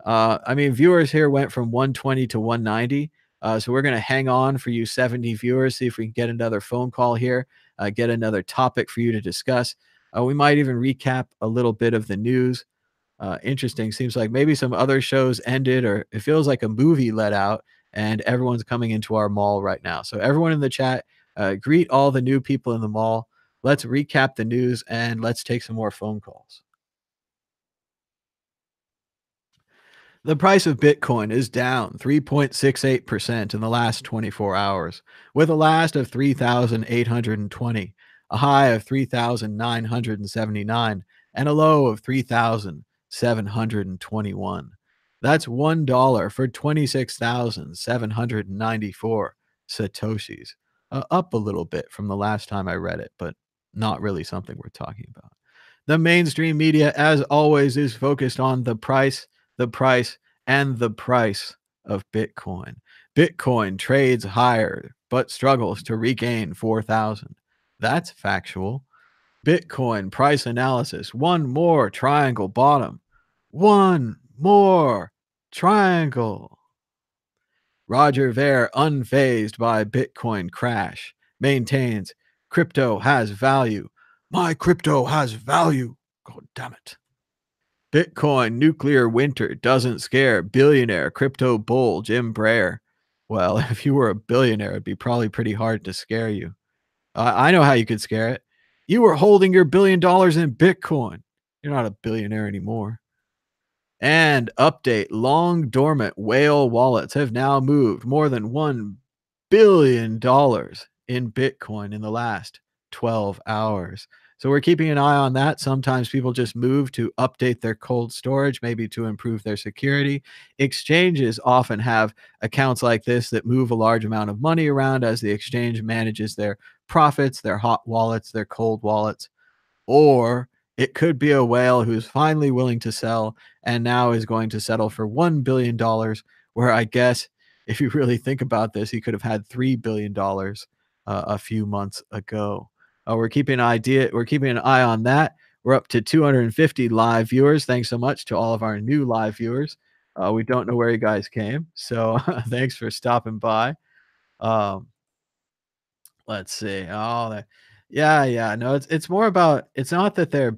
viewers here went from 120 to 190. So we're going to hang on for you 70 viewers, see if we can get another phone call here, get another topic for you to discuss. We might even recap a little bit of the news. Interesting. Seems like maybe some other shows ended, or it feels like a movie let out, and everyone's coming into our mall right now. So everyone in the chat, greet all the new people in the mall. Let's recap the news and let's take some more phone calls. The price of Bitcoin is down 3.68% in the last 24 hours, with a last of 3,820, a high of 3,979, and a low of 3,721. That's $1 for 26,794 Satoshis. Up a little bit from the last time I read it, but not really something we're talking about. The mainstream media, as always, is focused on the price, and the price of Bitcoin. Bitcoin trades higher, but struggles to regain 4,000. That's factual. Bitcoin price analysis. One more triangle bottom. One more triangle. Roger Ver, unfazed by Bitcoin crash, maintains crypto has value. My crypto has value. God damn it. Bitcoin nuclear winter doesn't scare billionaire crypto bull Jim Breyer. Well, if you were a billionaire, it'd be probably pretty hard to scare you. I know how you could scare it. You were holding your $1 billion in Bitcoin. You're not a billionaire anymore. And update, long dormant whale wallets have now moved more than $1 billion in Bitcoin in the last 12 hours. So we're keeping an eye on that. Sometimes people just move to update their cold storage, maybe to improve their security. Exchanges often have accounts like this that move a large amount of money around as the exchange manages their profits, their hot wallets, their cold wallets. Or it could be a whale who's finally willing to sell and now is going to settle for $1 billion, where I guess if you really think about this, he could have had $3 billion a few months ago. We're keeping an eye on that. We're up to 250 live viewers. Thanks so much to all of our new live viewers. We don't know where you guys came, so thanks for stopping by. Let's see. Yeah. No, it's more about, it's not that they're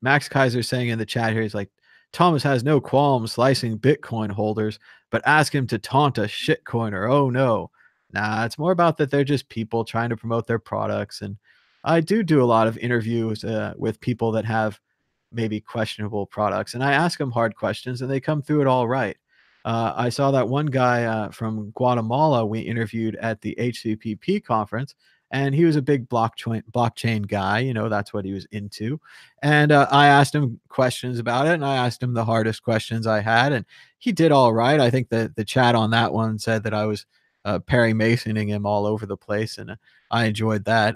Max Kaiser saying in the chat here, he's like, Thomas has no qualms slicing Bitcoin holders, but ask him to taunt a shitcoiner. Oh no. Nah, it's more about that they're just people trying to promote their products. And I do a lot of interviews with people that have maybe questionable products, and I ask them hard questions and they come through it all right. I saw that one guy from Guatemala we interviewed at the HCPP conference, and he was a big blockchain guy. That's what he was into. And I asked him questions about it, and I asked him the hardest questions I had, and he did all right. I think that the chat on that one said that I was Perry Masoning him all over the place, and I enjoyed that.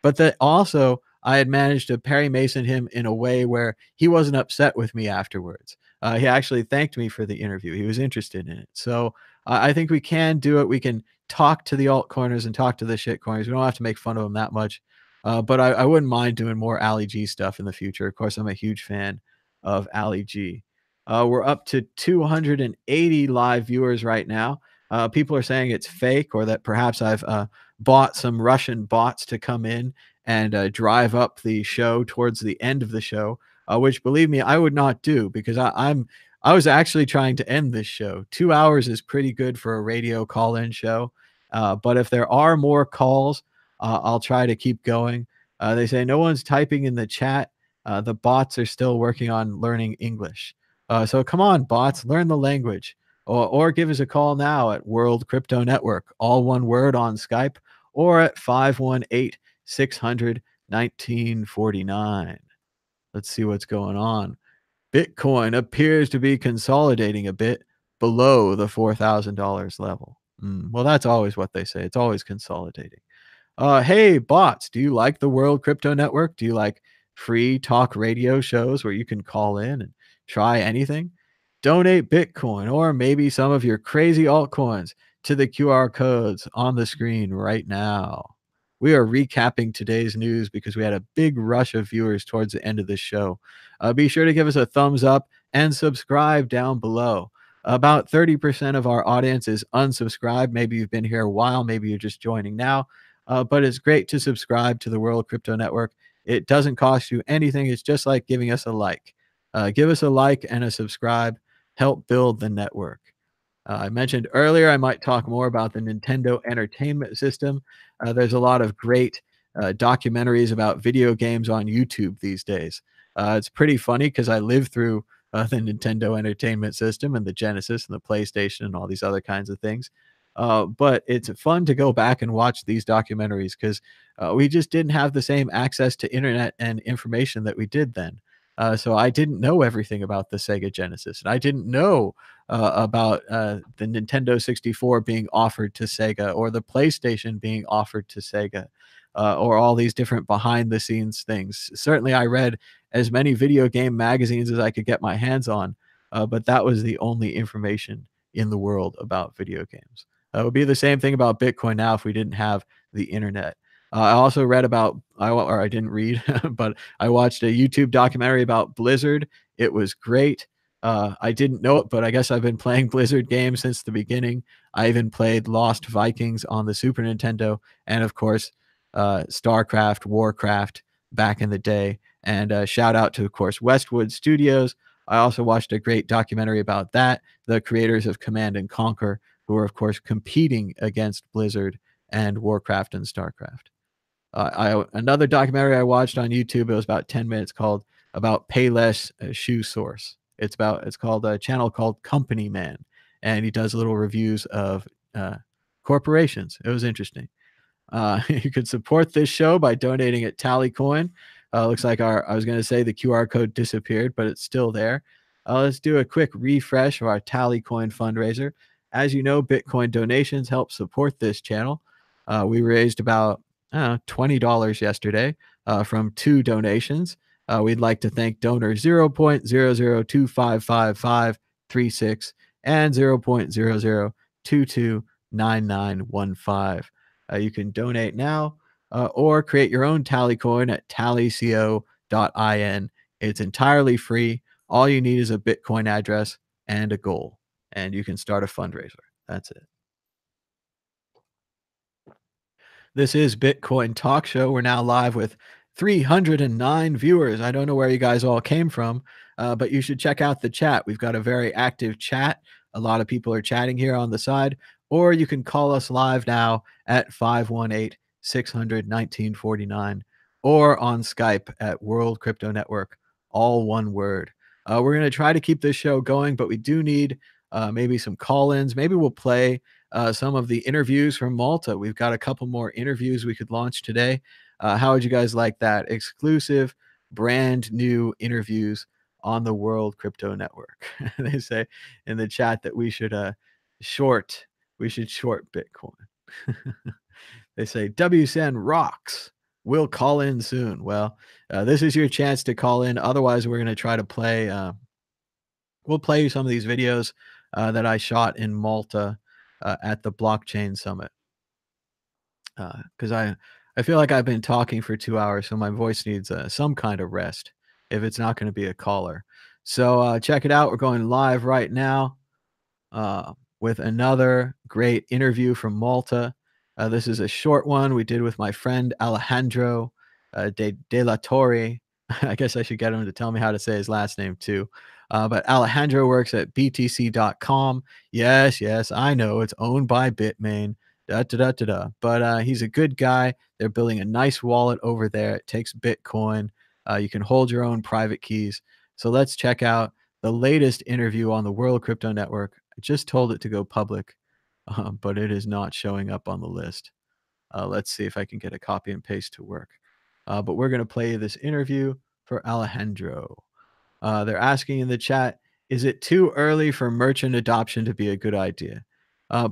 But that also I had managed to Perry Mason him in a way where he wasn't upset with me afterwards. He actually thanked me for the interview. He was interested in it. So I think we can do it. We can talk to the altcoiners and talk to the shitcoiners. We don't have to make fun of them that much. But I wouldn't mind doing more Ali G stuff in the future. Of course, I'm a huge fan of Ali G. We're up to 280 live viewers right now. People are saying it's fake, or that perhaps I've bought some Russian bots to come in and drive up the show towards the end of the show, which, believe me, I would not do, because I was actually trying to end this show. 2 hours is pretty good for a radio call-in show. But if there are more calls, I'll try to keep going. They say no one's typing in the chat. The bots are still working on learning English. So come on, bots, learn the language. Or give us a call now at World Crypto Network, all one word, on Skype, or at 518-600-1949. Let's see what's going on. Bitcoin appears to be consolidating a bit below the $4,000 level. Well, that's always what they say. It's always consolidating. Hey, bots, do you like the World Crypto Network? Do you like free talk radio shows where you can call in and try anything? Donate Bitcoin or maybe some of your crazy altcoins to the QR codes on the screen right now. We are recapping today's news because we had a big rush of viewers towards the end of this show. Be sure to give us a thumbs up and subscribe down below. About 30% of our audience is unsubscribed. Maybe you've been here a while. Maybe you're just joining now. But it's great to subscribe to the World Crypto Network. It doesn't cost you anything. It's just like giving us a like. Give us a like and a subscribe. Help build the network. I mentioned earlier I might talk more about the Nintendo Entertainment System. There's a lot of great documentaries about video games on YouTube these days. It's pretty funny because I lived through the Nintendo Entertainment System and the Genesis and the PlayStation and all these other kinds of things. But it's fun to go back and watch these documentaries because we just didn't have the same access to internet and information that we did then. So I didn't know everything about the Sega Genesis, and I didn't know about the Nintendo 64 being offered to Sega, or the PlayStation being offered to Sega, or all these different behind-the-scenes things. Certainly, I read as many video game magazines as I could get my hands on, but that was the only information in the world about video games. It would be the same thing about Bitcoin now if we didn't have the internet. I also read about, or I didn't read, but I watched a YouTube documentary about Blizzard. It was great. I didn't know it, but I guess I've been playing Blizzard games since the beginning. I even played Lost Vikings on the Super Nintendo, and of course, StarCraft, Warcraft back in the day. And shout out to, of course, Westwood Studios. I also watched a great documentary about that, the creators of Command and Conquer, who are, of course, competing against Blizzard and Warcraft and StarCraft. Another documentary I watched on YouTube, it was about 10 minutes, called about Payless Shoe Source. It's called a channel called Company Man, and he does little reviews of corporations. It was interesting. You could support this show by donating at Tallycoin. Looks like I was going to say the QR code disappeared, but it's still there. Let's do a quick refresh of our Tallycoin fundraiser. As you know, Bitcoin donations help support this channel. We raised about $20 yesterday from 2 donations. We'd like to thank donor 0.00255536 and 0.00229915. You can donate now or create your own Tallycoin at tallyco.in. It's entirely free. All you need is a Bitcoin address and a goal, and you can start a fundraiser. That's it. This is Bitcoin Talk Show. We're now live with 309 viewers. I don't know where you guys all came from, but you should check out the chat. We've got a very active chat. A lot of people are chatting here on the side, or you can call us live now at 518-600-1949 or on Skype at World Crypto Network, all one word. We're going to try to keep this show going, but we do need maybe some call-ins. Maybe we'll play some of the interviews from Malta. We've got a couple more interviews we could launch today. How would you guys like that? Exclusive, brand new interviews on the World Crypto Network. They say in the chat that we should short Bitcoin. They say WCN rocks. We'll call in soon. Well, this is your chance to call in. Otherwise, we're going to try to play. We'll play you some of these videos that I shot in Malta at the Blockchain Summit. because I feel like I've been talking for 2 hours, so my voice needs some kind of rest if it's not going to be a caller. So check it out. We're going live right now with another great interview from Malta. This is a short one we did with my friend Alejandro de la Torre. I guess I should get him to tell me how to say his last name too. But Alejandro works at btc.com. Yes, I know it's owned by Bitmain. But he's a good guy. They're building a nice wallet over there. It takes Bitcoin. You can hold your own private keys. So let's check out the latest interview on the World Crypto Network. I just told it to go public, but it is not showing up on the list. Let's see if I can get a copy and paste to work. But we're going to play this interview for Alejandro. They're asking in the chat, is it too early for merchant adoption to be a good idea?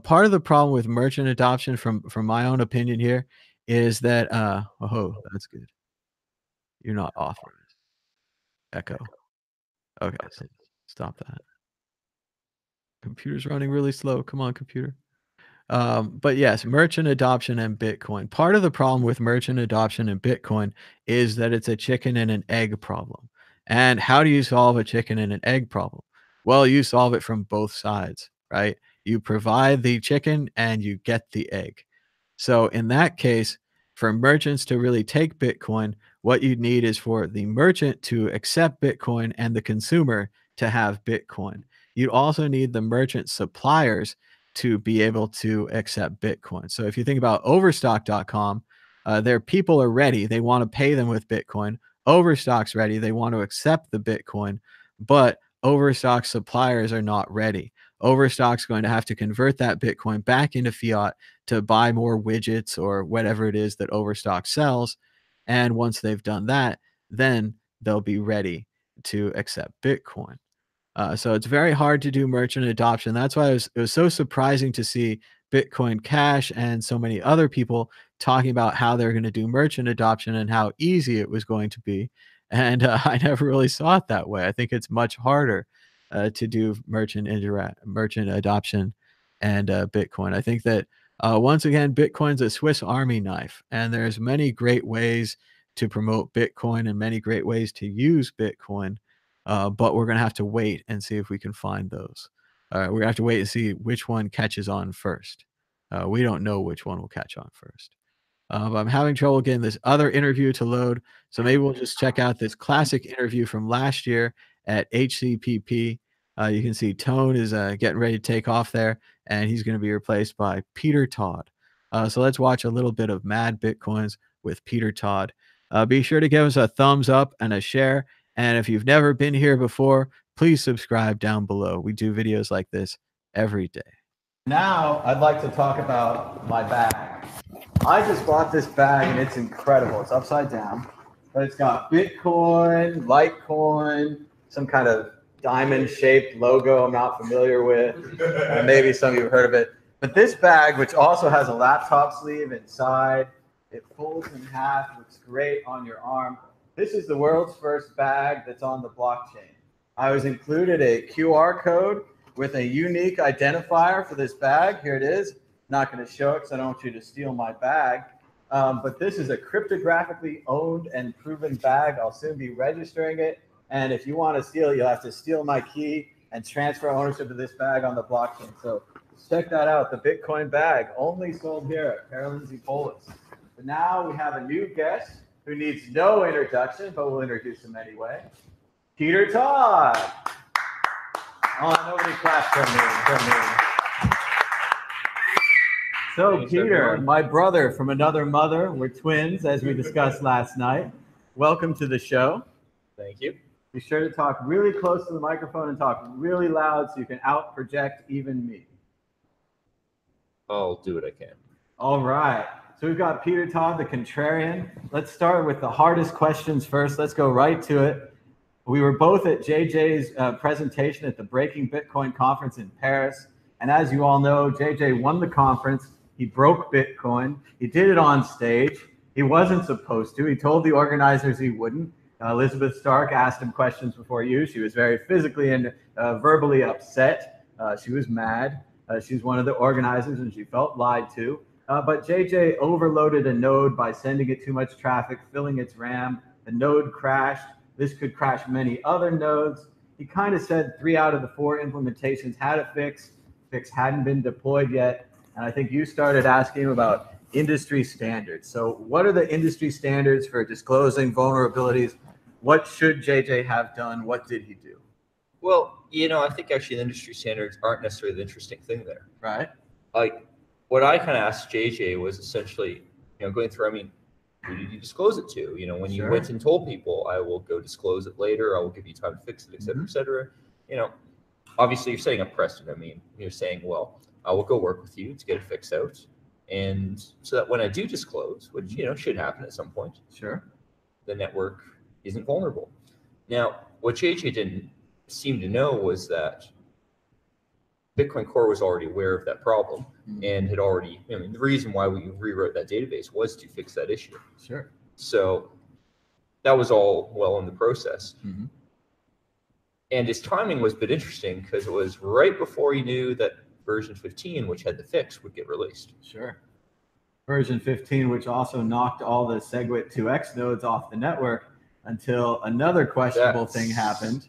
Part of the problem with merchant adoption, from my own opinion here, is that, oh, that's good. You're not authorized. Echo. Okay, so stop that. Computer's running really slow. Come on, computer. But yes, merchant adoption and Bitcoin. Part of the problem with merchant adoption and Bitcoin is that it's a chicken and an egg problem. And how do you solve a chicken and an egg problem? Well, you solve it from both sides, right? You provide the chicken and you get the egg. So in that case, for merchants to really take Bitcoin, what you need is for the merchant to accept Bitcoin and the consumer to have Bitcoin. You also need the merchant suppliers to be able to accept Bitcoin. So if you think about overstock.com, their people are ready. They want to pay them with Bitcoin. Overstock's ready. They want to accept the Bitcoin, but Overstock suppliers are not ready. Overstock's going to have to convert that Bitcoin back into fiat to buy more widgets or whatever it is that Overstock sells. And once they've done that, then they'll be ready to accept Bitcoin. So it's very hard to do merchant adoption. That's why it was so surprising to see Bitcoin Cash and so many other people talking about how they're going to do merchant adoption and how easy it was going to be. And I never really saw it that way. I think it's much harder to do merchant adoption and Bitcoin. I think that once again, Bitcoin's a Swiss Army knife, and there's many great ways to promote Bitcoin and many great ways to use Bitcoin. But we're going to have to wait and see if we can find those. We're going to have to wait and see which one catches on first. We don't know which one will catch on first. I'm having trouble getting this other interview to load, so maybe we'll just check out this classic interview from last year at HCPP. You can see Tone is getting ready to take off there, and he's going to be replaced by Peter Todd. So let's watch a little bit of Mad Bitcoins with Peter Todd. Be sure to give us a thumbs up and a share. And if you've never been here before, please subscribe down below. We do videos like this every day. Now, I'd like to talk about my bag. I just bought this bag, and it's incredible. It's upside down, but it's got Bitcoin, Litecoin, some kind of diamond-shaped logo I'm not familiar with. Maybe some of you have heard of it. But this bag, which also has a laptop sleeve inside, it folds in half, looks great on your arm. This is the world's first bag that's on the blockchain. I was included a QR code with a unique identifier for this bag. Here it is. Not going to show it because I don't want you to steal my bag. But this is a cryptographically owned and proven bag. I'll soon be registering it. And if you want to steal it, you'll have to steal my key and transfer ownership of this bag on the blockchain. So check that out. The Bitcoin bag, only sold here at Carolyn's Polis. But now we have a new guest who needs no introduction, but we'll introduce him anyway. Peter Todd. Oh, nobody claps for me. So thanks, Peter, everyone. My brother from another mother. We're twins, as we discussed last night. Welcome to the show. Thank you. Be sure to talk really close to the microphone and talk really loud so you can out-project even me. I'll do what I can. All right. So we've got Peter Todd, the contrarian. Let's start with the hardest questions first. Let's go right to it. We were both at JJ's presentation at the Breaking Bitcoin conference in Paris. And as you all know, JJ won the conference. He broke Bitcoin. He did it on stage. He wasn't supposed to. He told the organizers he wouldn't. Elizabeth Stark asked him questions before you. She was very physically and verbally upset. She was mad. She's one of the organizers, and she felt lied to. But JJ overloaded a node by sending it too much traffic, filling its RAM. The node crashed. This could crash many other nodes. He kind of said 3 out of the 4 implementations had a fix. Fix hadn't been deployed yet. And I think you started asking about industry standards. So what are the industry standards for disclosing vulnerabilities? What should JJ have done? What did he do? Well, I think actually the industry standards aren't necessarily the interesting thing there. Right. Like what I kind of asked JJ was essentially, going through, who did you disclose it to? When you went and told people, I will go disclose it later, I will give you time to fix it, et cetera, et cetera. Obviously you're setting a precedent. You're saying, well, I will go work with you to get it fixed out. And so that when I do disclose, which, should happen at some point, the network isn't vulnerable. Now, what JJ didn't seem to know was that Bitcoin Core was already aware of that problem and had already, the reason why we rewrote that database was to fix that issue. So that was all well in the process. And his timing was a bit interesting because it was right before he knew that version 15, which had the fix, would get released. Version 15, which also knocked all the SegWit 2x nodes off the network until another questionable thing happened.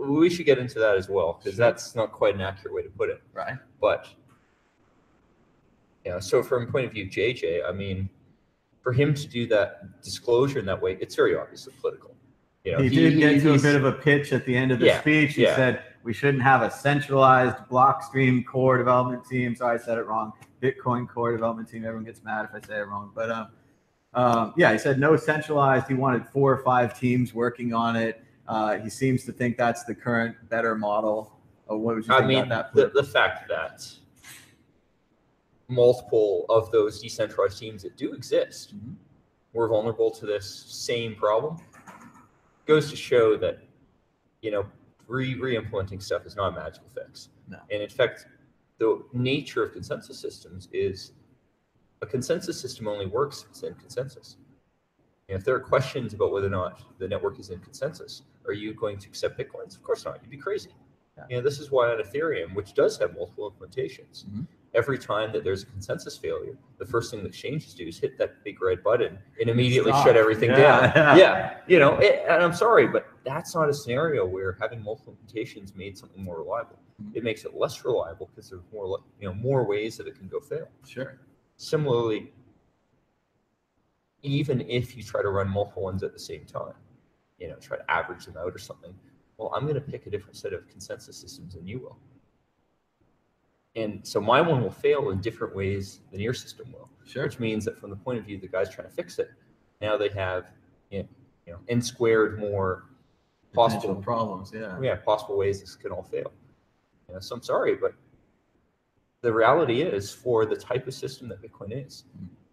We should get into that as well, because that's not quite an accurate way to put it. But so from the point of view of JJ, for him to do that disclosure in that way, it's very obviously political. He did get to a bit of a pitch at the end of the speech. He said we shouldn't have a centralized Blockstream core development team. Sorry, I said it wrong. Bitcoin core development team. Everyone gets mad if I say it wrong. But he said no centralized. He wanted 4 or 5 teams working on it. He seems to think that's the current better model. What would you think about that? The fact that multiple of those decentralized teams that do exist were vulnerable to this same problem goes to show that, re-implementing stuff is not a magical fix. And in fact, the nature of consensus systems is a consensus system only works if it's in consensus. And if there are questions about whether or not the network is in consensus, are you going to accept Bitcoins? Of course not. You'd be crazy. This is why on Ethereum, which does have multiple implementations, every time that there's a consensus failure, the first thing that exchanges do is hit that big red button and immediately shut everything down. And I'm sorry, but that's not a scenario where having multiple implementations made something more reliable. It makes it less reliable because there's more ways that it can go fail. Similarly, even if you try to run multiple ones at the same time, try to average them out or something, well, I'm going to pick a different set of consensus systems than you will. And so my one will fail in different ways than your system will, which means that from the point of view of the guys trying to fix it, now they have, n squared more possible problems. Possible ways this can all fail. So I'm sorry, but the reality is for the type of system that Bitcoin is,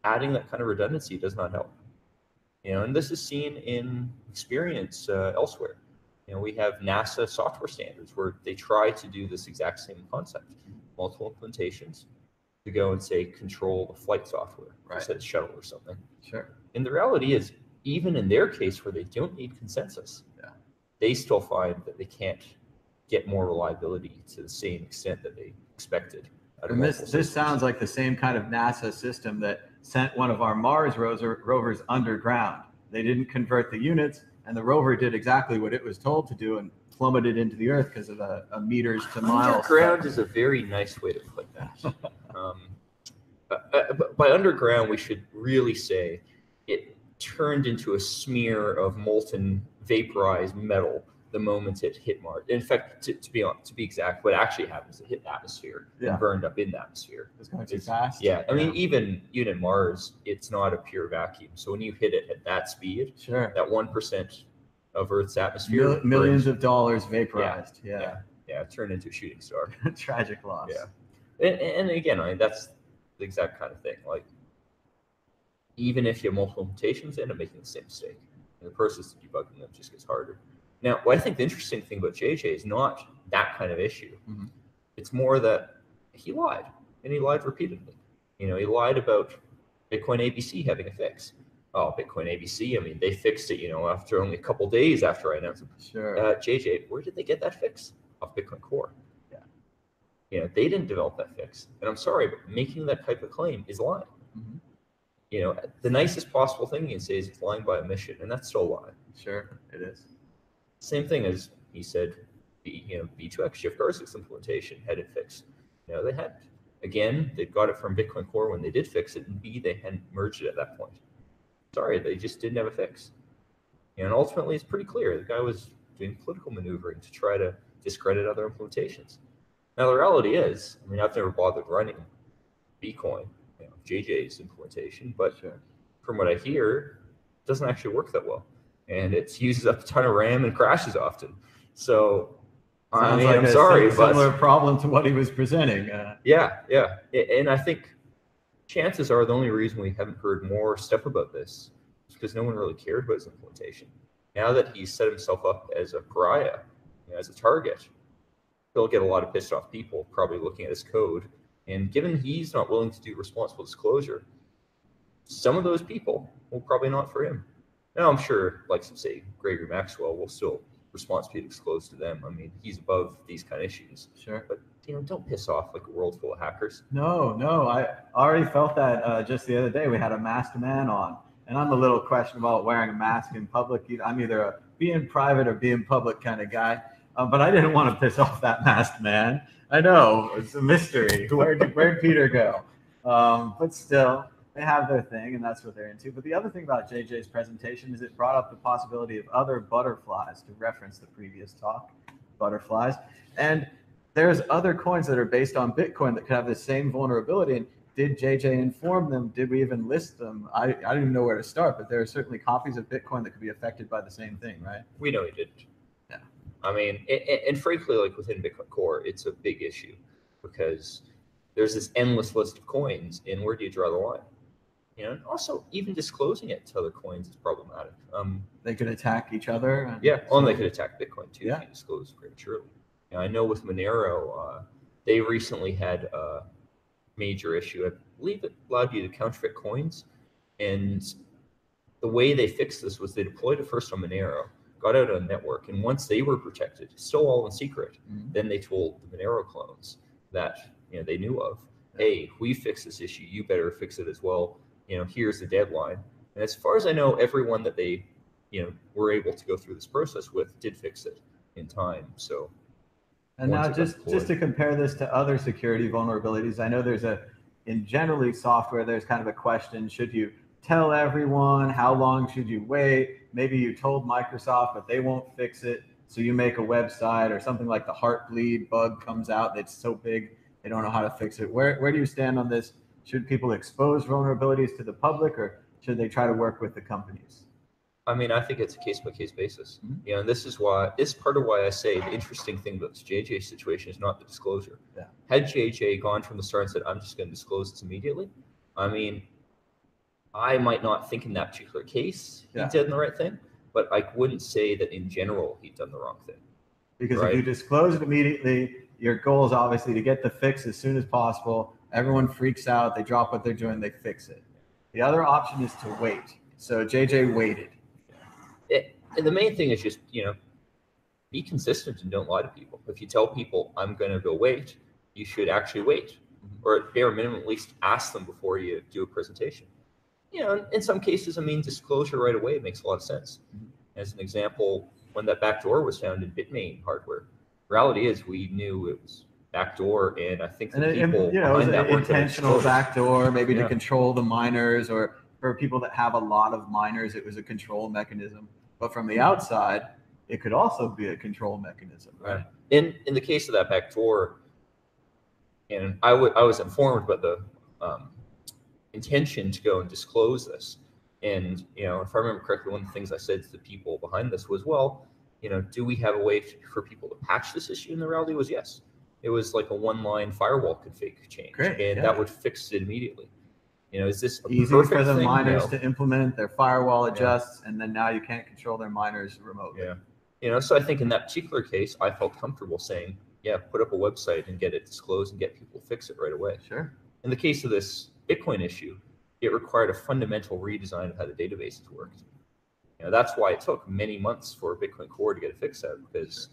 adding that kind of redundancy does not help. And this is seen in experience elsewhere. We have NASA software standards where they try to do this exact same concept, multiple implementations to go and say control the flight software instead of shuttle or something. And the reality is, even in their case where they don't need consensus, they still find that they can't get more reliability to the same extent that they expected. And this sounds like the same kind of NASA system that sent one of our Mars rovers underground. They didn't convert the units, and the rover did exactly what it was told to do and plummeted into the earth because of a meters to miles. Underground is a very nice way to put that. By underground, we should really say it turned into a smear of molten, vaporized metal the moment it hit Mars. In fact, to be exact, what actually happens is it hit the atmosphere and burned up in the atmosphere. It's going too fast. Even Mars, it's not a pure vacuum. So when you hit it at that speed, that 1% of Earth's atmosphere, millions of dollars vaporized. It turned into a shooting star. Tragic loss. And again, that's the exact kind of thing. Like, even if you have multiple implementations, they end up making the same mistake, and the process of debugging them just gets harder. Now, what I think the interesting thing about JJ is not that kind of issue. It's more that he lied, and he lied repeatedly. He lied about Bitcoin ABC having a fix. Oh, Bitcoin ABC, they fixed it, after only a couple days after I announced it. JJ, where did they get that fix? Off Bitcoin Core. They didn't develop that fix. And I'm sorry, but making that type of claim is lying. The nicest possible thing you can say is it's lying by omission, and that's still a lie. Sure, it is. Same thing as he said, B2X, Shift R6 implementation had it fixed. They hadn't. Again, they got it from Bitcoin Core when they did fix it, and B, they hadn't merged it at that point. Sorry, they just didn't have a fix. And ultimately, it's pretty clear the guy was doing political maneuvering to try to discredit other implementations. Now, the reality is, I've never bothered running Bitcoin, JJ's implementation, but from what I hear, it doesn't actually work that well. And it uses up a ton of RAM and crashes often. So, I'm sorry, but similar problem to what he was presenting. Yeah. And I think chances are the only reason we haven't heard more stuff about this is because no one really cared about his implementation. Now that he's set himself up as a pariah, as a target, he'll get a lot of pissed off people probably looking at his code. And given he's not willing to do responsible disclosure, some of those people will probably not for him. Now, I'm sure, like say, Gregory Maxwell will still responsibly disclose to them. He's above these kind of issues. Sure. But, don't piss off like a world full of hackers. No. I already felt that just the other day. We had a masked man on. And I'm a little questionable about wearing a mask in public. I'm either a be in private or be in public kind of guy. But I didn't want to piss off that masked man. I know, it's a mystery. Where'd Peter go? But still, they have their thing, and that's what they're into. But the other thing about JJ's presentation is it brought up the possibility of other butterflies, to reference the previous talk, butterflies. And there's other coins that are based on Bitcoin that could have the same vulnerability. And did JJ inform them? Did we even list them? I don't even know where to start, but there are certainly copies of Bitcoin that could be affected by the same thing, right? We know he didn't. Yeah. And frankly, like within Bitcoin Core, it's a big issue because there's this endless list of coins, and where do you draw the line? And also, even disclosing it to other coins is problematic. They could attack each other. And they could attack Bitcoin too if you disclose prematurely. I know with Monero, they recently had a major issue. I believe it allowed you to counterfeit coins, and the way they fixed this was they deployed it first on Monero, got out on a network, and once they were protected, still all in secret, then they told the Monero clones that they knew of, hey, we fixed this issue, you better fix it as well. Here's the deadline. And as far as I know, everyone that they were able to go through this process with did fix it in time. So, and now just to compare this to other security vulnerabilities, I know in generally software, there's kind of a question, should you tell everyone? How long should you wait? Maybe you told Microsoft, but they won't fix it. So you make a website or something like the Heartbleed bug comes out that's so big, they don't know how to fix it. Where do you stand on this? Should people expose vulnerabilities to the public, or should they try to work with the companies? I think it's a case-by-case basis. And this is part of why I say the interesting thing about this JJ situation is not the disclosure. Yeah. Had JJ gone from the start and said, I'm just going to disclose this immediately, I might not think in that particular case he did the right thing, but I wouldn't say that in general he'd done the wrong thing. Because if you disclose it immediately, your goal is obviously to get the fix as soon as possible. Everyone freaks out, they drop what they're doing, they fix it. The other option is to wait. So JJ waited. And the main thing is just, be consistent and don't lie to people. If you tell people, I'm going to go wait, you should actually wait. Or at bare minimum, at least ask them before you do a presentation. In some cases, disclosure right away makes a lot of sense. As an example, when that backdoor was found in Bitmain hardware, reality is we knew it was backdoor, and I think the people behind that were intentional backdoor, maybe to control the miners, or for people that have a lot of miners, it was a control mechanism. But from the outside, it could also be a control mechanism. Right. In the case of that backdoor, and I was informed about the intention to go and disclose this. And if I remember correctly, one of the things I said to the people behind this was, well, do we have a way for people to patch this issue? And the reality was yes. It was like a one-line firewall config change, that would fix it immediately. Is this easy for the miners to implement? Their firewall adjusts, and then now you can't control their miners remotely. So I think in that particular case, I felt comfortable saying, put up a website and get it disclosed and get people to fix it right away. Sure. In the case of this Bitcoin issue, it required a fundamental redesign of how the databases worked. That's why it took many months for Bitcoin Core to get it fixed out, because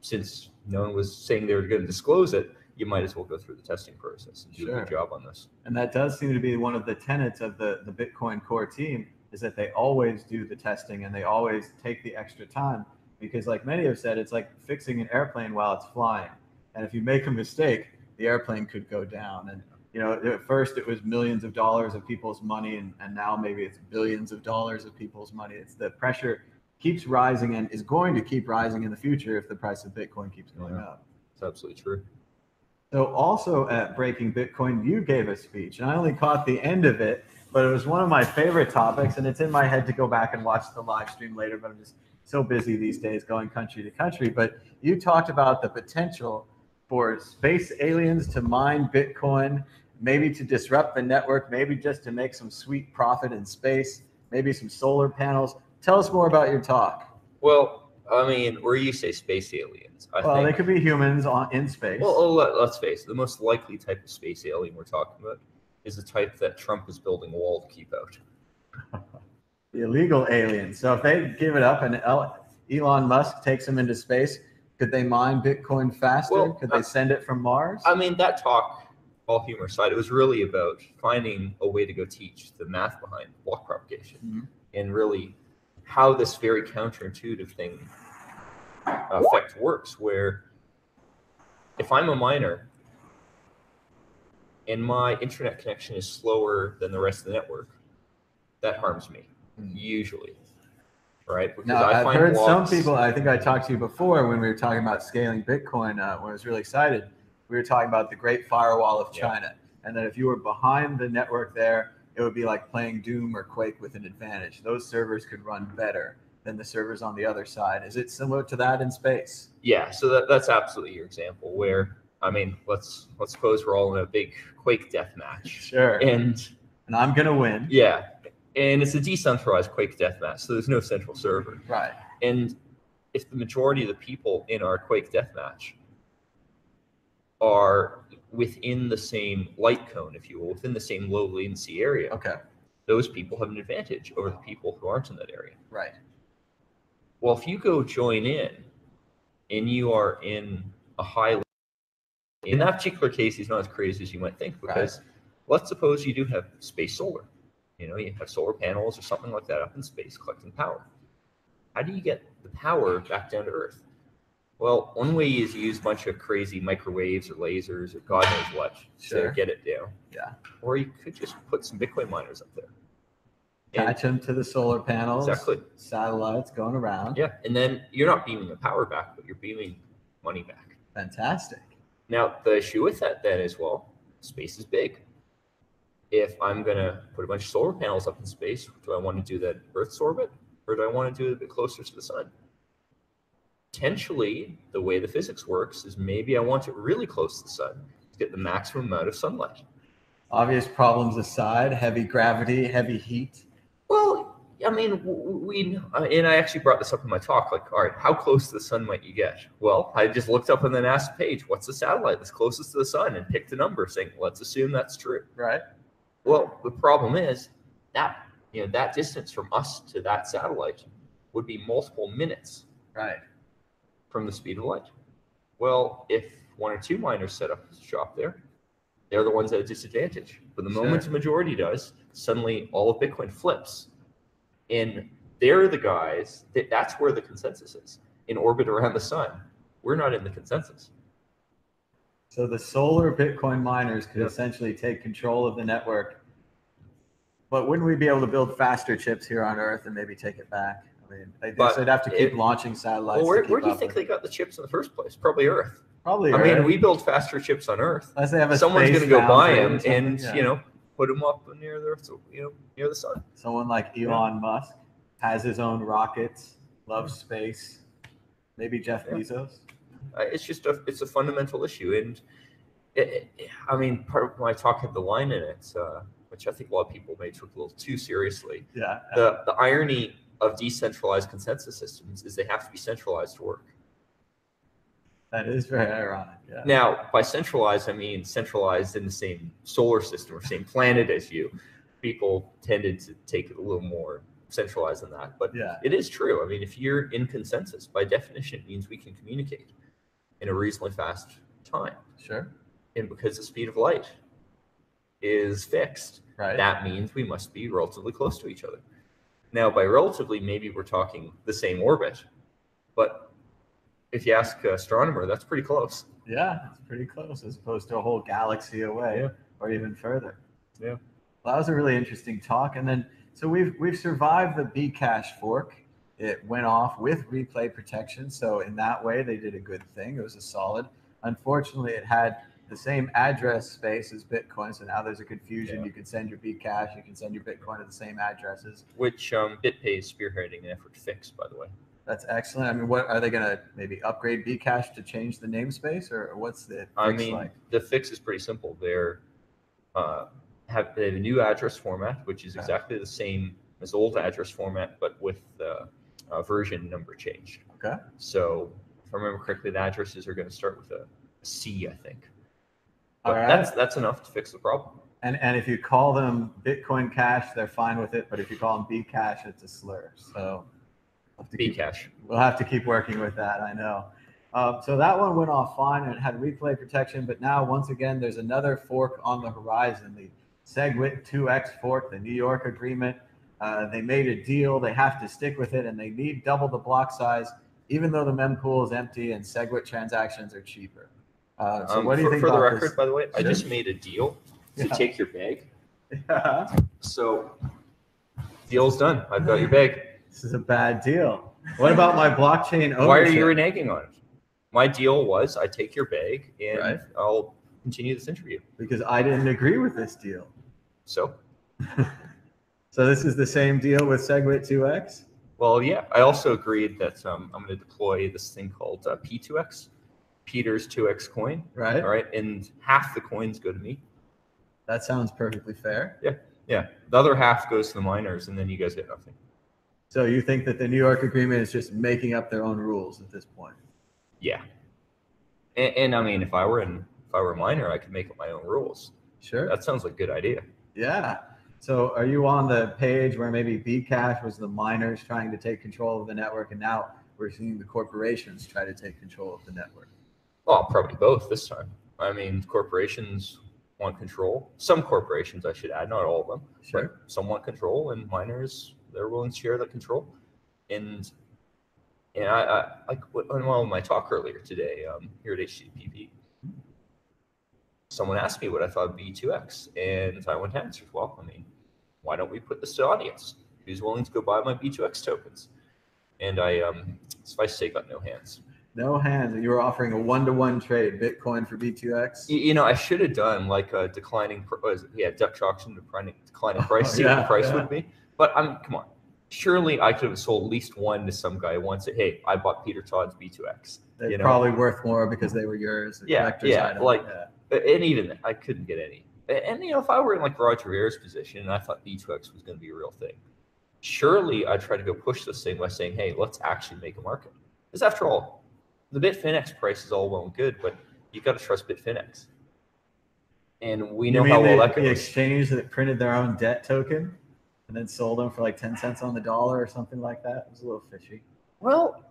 since no one was saying they were going to disclose it, you might as well go through the testing process and do a good job on this. And that does seem to be one of the tenets of the Bitcoin core team, is that they always do the testing and they always take the extra time, because like many have said, it's like fixing an airplane while it's flying. And if you make a mistake, the airplane could go down. And you know, at first it was millions of dollars of people's money, and now maybe it's billions of dollars of people's money. It's the pressure keeps rising and is going to keep rising in the future if the price of Bitcoin keeps going up. It's absolutely true. So also at Breaking Bitcoin, you gave a speech, and I only caught the end of it, but it was one of my favorite topics, and it's in my head to go back and watch the live stream later, but I'm just so busy these days going country to country. But you talked about the potential for space aliens to mine Bitcoin, maybe to disrupt the network, maybe just to make some sweet profit in space, maybe some solar panels. Tell us more about your talk. Well, I mean, where you say space aliens, I think they could be humans in space. Well, let's face it, the most likely type of space alien we're talking about is the type that Trump is building a wall to keep out. The illegal aliens. So if they give it up and Elon Musk takes them into space, could they mine Bitcoin faster? Well, could they send it from Mars? I mean, that talk, all humor aside, it was really about finding a way to go teach the math behind block propagation and really how this very counterintuitive thing effect works, where if I'm a miner and my internet connection is slower than the rest of the network, that harms me, usually, right? Because now, I've heard some people, I think I talked to you before when we were talking about scaling Bitcoin, when I was really excited, we were talking about the Great Firewall of China, and that if you were behind the network there, it would be like playing Doom or Quake with an advantage. Those servers could run better than the servers on the other side. Is it similar to that in space? Yeah, so that's absolutely your example, where, I mean, let's suppose we're all in a big Quake death match. Sure. And I'm going to win. Yeah. And it's a decentralized Quake death match, so there's no central server. Right. And if the majority of the people in our Quake death match are within the same light cone, if you will, within the same low latency area, those people have an advantage over the people who aren't in that area. Right. Well, if you go join in and you are in a high, in that particular case, he's not as crazy as you might think, because let's suppose you do have space solar. You know, you have solar panels or something like that up in space collecting power. How do you get the power back down to Earth? Well, one way is you use a bunch of crazy microwaves or lasers or God knows what to get it down. Yeah. Or you could just put some Bitcoin miners up there. Attach them to the solar panels. Exactly. Satellites going around. Yeah. And then you're not beaming the power back, but you're beaming money back. Fantastic. Now, the issue with that then is, well, space is big. If I'm going to put a bunch of solar panels up in space, do I want to do that Earth's orbit, or do I want to do it a bit closer to the sun? Potentially, the way the physics works is maybe I want it really close to the sun to get the maximum amount of sunlight. Obvious problems aside, heavy gravity, heavy heat. Well, I mean, and I actually brought this up in my talk, like, all right, how close to the sun might you get? Well, I just looked up on the NASA page, what's the satellite that's closest to the sun, and picked a number saying, let's assume that's true. Right. Well, the problem is that, you know, that distance from us to that satellite would be multiple minutes. Right. From the speed of light. Well, if one or two miners set up shop there, they're the ones at a disadvantage. But the moment the majority does, suddenly all of Bitcoin flips. And they're the guys, that's where the consensus is, in orbit around the sun. We're not in the consensus. So the solar Bitcoin miners could essentially take control of the network. But wouldn't we be able to build faster chips here on Earth and maybe take it back? I mean, I guess they'd have to keep launching satellites. Well, where do you think they got the chips in the first place? Probably Earth. Probably I Earth. mean, we build faster chips on Earth. Unless they have a someone's going to go buy them and, yeah, you know, put them up near the Earth, you know, near the sun. Someone like Elon Musk has his own rockets, loves space. Maybe Jeff Bezos. It's just it's a fundamental issue, and I mean, part of my talk had the line in it, which I think a lot of people may took a little too seriously. Yeah. The irony of decentralized consensus systems is they have to be centralized to work. That is very ironic. Yeah. Now, by centralized, I mean centralized in the same solar system or same planet as you. People tended to take it a little more centralized than that, but it is true. I mean, if you're in consensus, by definition, it means we can communicate in a reasonably fast time. Sure. And because the speed of light is fixed, Right. that means we must be relatively close to each other. Now, by relatively, maybe we're talking the same orbit, but if you ask an astronomer, that's pretty close. Yeah, it's pretty close as opposed to a whole galaxy away, Yeah. or even further. Yeah. Well, that was a really interesting talk. And then, so we've survived the Bcash fork. It went off with replay protection, so in that way they did a good thing. It was a solid. Unfortunately, it had the same address space as Bitcoin, so now there's a confusion. Yeah. You can send your Bcash, you can send your Bitcoin to the same addresses. Which BitPay is spearheading an effort to fix, by the way. That's excellent. I mean, what are they going to maybe upgrade Bcash to change the namespace, or what's the fix like? The fix is pretty simple. They have a new address format, which is exactly the same as old address format, but with the version number changed. Okay. So if I remember correctly, the addresses are going to start with a C, I think. All But right. that's enough to fix the problem. And if you call them Bitcoin Cash, they're fine with it. But if you call them Bcash, it's a slur. So Bcash. We'll have to keep working with that. I know. So that one went off fine and it had replay protection. But now, once again, there's another fork on the horizon. The SegWit 2x fork, the New York agreement. They made a deal. They have to stick with it, and they need double the block size, even though the mempool is empty and SegWit transactions are cheaper. So what do you think for the about record, this? by the way, I Sure. just made a deal to take your bag. Yeah. So deal's done. I've got your bag. This is a bad deal. What about my blockchain ownership? Why are you reneging on it? My deal was I take your bag and Right. I'll continue this interview. Because I didn't agree with this deal. So? So this is the same deal with SegWit 2x? Well, yeah. I also agreed that I'm going to deploy this thing called P2X, Peter's 2x coin. Right. All right. And half the coins go to me. That sounds perfectly fair. Yeah. Yeah. The other half goes to the miners, and then you guys get nothing. So you think that the New York agreement is just making up their own rules at this point? Yeah. And I mean, if I were a miner, I could make up my own rules. Sure. That sounds like a good idea. Yeah. So are you on the page where maybe Bcash was the miners trying to take control of the network, and now we're seeing the corporations try to take control of the network? Well, probably both this time. I mean, corporations want control. Some corporations, I should add, not all of them. Sure. But some want control, and miners, they're willing to share that control. And I like in my talk earlier today here at HTTP, someone asked me what I thought of B2X, and I went to answer. Well, I mean, why don't we put this to audience? Who's willing to go buy my B2X tokens? And I, suffice to say, got no hands. No hands. You were offering a 1-to-1 trade, Bitcoin for B2X? You know, I should have done like a declining, Dutch auction, declining price, see what the price would be. But come on. Surely I could have sold at least one to some guy once. Said, hey, I bought Peter Todd's B2X. They're probably worth more because they were yours. And even I couldn't get any. And you know, if I were in like Roger Vere's position and I thought B2X was going to be a real thing, surely I'd try to go push this thing by saying, hey, let's actually make a market. Because after all, the Bitfinex price is all well and good, but you got to trust Bitfinex. And we know how well that goes. The exchange that printed their own debt token and then sold them for like 10 cents on the dollar or something like that. It was a little fishy. Well,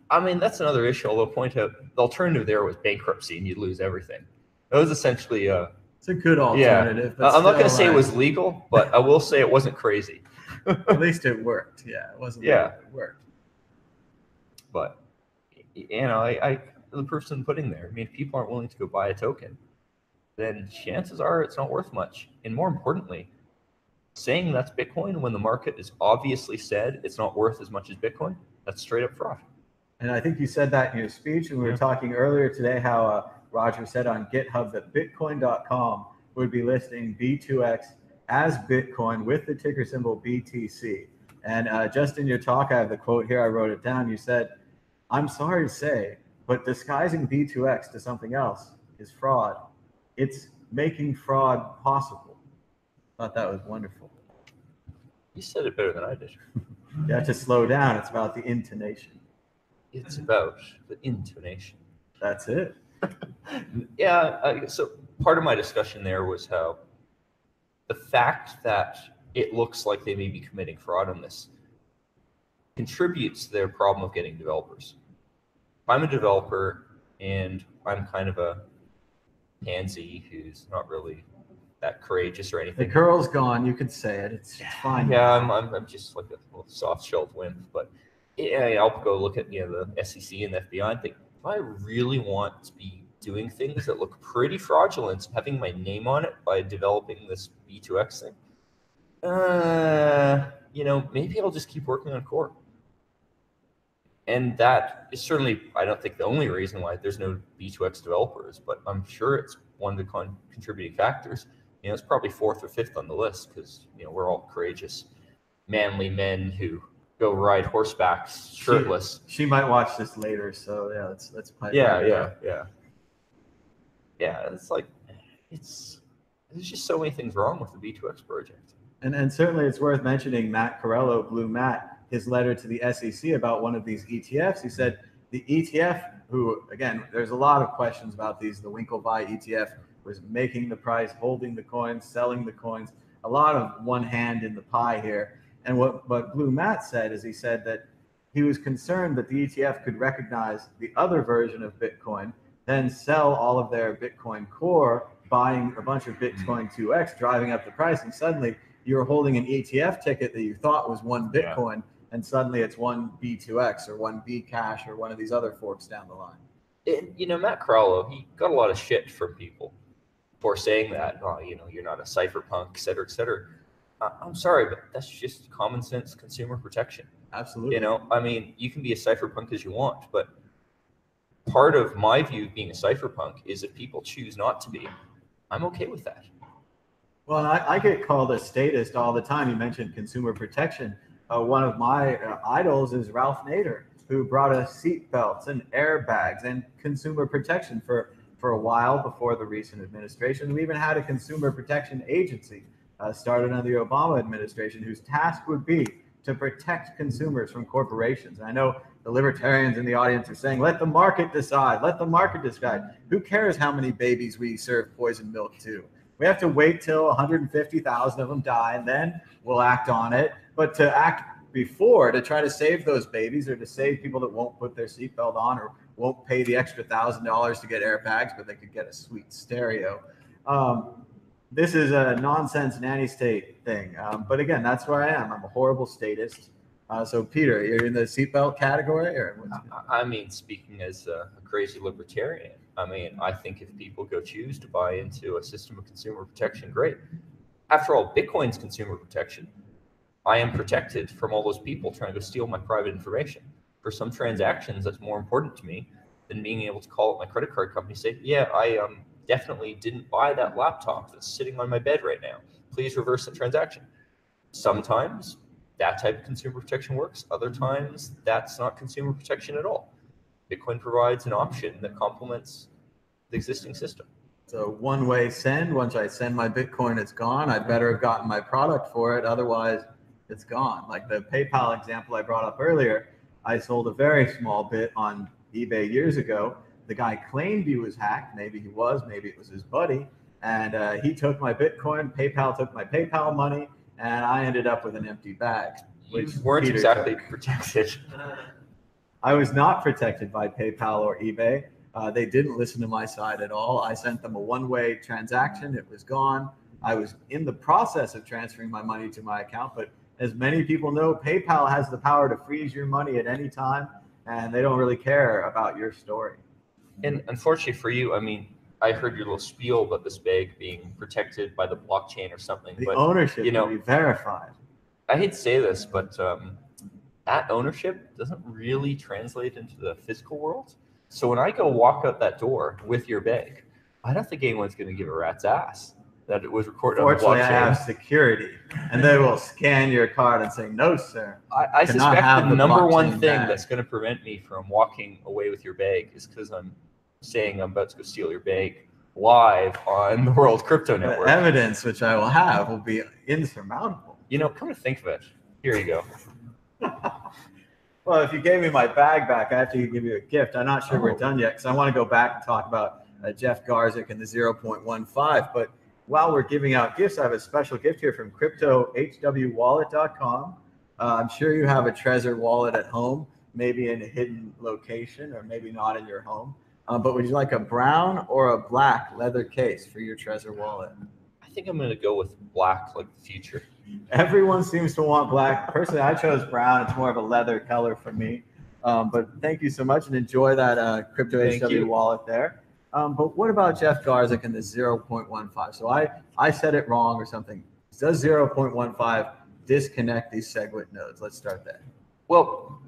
I mean, that's another issue. Although point out the alternative there was bankruptcy and you'd lose everything. It was essentially it's a good alternative. Yeah. But I'm not going to say it was legal, but I will say it wasn't crazy. At least it worked. Yeah, it wasn't. Yeah, legal, it worked. But you know, I the proof's in the pudding there. I mean, if people aren't willing to go buy a token, then chances are it's not worth much. And more importantly, saying that's Bitcoin when the market has obviously said it's not worth as much as Bitcoin, that's straight up fraud. And I think you said that in your speech, and we were talking earlier today how Roger said on GitHub that Bitcoin.com would be listing B2X as Bitcoin with the ticker symbol BTC. And just in your talk, I have the quote here, I wrote it down. You said, I'm sorry to say, but disguising B2X to something else is fraud. It's making fraud possible. Thought that was wonderful. You said it better than I did. You have to slow down. It's about the intonation. It's about the intonation. That's it. Yeah. So part of my discussion there was how the fact that it looks like they may be committing fraud on this contributes to their problem of getting developers. If I'm a developer and I'm kind of a pansy who's not really that courageous or anything. The girl's gone. You could say it. It's fine. Yeah, I'm just like a little soft-shelled wimp. But yeah, I'll go look at the SEC and the FBI and think, do I really want to be doing things that look pretty fraudulent, having my name on it by developing this B2X thing? Maybe I'll just keep working on core. And that is certainly, I don't think, the only reason why there's no B2X developers, but I'm sure it's one of the contributing factors. It's probably 4th or 5th on the list because, we're all courageous, manly men who go ride horseback shirtless. She might watch this later, so yeah, let's pipe. Yeah. It's like, there's just so many things wrong with the B2X project. And certainly it's worth mentioning Matt Corello, Blue Matt, his letter to the SEC about one of these ETFs. He said the ETF, who, again, there's a lot of questions about these. The Winklevi ETF was making the price, holding the coins, selling the coins, a lot of one hand in the pie here. And what Blue Matt said is he said that he was concerned that the ETF could recognize the other version of Bitcoin, then sell all of their Bitcoin core, buying a bunch of Bitcoin 2X, driving up the price, and suddenly you're holding an ETF ticket that you thought was one Bitcoin, and suddenly it's one B2X or one B Cash or one of these other forks down the line. Matt Corallo, he got a lot of shit from people for saying that. Oh, you're not a cypherpunk, et cetera, et cetera. I'm sorry, but that's just common sense consumer protection. Absolutely. You can be a cypherpunk as you want, but part of my view of being a cypherpunk is if people choose not to be, I'm okay with that. Well, I get called a statist all the time. You mentioned consumer protection. One of my idols is Ralph Nader, who brought us seat belts and airbags and consumer protection for a while before the recent administration. We even had a consumer protection agency started under the Obama administration whose task would be to protect consumers from corporations. And I know the libertarians in the audience are saying, let the market decide. Let the market decide. Who cares how many babies we serve poison milk to? We have to wait till 150,000 of them die, and then we'll act on it. But to act before, to try to save those babies or to save people that won't put their seatbelt on or won't pay the extra $1,000 to get airbags, but they could get a sweet stereo. This is a nonsense nanny state thing. But again, that's where I am. I'm a horrible statist. So Peter, you're in the seatbelt category, or what's speaking as a crazy libertarian, I think if people go choose to buy into a system of consumer protection, great. After all, Bitcoin's consumer protection. I am protected from all those people trying to steal my private information. For some transactions, that's more important to me than being able to call up my credit card company and say, yeah, I definitely didn't buy that laptop that's sitting on my bed right now. Please reverse the transaction. Sometimes that type of consumer protection works. Other times, that's not consumer protection at all. Bitcoin provides an option that complements the existing system. So one-way send. Once I send my Bitcoin, it's gone. I better have gotten my product for it. Otherwise, it's gone. Like the PayPal example I brought up earlier, I sold a very small bit on eBay years ago. The guy claimed he was hacked. Maybe he was. Maybe it was his buddy. And he took my Bitcoin. PayPal took my PayPal money. And I ended up with an empty bag. You weren't exactly protected. I was not protected by PayPal or eBay. They didn't listen to my side at all. I sent them a one-way transaction. It was gone. I was in the process of transferring my money to my account. But as many people know, PayPal has the power to freeze your money at any time. And they don't really care about your story. And unfortunately for you, I heard your little spiel about this bag being protected by the blockchain or something. The ownership can be verified. I hate to say this, but that ownership doesn't really translate into the physical world. So when I go walk out that door with your bag, I don't think anyone's going to give a rat's ass that it was recorded on the blockchain. Fortunately, I have security, and they will scan your card and say, no, sir. I suspect the number one thing that's going to prevent me from walking away with your bag is because I'm saying I'm about to go steal your bag live on the World Crypto Network. The evidence, which I will have, will be insurmountable. Come to think of it, here you go. Well, if you gave me my bag back, I have to give you a gift. I'm not sure we're done yet because I want to go back and talk about Jeff Garzik and the 0.15. But while we're giving out gifts, I have a special gift here from CryptoHWWallet.com. I'm sure you have a Trezor wallet at home, maybe in a hidden location or maybe not in your home. But would you like a brown or a black leather case for your Trezor wallet? I think I'm going to go with black, like the future. Everyone seems to want black. Personally, I chose brown. It's more of a leather color for me. But thank you so much, and enjoy that Crypto Thank HW you. wallet there. But what about Jeff Garzik and the 0.15? So I said it wrong or something. Does 0.15 disconnect these SegWit nodes? Let's start there. Well,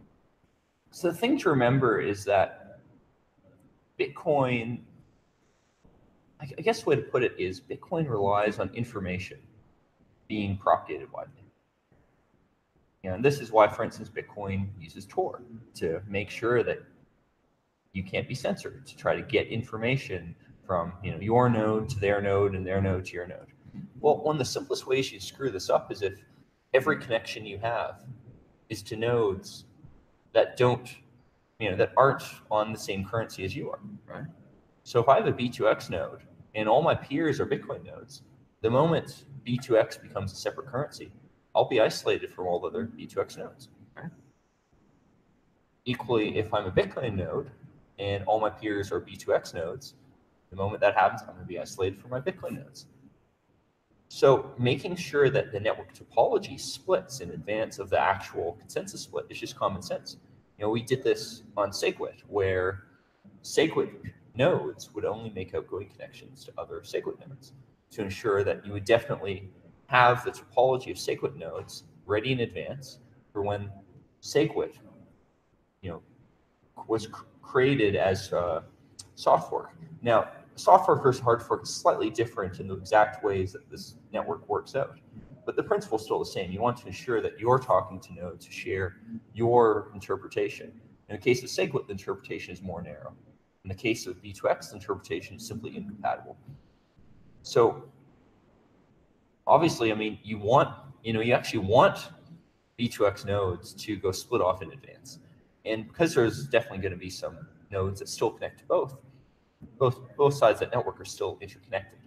so the thing to remember is that Bitcoin, I guess the way to put it is Bitcoin relies on information being propagated widely. And this is why, for instance, Bitcoin uses Tor to make sure that you can't be censored, to try to get information from your node to their node and their node to your node. Well, one of the simplest ways you screw this up is if every connection you have is to nodes that that aren't on the same currency as you are, right? So if I have a B2X node and all my peers are Bitcoin nodes, the moment B2X becomes a separate currency, I'll be isolated from all the other B2X nodes. Right? Equally, if I'm a Bitcoin node and all my peers are B2X nodes, the moment that happens, I'm going to be isolated from my Bitcoin nodes. So making sure that the network topology splits in advance of the actual consensus split is just common sense. We did this on SegWit, where SegWit nodes would only make outgoing connections to other SegWit nodes to ensure that you would definitely have the topology of SegWit nodes ready in advance for when SegWit, was created as soft fork. Now, soft fork versus hard fork is slightly different in the exact ways that this network works out, but the principle is still the same. You want to ensure that you're talking to nodes to share your interpretation. In the case of SegWit, the interpretation is more narrow. In the case of B2X, the interpretation is simply incompatible. So obviously, you actually want B2X nodes to go split off in advance. And because there's definitely going to be some nodes that still connect to both sides of that network are still interconnected.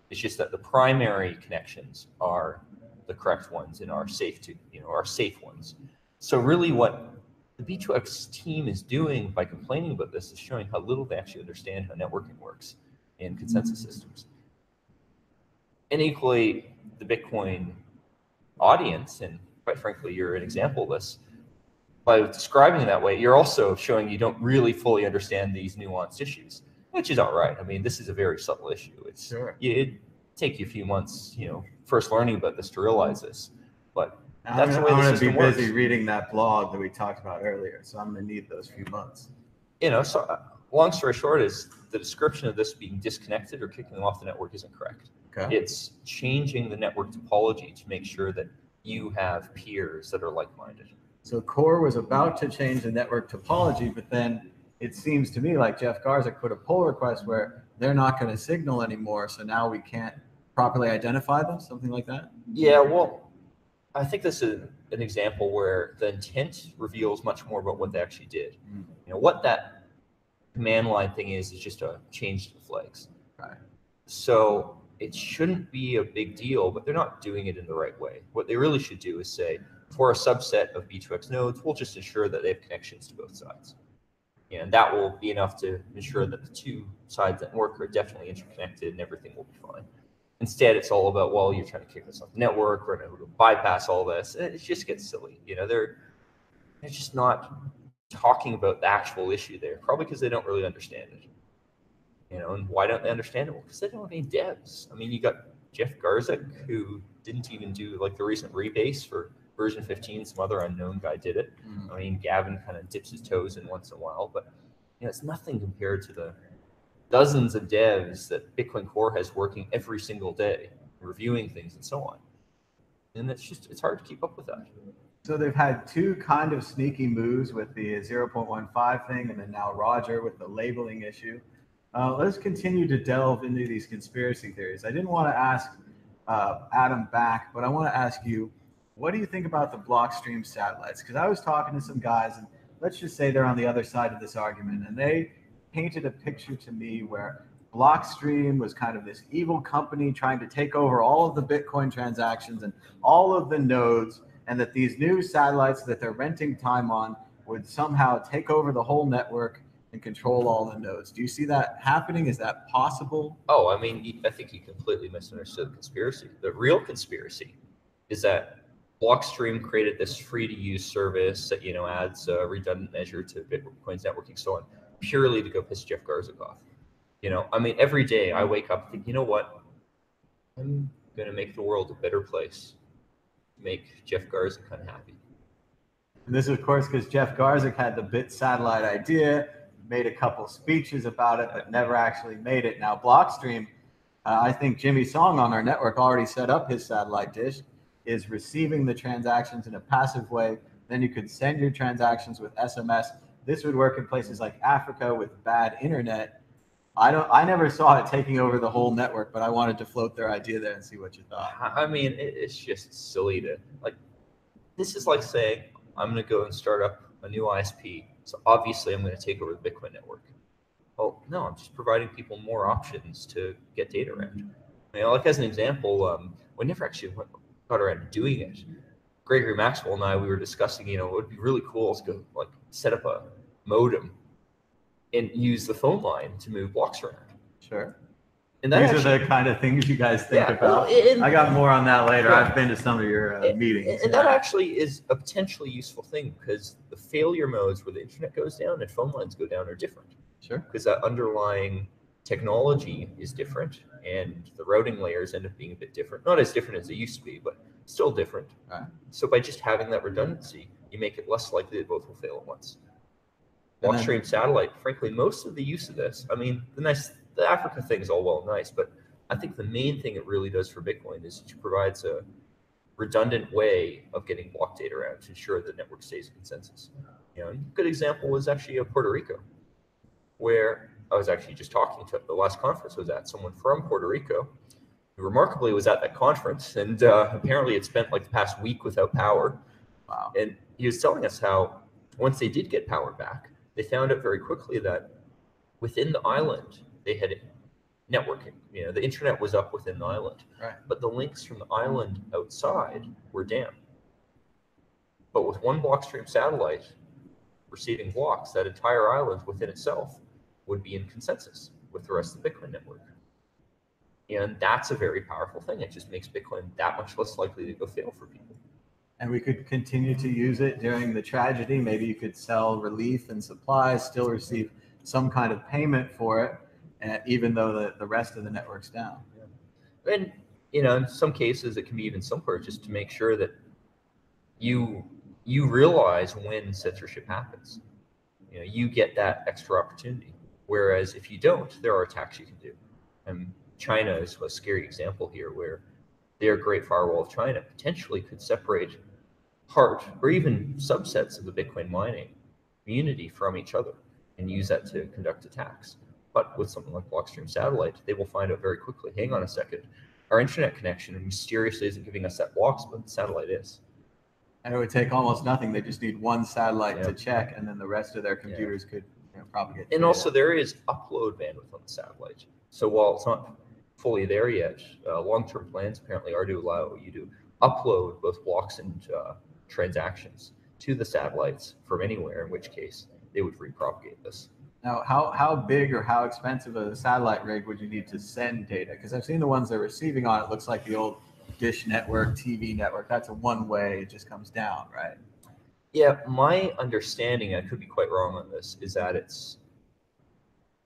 It's just that the primary connections are the correct ones and are safe ones. So really what the B2X team is doing by complaining about this is showing how little they actually understand how networking works in consensus systems. And equally, the Bitcoin audience, and quite frankly, you're an example of this, by describing it that way, you're also showing you don't really fully understand these nuanced issues, which is all right. This is a very subtle issue. It'd take you a few months, first learning about this to realize this. But that's the way the system works. I'm going to be busy reading that blog that we talked about earlier, so I'm going to need those few months. So long story short is the description of this being disconnected or kicking off the network isn't correct. Okay. It's changing the network topology to make sure that you have peers that are like-minded. So Core was about to change the network topology, but then it seems to me like Jeff Garzik put a pull request where they're not going to signal anymore, so now we can't properly identify them, something like that? Yeah, well, I think this is an example where the intent reveals much more about what they actually did. What that command line thing is just a change to the flags. Right. So it shouldn't be a big deal, but they're not doing it in the right way. What they really should do is say, for a subset of B2X nodes, we'll just ensure that they have connections to both sides. And that will be enough to ensure that the two sides that work are definitely interconnected and everything will be fine. Instead, it's all about, well, you're trying to kick us off the network, we're going to bypass all this. And it just gets silly. They're just not talking about the actual issue there, probably because they don't really understand it. And why don't they understand it? Well, because they don't have any devs. You got Jeff Garzik, who didn't even do the recent rebase for version 15. Some other unknown guy did it. Gavin kind of dips his toes in once in a while, but it's nothing compared to the dozens of devs that Bitcoin Core has working every single day, reviewing things and so on. And it's hard to keep up with that. So they've had two kind of sneaky moves with the 0.15 thing, and then now Roger with the labeling issue. Let's continue to delve into these conspiracy theories. I didn't want to ask Adam back, but I want to ask you, what do you think about the Blockstream satellites? Because I was talking to some guys, and let's just say they're on the other side of this argument, and they painted a picture to me where Blockstream was kind of this evil company trying to take over all of the Bitcoin transactions and all of the nodes, and that these new satellites that they're renting time on would somehow take over the whole network and control all the nodes. Do you see that happening? Is that possible? Oh, I mean, I think you completely misunderstood the conspiracy. The real conspiracy is that Blockstream created this free-to-use service that adds a redundant measure to Bitcoin's networking, so on, purely to go piss Jeff Garzik off. I mean, every day I wake up and think, you know what? I'm going to make the world a better place. Make Jeff Garzik unhappy. And this is, of course, because Jeff Garzik had the bit satellite idea, made a couple speeches about it, but never actually made it. Now, Blockstream, I think Jimmy Song on our network already set up his satellite dish, is receiving the transactions in a passive way. Then you could send your transactions with SMS. This would work in places like Africa with bad internet. I never saw it taking over the whole network, but I wanted to float their idea there and see what you thought. I mean, it's just silly to this is like saying, I'm going to go and start up a new ISP. So obviously I'm going to take over the Bitcoin network. Well, no, I'm just providing people more options to get data around. Like as an example, we never actually got around to doing it. Gregory Maxwell and I, we were discussing, it would be really cool to go set up a modem and use the phone line to move blocks around. Sure. And these are the kind of things you guys think about. I got more on that later. I've been to some of your meetings. And that actually is a potentially useful thing because the failure modes where the internet goes down and phone lines go down are different. Sure. Because that underlying technology is different and the routing layers end up being a bit different. Not as different as they used to be, but still different. Right. So by just having that redundancy, you make it less likely that both will fail at once. Blockstream satellite, frankly, most of the use of this, I mean, the Africa thing is all well and nice, but I think the main thing it really does for Bitcoin is it provides a redundant way of getting block data around to ensure the network stays in consensus. A good example was actually Puerto Rico, where I was actually just talking to the last conference I was at, someone from Puerto Rico, who remarkably was at that conference, and apparently had spent the past week without power. Wow. And he was telling us how once they did get power back, they found out very quickly that within the island, they had networking. The internet was up within the island, right, but the links from the island outside were down. But with one Blockstream satellite receiving blocks, that entire island within itself would be in consensus with the rest of the Bitcoin network. And that's a very powerful thing. It just makes Bitcoin that much less likely to go fail for people. And we could continue to use it during the tragedy. Maybe you could sell relief and supplies, still receive some kind of payment for it, even though the rest of the network's down. Yeah. And, in some cases, it can be even simpler just to make sure that you realize when censorship happens. You get that extra opportunity. Whereas if you don't, there are attacks you can do. And China is a scary example here where their Great Firewall of China potentially could separate part or even subsets of the Bitcoin mining community from each other and use that to conduct attacks. But with something like Blockstream Satellite, they will find out very quickly, hang on a second, our internet connection mysteriously isn't giving us that blocks, but the satellite is. And it would take almost nothing. They just need one satellite to check, and then the rest of their computers could propagate. And also there is upload bandwidth on the satellite. So while it's not fully there yet, long-term plans apparently are to allow you to upload both blocks and transactions to the satellites from anywhere, in which case they would repropagate this. Now, how big or how expensive a satellite rig would you need to send data? Because I've seen the ones they're receiving on, it looks like the old dish network, TV network. That's a one-way, it just comes down, right? Yeah, my understanding, I could be quite wrong on this, is that it's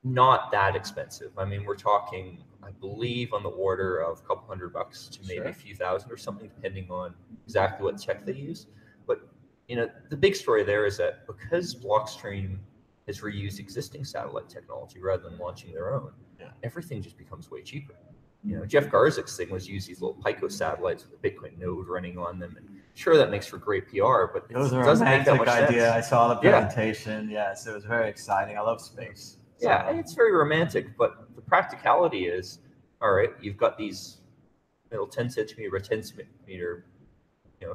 not that expensive. I mean, we're talking, I believe, on the order of a couple $100 to maybe a few thousand or something, depending on exactly what tech they use. But, the big story there is that because Blockstream has reused existing satellite technology rather than launching their own, everything just becomes way cheaper. Jeff Garzik's thing was use these little Pico satellites with a Bitcoin node running on them. And sure, that makes for great PR, but it doesn't make that much idea. sense. I saw the presentation. Yes, it was very exciting. I love space. So. Yeah, it's very romantic, but the practicality is, all right, you've got these little 10 centimeter by 10 centimeter,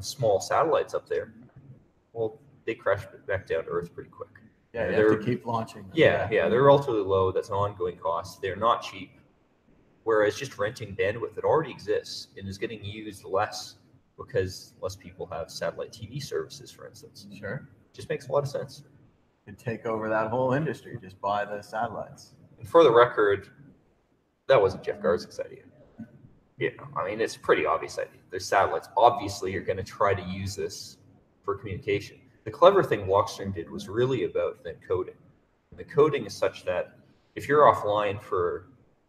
small satellites up there. Well, they crash back down to Earth pretty quick. Yeah, you have to keep launching them. Yeah, they're relatively low. That's an ongoing cost. They're not cheap. Whereas just renting bandwidth that already exists and is getting used less because less people have satellite TV services, for instance. Sure. Just makes a lot of sense. could take over that whole industry, just buy the satellites. And for the record, that wasn't Jeff Garzick's idea. You know, I mean, it's a pretty obvious idea. There's satellites. Obviously, you're going to try to use this for communication. The clever thing Blockstream did was really about the coding. And the coding is such that if you're offline for,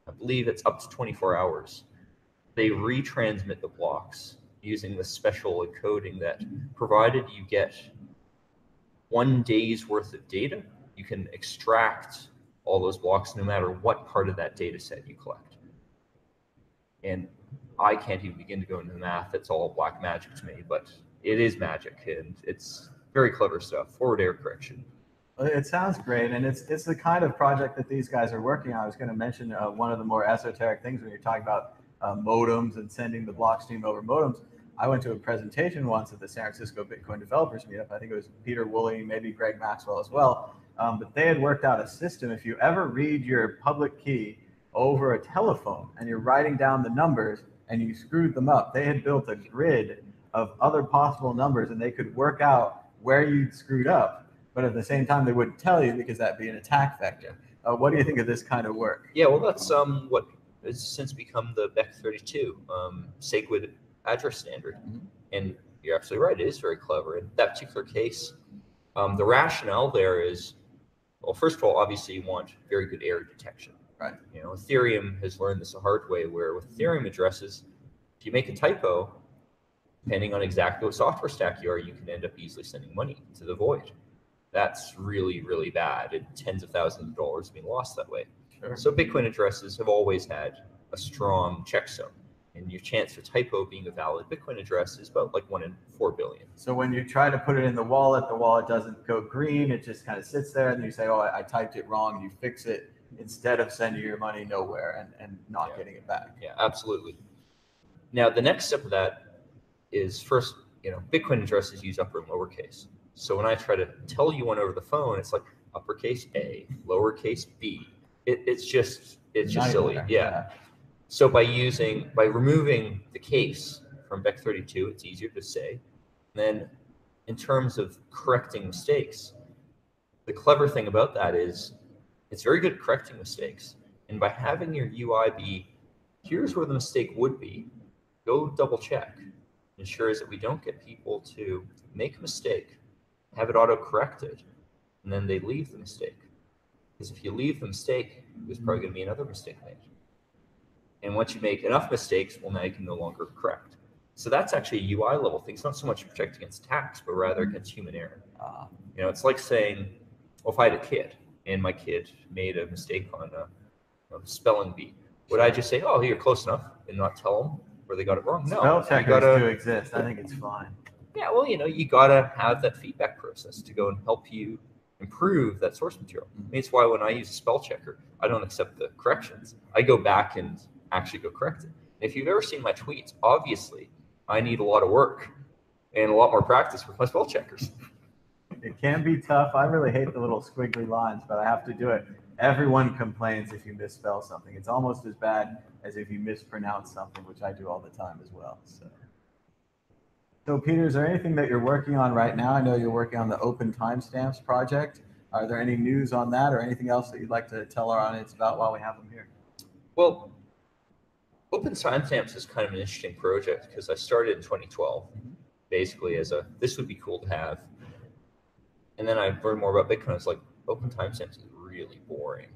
I believe it's up to 24 hours, they retransmit the blocks using this special encoding that, provided you get 1 day's worth of data, you can extract all those blocks no matter what part of that data set you collect. And I can't even begin to go into the math. It's all black magic to me, but it is magic, and it's very clever stuff. Forward error correction. It sounds great, and it's the kind of project that these guys are working on. I was going to mention one of the more esoteric things when you're talking about modems and sending the block stream over modems. I went to a presentation once at the San Francisco Bitcoin Developers Meetup. I think it was Peter Woolley, maybe Greg Maxwell as well. But they had worked out a system. If you ever read your public key over a telephone and you're writing down the numbers and you screwed them up, they had built a grid of other possible numbers, and they could work out where you'd screwed up. But at the same time, they wouldn't tell you because that'd be an attack vector. What do you think of this kind of work? Yeah, well, that's what has since become the BEC32 SACWID address standard. And you're absolutely right, it is very clever. In that particular case, the rationale there is, well, first of all, obviously you want very good error detection. Right. You know, Ethereum has learned this the hard way, where with Ethereum addresses, if you make a typo, depending on exactly what software stack you are, you can end up easily sending money to the void. That's really, really bad. And tens of thousands of dollars being lost that way. Sure. So Bitcoin addresses have always had a strong checksum. And your chance for typo being a valid Bitcoin address is about like 1 in 4 billion. So when you try to put it in the wallet doesn't go green. It just kind of sits there, and you say, oh, I typed it wrong. And you fix it instead of sending your money nowhere and not getting it back. Yeah, absolutely. Now, the next step of that is, first, you know, Bitcoin addresses use upper and lowercase. So when I try to tell you one over the phone, it's like uppercase A, lowercase B. It's just silly. Yeah. So by removing the case from BEC32, it's easier to say. Then in terms of correcting mistakes, the clever thing about that is it's very good at correcting mistakes. And by having your UI be, here's where the mistake would be, go double check, ensures that we don't get people to make a mistake, have it auto-corrected, and then they leave the mistake. Because if you leave the mistake, there's probably going to be another mistake made. And once you make enough mistakes, well, now you can no longer correct. So that's actually a UI level thing. It's not so much to protect against attacks, but rather against human error. You know, it's like saying, well, if I had a kid and my kid made a mistake on a spelling bee, would I just say, oh, you're close enough, and not tell them where they got it wrong? No. Spell checkers do exist. I think it's fine. Yeah, well, you know, you got to have that feedback process to go and help you improve that source material. I mean, it's why when I use a spell checker, I don't accept the corrections. I go back and actually go correct it. And if you've ever seen my tweets, obviously I need a lot of work and a lot more practice with my spell checkers. It can be tough. I really hate the little squiggly lines, but I have to do it. Everyone complains if you misspell something. It's almost as bad as if you mispronounce something, which I do all the time as well. So Peter, is there anything that you're working on right now? I know you're working on the Open Timestamps project. Are there any news on that or anything else that you'd like to tell our audience about while we have them here? Well, Open Timestamps is kind of an interesting project because I started in 2012, basically as this would be cool to have. And then I learned more about Bitcoin. I was like, Open Timestamps is really boring.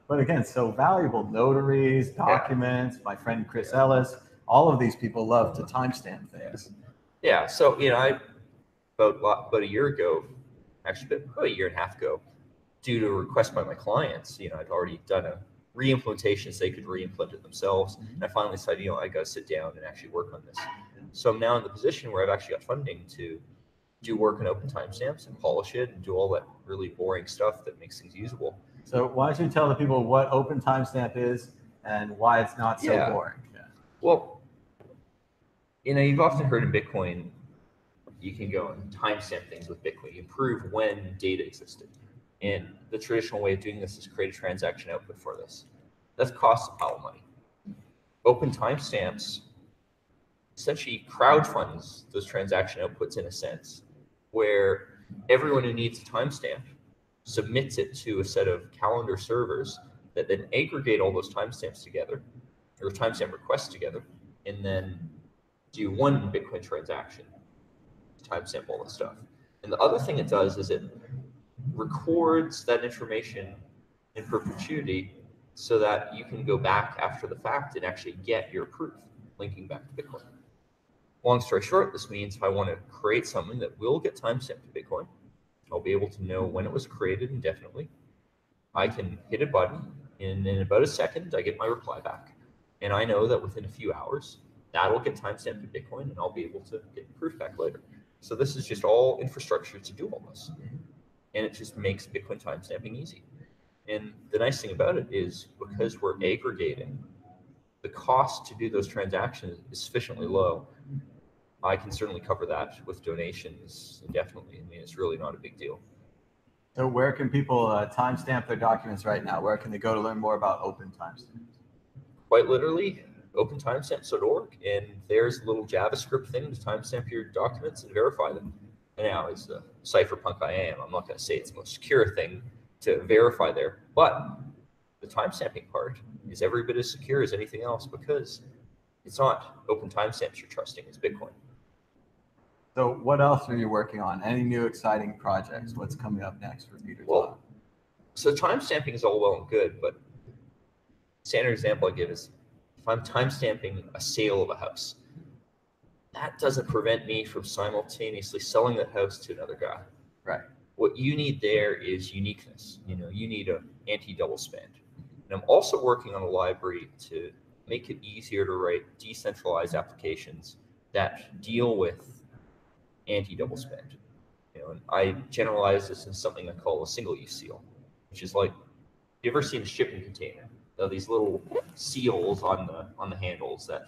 But again, so valuable. Notaries, documents, my friend Chris Ellis, all of these people love to timestamp things. Yeah, so, you know, about a year ago, actually about a year and a half ago, due to a request by my clients, you know, I'd already done a re-implementation so they could re-implement it themselves. And I finally decided, you know, I got to sit down and actually work on this. So I'm now in the position where I've actually got funding to do work on Open Timestamps and polish it and do all that really boring stuff that makes things usable. So why don't you tell the people what Open Timestamp is and why it's not so boring? Yeah. Well, you know, you've often heard in Bitcoin, you can go and timestamp things with Bitcoin. You prove when data existed. And the traditional way of doing this is create a transaction output for this. That costs a pile of money. Open Timestamps essentially crowdfunds those transaction outputs in a sense, where everyone who needs a timestamp submits it to a set of calendar servers that then aggregate all those timestamps together, or timestamp requests together, and then do one Bitcoin transaction to timestamp all this stuff. And the other thing it does is it records that information in perpetuity so that you can go back after the fact and actually get your proof linking back to Bitcoin. Long story short, this means if I want to create something that will get timestamped to Bitcoin, I'll be able to know when it was created indefinitely. I can hit a button, and in about a second, I get my reply back. And I know that within a few hours, that'll get timestamped to Bitcoin, and I'll be able to get proof back later. So this is just all infrastructure to do all this. And it just makes Bitcoin timestamping easy. And the nice thing about it is because we're aggregating, the cost to do those transactions is sufficiently low. I can certainly cover that with donations indefinitely. I mean, it's really not a big deal. So where can people timestamp their documents right now? Where can they go to learn more about open timestamps? Quite literally, opentimestamps.org, and there's a little JavaScript thing to timestamp your documents and verify them. And now, as the cypherpunk I am, I'm not going to say it's the most secure thing to verify there, but the timestamping part is every bit as secure as anything else because it's not open timestamps you're trusting, it's Bitcoin. So what else are you working on? Any new exciting projects? What's coming up next for Peter? Well, so timestamping is all well and good, but standard example I give is if I'm timestamping a sale of a house, that doesn't prevent me from simultaneously selling that house to another guy. Right. What you need there is uniqueness. You know, you need an anti-double spend. And I'm also working on a library to make it easier to write decentralized applications that deal with anti-double spend. You know, and I generalize this in something I call a single-use seal, which is like, you ever seen a shipping container? These little seals on the handles that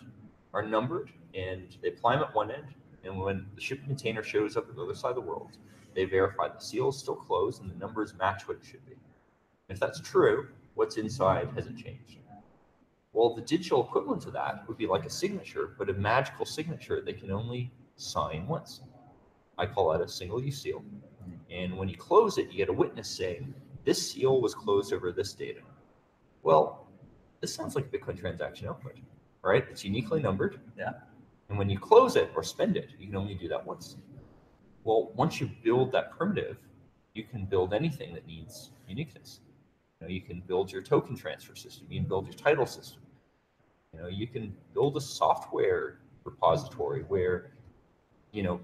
are numbered, and they apply them at one end, and when the shipping container shows up at the other side of the world, they verify the seal is still closed and the numbers match what it should be. And if that's true, what's inside hasn't changed. Well, the digital equivalent to that would be like a signature, but a magical signature they can only sign once. I call that a single-use seal. And when you close it, you get a witness saying, this seal was closed over this data. Well, this sounds like a Bitcoin transaction output, right? It's uniquely numbered. Yeah. And when you close it or spend it, you can only do that once. Well, once you build that primitive, you can build anything that needs uniqueness. You know, you can build your token transfer system. You can build your title system. You know, you can build a software repository where, you know,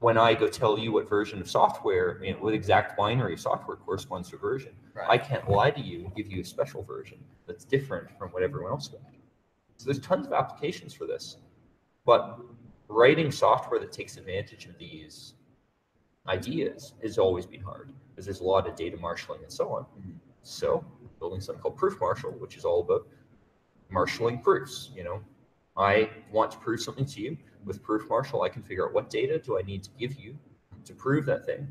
when I go tell you what version of software, you know, what exact binary of software corresponds to a version, right, I can't lie to you and give you a special version that's different from what everyone else got. So there's tons of applications for this, but writing software that takes advantage of these ideas has always been hard because there's a lot of data marshalling and so on. So building something called Proof Marshal, which is all about marshalling proofs. You know, I want to prove something to you. With Proof Marshal, I can figure out what data do I need to give you to prove that thing,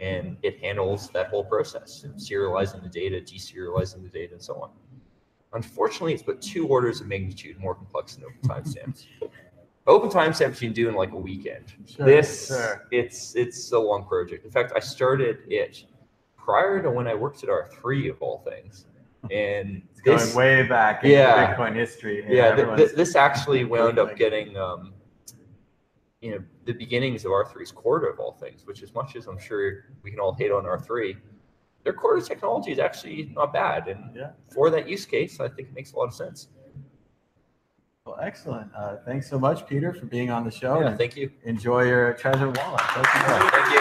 and it handles that whole process, serializing the data, deserializing the data, and so on. Unfortunately, it's about 2 orders of magnitude more complex than open timestamps. Open timestamps you can do in like a weekend. Sure, it's a long project. In fact, I started it prior to when I worked at R3 of all things. And this, going way back in Bitcoin history. This actually wound up getting you know, the beginnings of R3's Corda of all things, which as much as I'm sure we can all hate on R3, their Corda technology is actually not bad. And for that use case, I think it makes a lot of sense. Well, excellent. Thanks so much, Peter, for being on the show. Yeah, thank you. Enjoy your treasure wallet. Thank you.